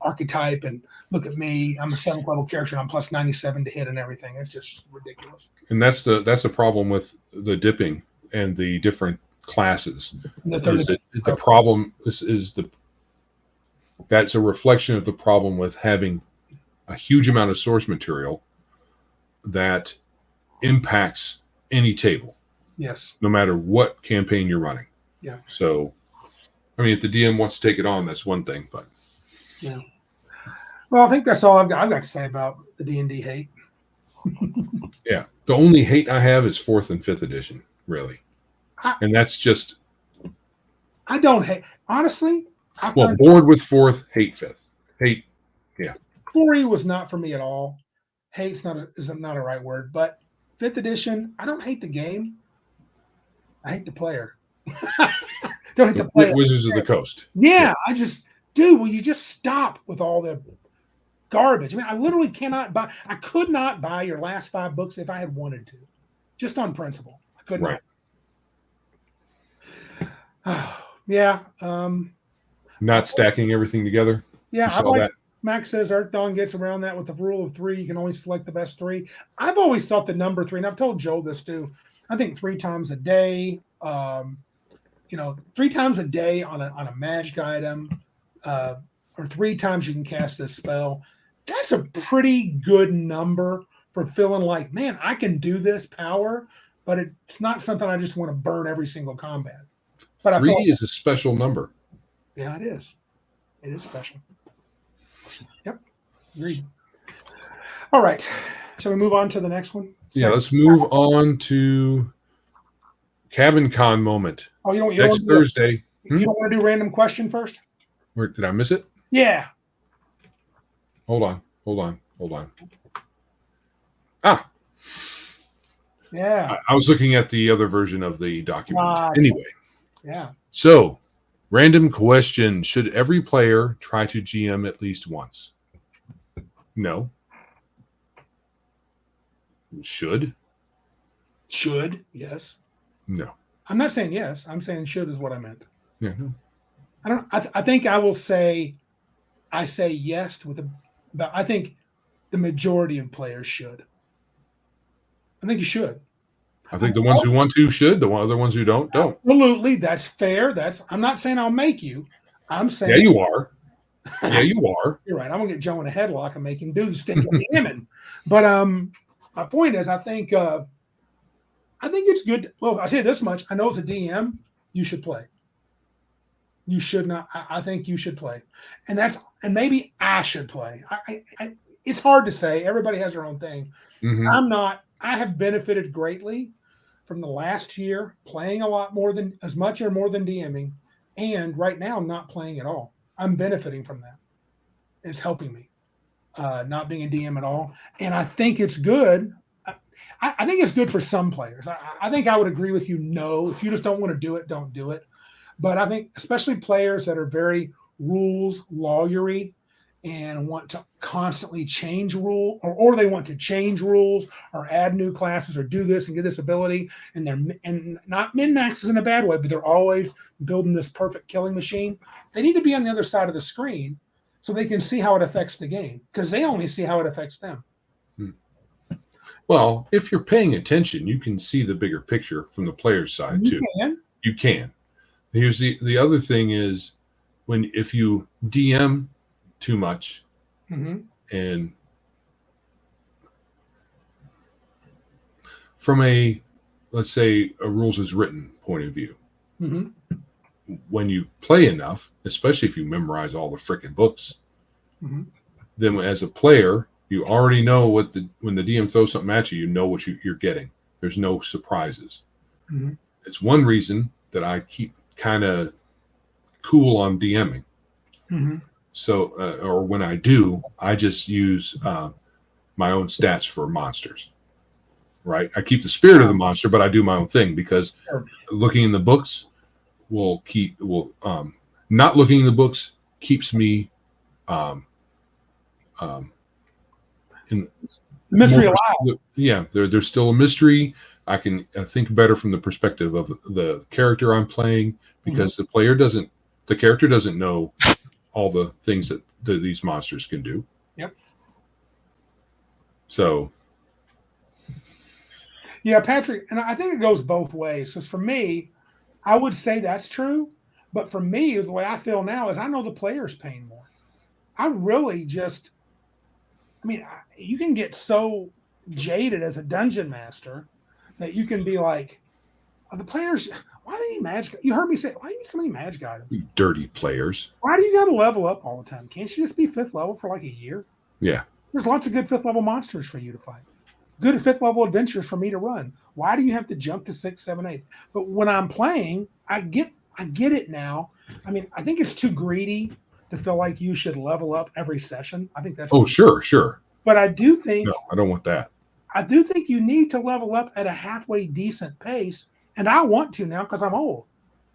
archetype, and look at me, I'm a 7th level character and I'm plus 97 to hit and everything. It's just ridiculous. And that's the problem with the dipping and the different classes. The problem that's a reflection of the problem with having a huge amount of source material that impacts any table. Yes. No matter what campaign you're running. Yeah. So, I mean, if the DM wants to take it on, that's one thing, but. Yeah. Well, I think that's all I've got to say about the D&D hate. Yeah. The only hate I have is 4th and 5th edition, really. And that's just. I don't hate. Honestly. Bored with 4th, hate 5th. Hate. Yeah. 4E was not for me at all. Hate's not a right word, but 5th edition, I don't hate the game. I hate the player. Don't hate the player. Wizards of the Coast. Yeah, will you just stop with all the garbage? I mean, I literally I could not buy your last 5 books if I had wanted to, just on principle. I couldn't. Right. Yeah. Not stacking everything together. Yeah, Max says Earth Dawn gets around that with the rule of 3. You can only select the best 3. I've always thought the number 3, and I've told Joe this too. I think 3 times a day, 3 times a day on a magic item, or 3 times you can cast this spell. That's a pretty good number for feeling like, man, I can do this power, but it's not something I just want to burn every single combat. But 3 is a special number. Yeah, it is. It is special. Yep. Agreed. All right. Shall we move on to the next one? Yeah, let's move on to Cabin Con moment. Oh, you don't next Thursday. You don't want to do random question first? Where did I miss it? Yeah. Hold on. Ah. Yeah. I was looking at the other version of the document. Anyway. Yeah. So, random question. Should every player try to GM at least once? No. Should, yes. No. I'm not saying yes. I'm saying should is what I meant. Yeah. No. I think I will say, I say yes but I think the majority of players should. I think you should. I think the ones who want to should. The other ones who don't. Absolutely, that's fair. I'm not saying I'll make you. I'm saying. Yeah, you are. Yeah, you are. You're right. I'm gonna get Joe in a headlock and make him do the stinking jamming. But my point is, I think it's good. Well, I'll tell you this much. I know as a DM, you should play. You should not. I think you should play, and maybe I should play. It's hard to say. Everybody has their own thing. Mm-hmm. I'm not. I have benefited greatly from the last year playing a lot more than as much or more than DMing, and right now I'm not playing at all. I'm benefiting from that. It's helping me not being a DM at all, and I think it's good. I think it's good for some players. I think I would agree with you. No, if you just don't want to do it, don't do it. But I think especially players that are very rules lawyery and want to constantly change rule, or they want to change rules or add new classes or do this and get this ability, and not min-maxes in a bad way, but they're always building this perfect killing machine. They need to be on the other side of the screen so they can see how it affects the game, because they only see how it affects them. Well, if you're paying attention, you can see the bigger picture from the player's side too. You can. Here's the other thing is if you DM too much, mm-hmm. and from let's say a rules as written point of view, mm-hmm. when you play enough, especially if you memorize all the frickin' books, mm-hmm. then as a player, you already know when the DM throws something at you, you know what you're getting. There's no surprises. Mm-hmm. It's one reason that I keep kind of cool on DMing. Mm-hmm. So, or when I do, I just use my own stats for monsters. Right? I keep the spirit of the monster, but I do my own thing, because looking in the books not looking in the books keeps me in the mystery alive. Yeah, there's still a mystery. I can think better from the perspective of the character I'm playing, because the character doesn't know all the things that these monsters can do. Yep. So. Yeah, Patrick, and I think it goes both ways. Because for me, I would say that's true. But for me, the way I feel now is I know the player's paying more. I really just, I mean, you can get so jaded as a dungeon master that you can be like, the players, why do they need magic? You heard me say, why do you need so many magic items? You dirty players. Why do you got to level up all the time? Can't you just be 5th level for like a year? Yeah. There's lots of good 5th level monsters for you to fight. Good 5th level adventures for me to run. Why do you have to jump to 6, 7, 8? But when I'm playing, I get it now. I mean, I think it's too greedy to feel like you should level up every session. I think that's sure. But I do think I don't want that. I do think you need to level up at a halfway decent pace, and I want to now because I'm old.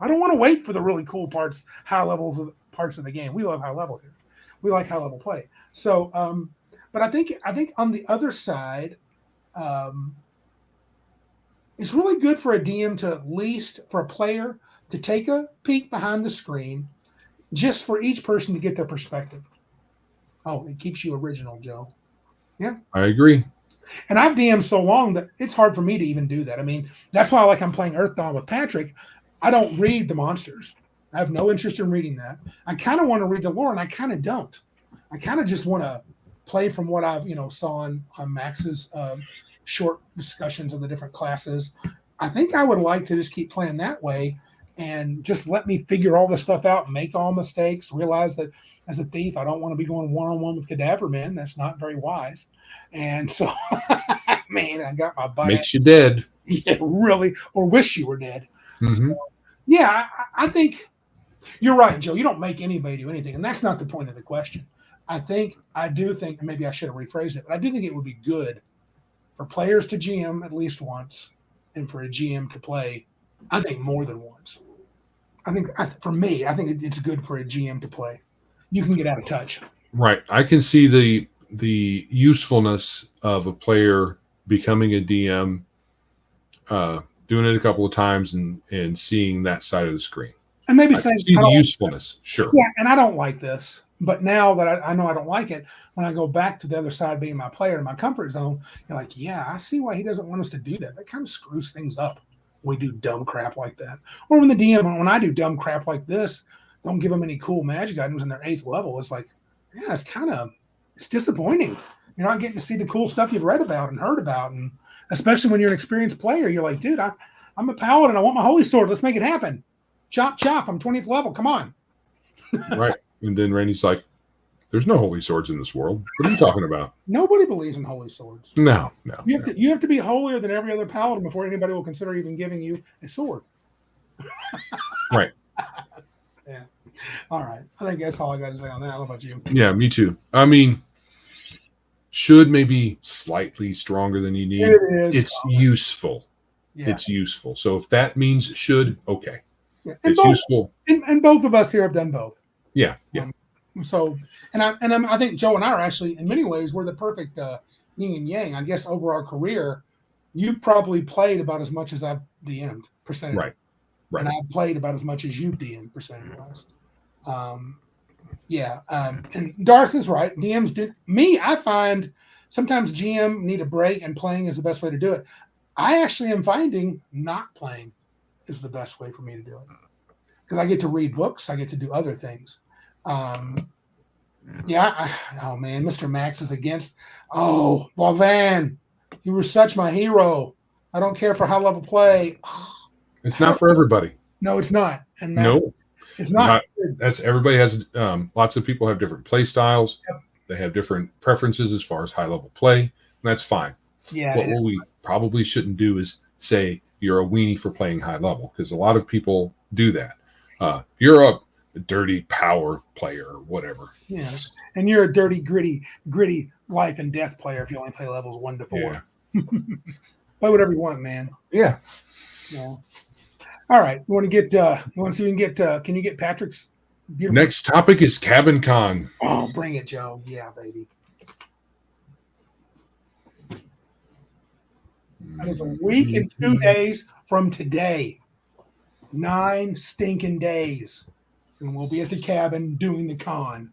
I don't want to wait for the really cool parts, high level parts of the game. We love high level here. We like high level play. So, but I think on the other side, it's really good for a DM to at least for a player to take a peek behind the screen, just for each person to get their perspective. Oh, it keeps you original, Joe. Yeah, I agree. And I've DM'd so long that it's hard for me to even do that. I mean, that's why I'm playing Earth Dawn with Patrick. I don't read the monsters. I have no interest in reading that. I kind of want to read the lore, and I kind of don't. I kind of just want to play from what I've saw on Max's short discussions of the different classes. I think I would like to just keep playing that way and just let me figure all this stuff out, make all mistakes, realize that as a thief, I don't want to be going one-on-one with cadaver men. That's not very wise. And so, man, I got my butt. Makes you dead. Yeah, really, or wish you were dead. Mm-hmm. So, yeah, I think you're right, Joe. You don't make anybody do anything, and that's not the point of the question. I do think, maybe I should have rephrased it, but I do think it would be good for players to GM at least once, and for a GM to play, I think, more than once. For me, I think it's good for a GM to play. You can get out of touch. Right. I can see the usefulness of a player becoming a DM, doing it a couple of times and seeing that side of the screen. And maybe see the usefulness. Sure. Yeah, and I don't like this. But now that I know I don't like it, when I go back to the other side being my player in my comfort zone, you're like, yeah, I see why he doesn't want us to do that. That kind of screws things up when we do dumb crap like that. Or when when I do dumb crap like this, don't give them any cool magic items in their 8th level. It's like, yeah, it's disappointing. You're not getting to see the cool stuff you've read about and heard about. And especially when you're an experienced player, you're like, dude, I'm a paladin. I want my holy sword. Let's make it happen. Chop, chop. I'm 20th level. Come on. Right. And then Randy's like, there's no holy swords in this world. What are you talking about? Nobody believes in holy swords. No. You have to be holier than every other paladin before anybody will consider even giving you a sword. Right. Yeah. All right. I think that's all I got to say on that. How about you? Yeah, me too. I mean, should maybe slightly stronger than you need. It's useful. Yeah. It's useful. So if that means should, okay. Yeah. It's useful. And both of us here have done both. Yeah. I think Joe and I are actually, in many ways, we're the perfect yin and yang. I guess over our career, you probably played about as much as I've DM'd percentage. Right. And I've played about as much as you've DM'd percentage-wise. And Darth is right. DMs do. Me, I find sometimes GM need a break, and playing is the best way to do it. I actually am finding not playing is the best way for me to do it. Because I get to read books. I get to do other things. Oh, man, Mr. Max is against. Oh, Valvan, you were such my hero. I don't care for high-level play. It's not for everybody. No, it's not. And Max, no, it's not. That's everybody has. Lots of people have different play styles. Yep. They have different preferences as far as high-level play. And that's fine. Yeah. But what we probably shouldn't do is say you're a weenie for playing high level, because a lot of people do that. You're a dirty power player or whatever. Yes. And you're a dirty, gritty life and death player if you only play levels 1 to 4. Yeah. Play whatever you want, man. Yeah. Yeah. All right. You want to get you want to see if we can get can you get Patrick's beautiful next topic is Cabin Con. Oh, bring it, Joe. Yeah, baby. I is a week and 2 days from today. 9 stinking days. And we'll be at the cabin doing the con.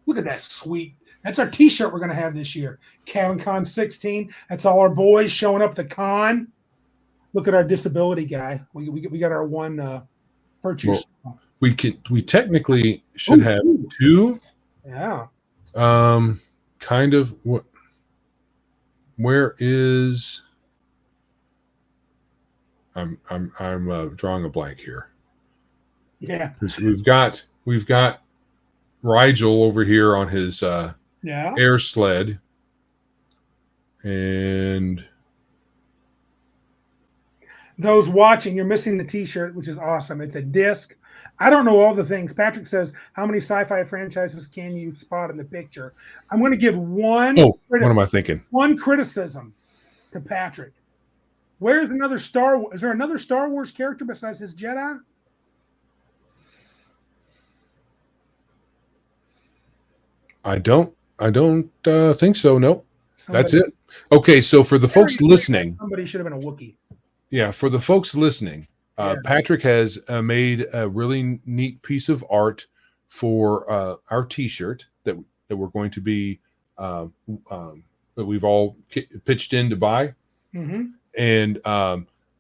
Look at that sweet. That's our t-shirt we're going to have this year. Cabin Con 16. That's all our boys showing up at the con. Look at our disability guy. We got our one virtue. Well, we technically should have 2. Yeah. Kind of what? Where is? I'm drawing a blank here. Yeah. We've got Rigel over here on his air sled, and those watching, you're missing the t-shirt, which is awesome. It's a disc. I don't know all the things. Patrick says, how many sci-fi franchises can you spot in the picture? I'm going to give one. What am I thinking? One criticism to Patrick. Where's another Star Wars? Is there another Star Wars character besides his Jedi? I don't think so. Nope. That's it. Okay, so for the folks listening, somebody should have been a Wookiee. Yeah, for the folks listening, Patrick has made a really neat piece of art for our T-shirt that we're going to be that we've all pitched in to buy, and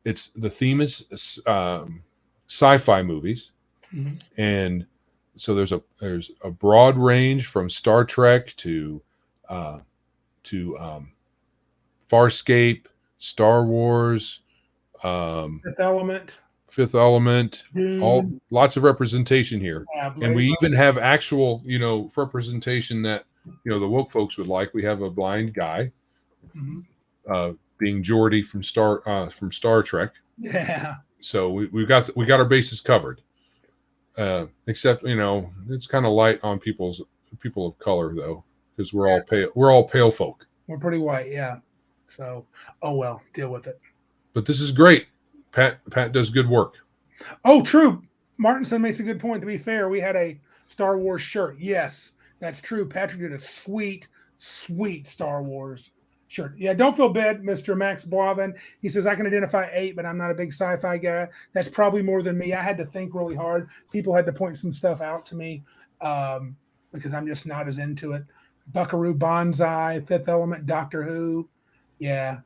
it's the theme is sci-fi movies, and so there's a broad range from Star Trek to Farscape, Star Wars. Fifth Element, lots of representation here. And we even have actual, representation that, the woke folks would like. We have a blind guy, being Geordi from Star Trek. Yeah. So we got our bases covered. Except, it's kind of light on people of color though, because we're all pale folk. We're pretty white, yeah. So, oh well, deal with it. But this is great. Pat does good work. Oh, true. Martinson makes a good point. To be fair, we had a Star Wars shirt. Yes, that's true. Patrick did a sweet, sweet Star Wars shirt. Yeah, don't feel bad, Mr. Max Boivin. He says, I can identify 8, but I'm not a big sci-fi guy. That's probably more than me. I had to think really hard. People had to point some stuff out to me because I'm just not as into it. Buckaroo Banzai, Fifth Element, Doctor Who. Yeah.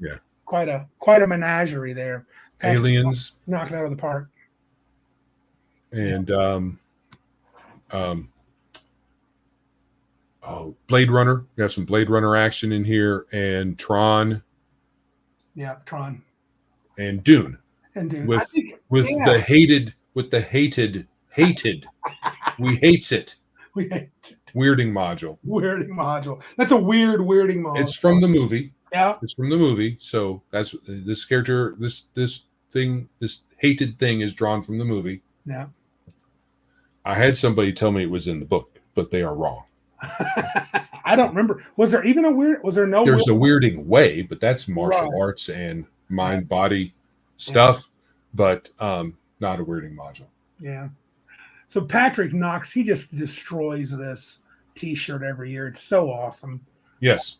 Quite a menagerie there. Patrick Aliens, knocking out of the park. And Blade Runner. We got some Blade Runner action in here, and Tron. Yeah, Tron. And Dune. With the hated. We hates it. Weirding module. That's a weird weirding module. It's from the movie. Yeah. It's from the movie. So that's this character, this hated thing is drawn from the movie. Yeah. I had somebody tell me it was in the book, but they are wrong. I don't remember. Was there even was there no There's a weirding way, but that's martial arts and mind body stuff, but not a weirding module. Yeah. So Patrick Knox, he just destroys this t-shirt every year. It's so awesome. Yes.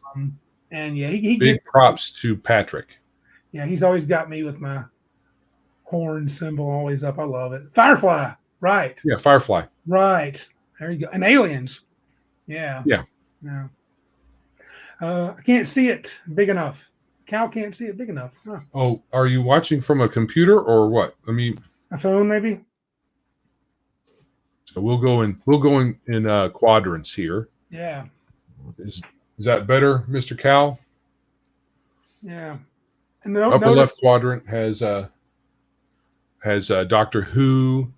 And yeah, he big props to Patrick. Yeah, he's always got me with my horn symbol always up. I love it. Firefly, right? Yeah, Firefly. Right. There you go. And Aliens. Yeah. Yeah. Yeah. I can't see it big enough. Cal can't see it big enough. Huh. Oh, are you watching from a computer or what? I mean, a phone maybe. So we'll go in quadrants here. Yeah. Is that better, Mr. Cal? Yeah. And upper left quadrant has Doctor Who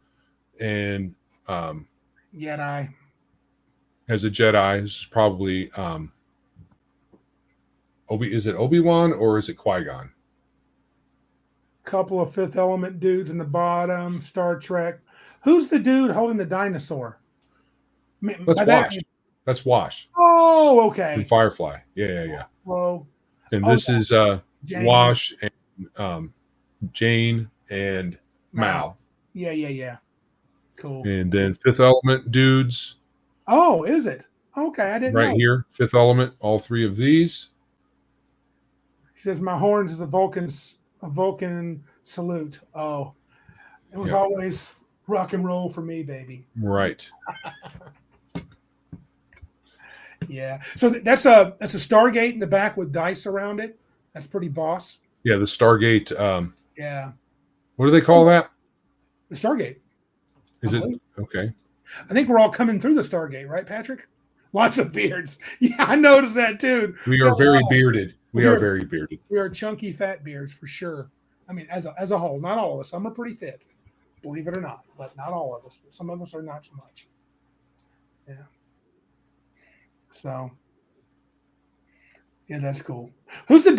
and Jedi. Has a Jedi. This is probably is it Obi-Wan or is it Qui-Gon? Couple of Fifth Element dudes in the bottom. Star Trek. Who's the dude holding the dinosaur? That's Wash. That's Wash. Oh, okay. From Firefly. Yeah. Whoa. And this is Wash and Jane and Mal. Yeah. Cool. And then Fifth Element dudes. Oh, is it? Okay, I didn't know. Right here, Fifth Element, all 3 of these. says my horns is a Vulcan salute. Oh, it was Yep. always rock and roll for me, baby. Right. Yeah. So that's a Stargate in the back with dice around it. That's pretty boss. Yeah, the Stargate. Yeah. What do they call that? The Stargate. Is it okay? I think we're all coming through the Stargate, right, Patrick? Lots of beards. Yeah, I noticed that too. We are very bearded. We are very bearded. We are chunky fat beards for sure. I mean, as a whole, not all of us. Some are pretty fit, believe it or not, but not all of us. But some of us are not so much. Yeah. So, yeah, that's cool. Who's that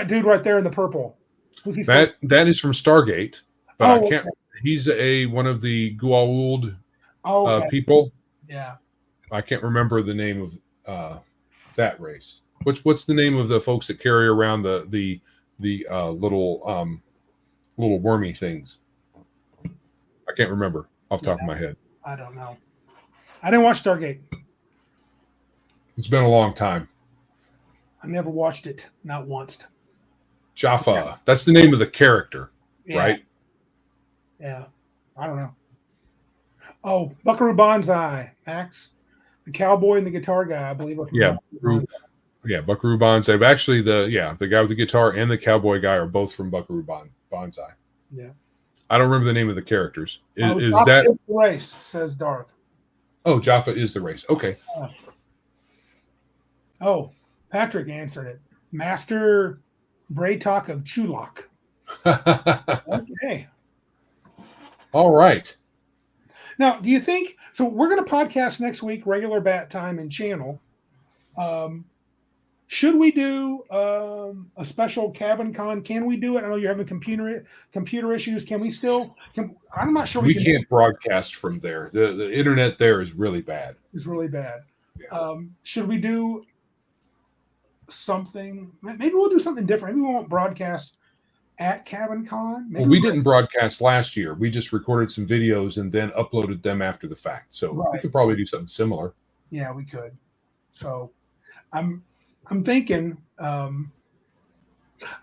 dude right there in the purple? Who's he? That is from Stargate, but I can't. Okay. He's one of the Goa'uld Okay. people. Yeah. I can't remember the name of that race. What's the name of the folks that carry around the little wormy things? I can't remember off the top of my head. I don't know. I didn't watch Stargate. It's been a long time. I never watched it, not once. Jaffa. Yeah. That's the name of the character, right? Yeah. I don't know. Oh, Buckaroo Banzai, Max. The cowboy and the guitar guy, I believe. Yeah. Buckaroo Banzai. Actually, the guy with the guitar and the cowboy guy are both from Buckaroo Banzai. Yeah. I don't remember the name of the characters. Is Jaffa that is the race? Says Darth. Oh, Jaffa is the race. Okay. Oh, Patrick answered it. Master Braytok of Chulak. Okay. All right. Now, do you think so? We're going to podcast next week, regular bat time and channel. Should we do a special cabin con? Can we do it? I know you're having computer issues. Can we still? I'm not sure we can't broadcast from there. The internet there is really bad. It's really bad. Yeah. Should we do something? Maybe we'll do something different. Maybe we won't broadcast at Cabin Con. Maybe we didn't broadcast last year. We just recorded some videos and then uploaded them after the fact. So we could probably do something similar. Yeah, we could. So I'm thinking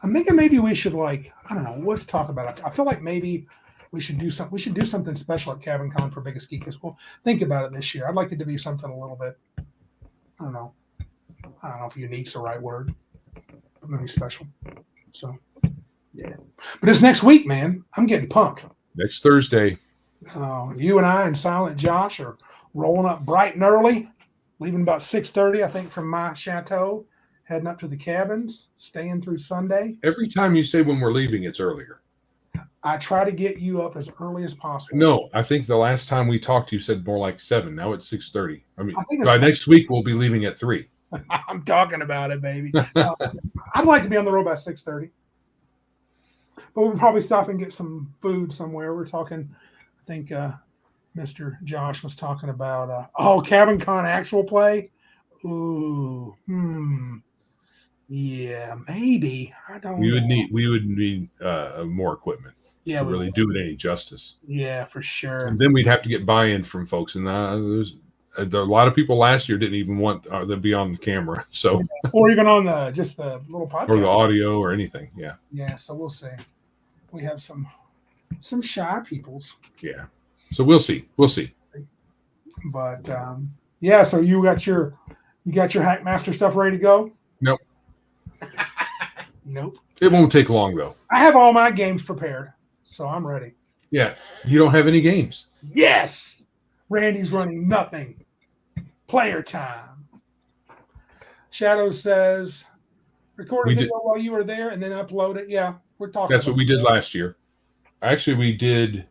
maybe we should, like, I don't know, let's talk about it. I feel like maybe we should do something special at Cabin Con for Biggest Geek, because we'll think about it this year. I'd like it to be something a little bit, I don't know if unique's the right word, but maybe special. So yeah. But it's next week, man. I'm getting pumped. Next Thursday. You and I and Silent Josh are rolling up bright and early, leaving about 6:30, I think, from my chateau, heading up to the cabins, staying through Sunday. Every time you say when we're leaving, it's earlier. I try to get you up as early as possible. No, I think the last time we talked, you said more like 7. Now it's 6:30. I mean, by next week, we'll be leaving at 3. I'm talking about it, baby. I'd like to be on the road by 6:30. But we'll probably stop and get some food somewhere. We're talking, I think Mr. Josh was talking about, Cabin Con actual play. Ooh, yeah, maybe. I don't know. We would need more equipment to really do it any justice. Yeah, for sure. And then we'd have to get buy-in from folks. And there's a lot of people last year didn't even want to be on the camera. So, or even on just the little podcast. Or the audio or anything. Yeah. Yeah, so we'll see. We have some shy peoples. Yeah. So we'll see. But yeah, so you got your Hackmaster stuff ready to go? Nope. Nope. It won't take long though. I have all my games prepared, so I'm ready. Yeah. You don't have any games? Yes. Randy's running nothing. Player time. Shadow says, record a video while you were there and then upload it. Yeah, we're talking. That's what we did last year. Actually, we did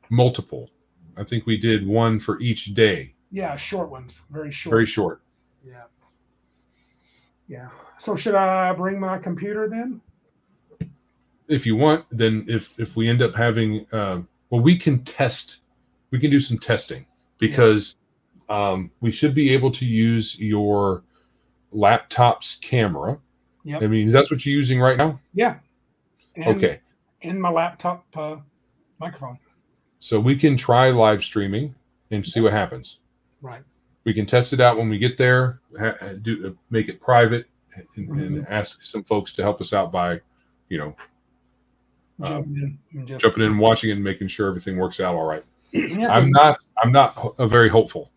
multiple. I think we did one for each day. Yeah, short ones. Very short. Very short. Yeah. Yeah. So should I bring my computer then? If you want, then if we end up having, we can test. We can do some testing because we should be able to use your laptop's camera. Yeah. I mean, that's what you're using right now? Yeah. Okay. And my laptop microphone. So we can try live streaming and see what happens. Right. We can test it out when we get there, make it private, and ask some folks to help us out by, jumping in and watching it and making sure everything works out all right. Yeah, I'm not very hopeful.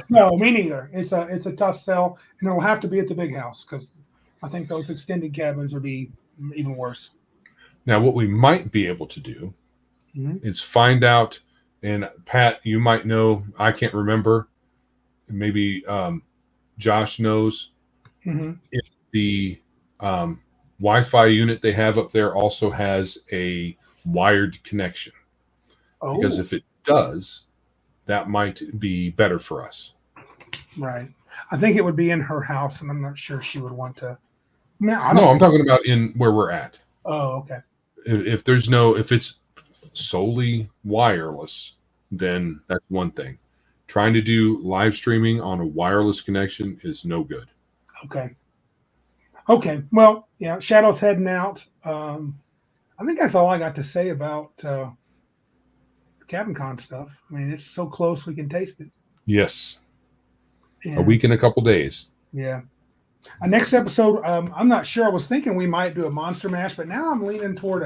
No, me neither. It's a tough sell, and it'll have to be at the big house because I think those extended cabins would be even worse. Now, what we might be able to do is find out, and Pat, you might know, I can't remember, maybe Josh knows, if the Wi-Fi unit they have up there also has a wired connection. Oh. Because if it does, that might be better for us. Right. I think it would be in her house, and I'm not sure she would want to. No, I'm talking about in where we're at. Oh, okay. If it's solely wireless, then that's one thing. Trying to do live streaming on a wireless connection is no good. Okay. Well, yeah, Shadow's heading out. I think that's all I got to say about Cabin Con stuff. I mean, it's so close we can taste it. Yes. And, a week and a couple days. Yeah. Next episode, I'm not sure. I was thinking we might do a monster mash, but now I'm leaning toward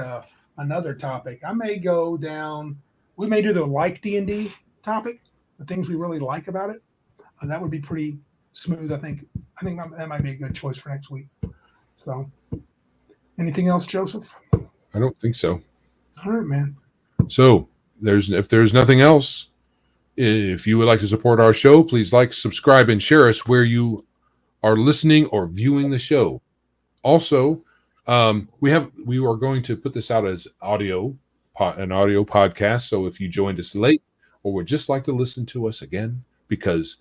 another topic. I may go down. We may do the like D&D topic, the things we really like about it. That would be pretty smooth. I think that might be a good choice for next week. So, anything else, Joseph? I don't think so. All right, man. So if there's nothing else, if you would like to support our show, please like, subscribe, and share us where you are listening or viewing the show. Also, we are going to put this out as an audio podcast. So if you joined us late or would just like to listen to us again because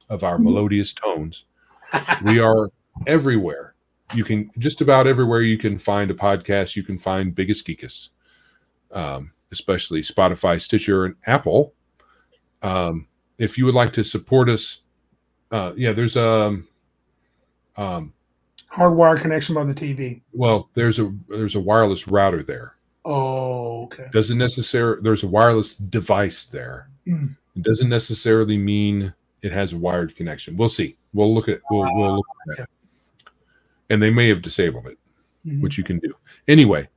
of our melodious tones, we are everywhere. You can just about everywhere you can find a podcast. You can find Biggest Geekus, especially Spotify, Stitcher, and Apple. If you would like to support us, there's a hardwire connection by the TV. Well, there's a wireless router there. Oh, okay. There's a wireless device there. It doesn't necessarily mean it has a wired connection. We'll see. We'll look at that. And they may have disabled it, which you can do. Anyway,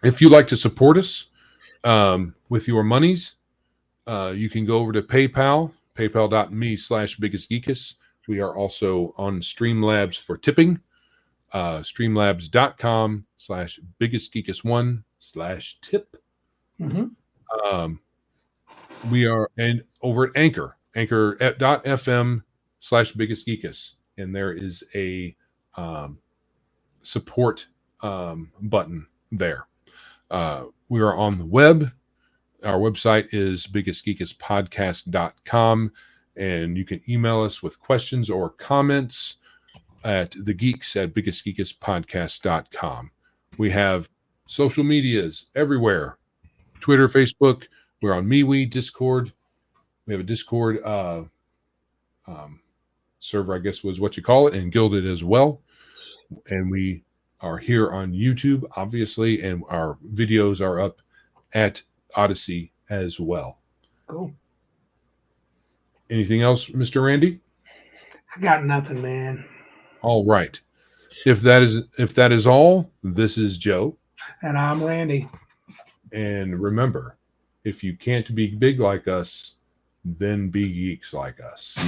if you'd like to support us with your monies, you can go over to PayPal, paypal.me/biggestgeekus. We are also on Streamlabs for tipping, streamlabs.com/biggestgeekus1/tip. We are and over at anchor.fm/biggestgeekus, and there is a support button there. We are on the web. Our website is biggestgeekuspodcast.com, and you can email us with questions or comments at thegeeks@biggestgeekuspodcast.com. We have social medias everywhere: Twitter, Facebook. We're on MeWe, Discord. We have a Discord server, I guess was what you call it, and Gilded as well. And we are here on YouTube, obviously, and our videos are up at Odyssey as well. Cool. Anything else, Mr. Randy? I got nothing, man. All right. If that is all, this is Joe. And I'm Randy. And remember, if you can't be big like us, then be geeks like us.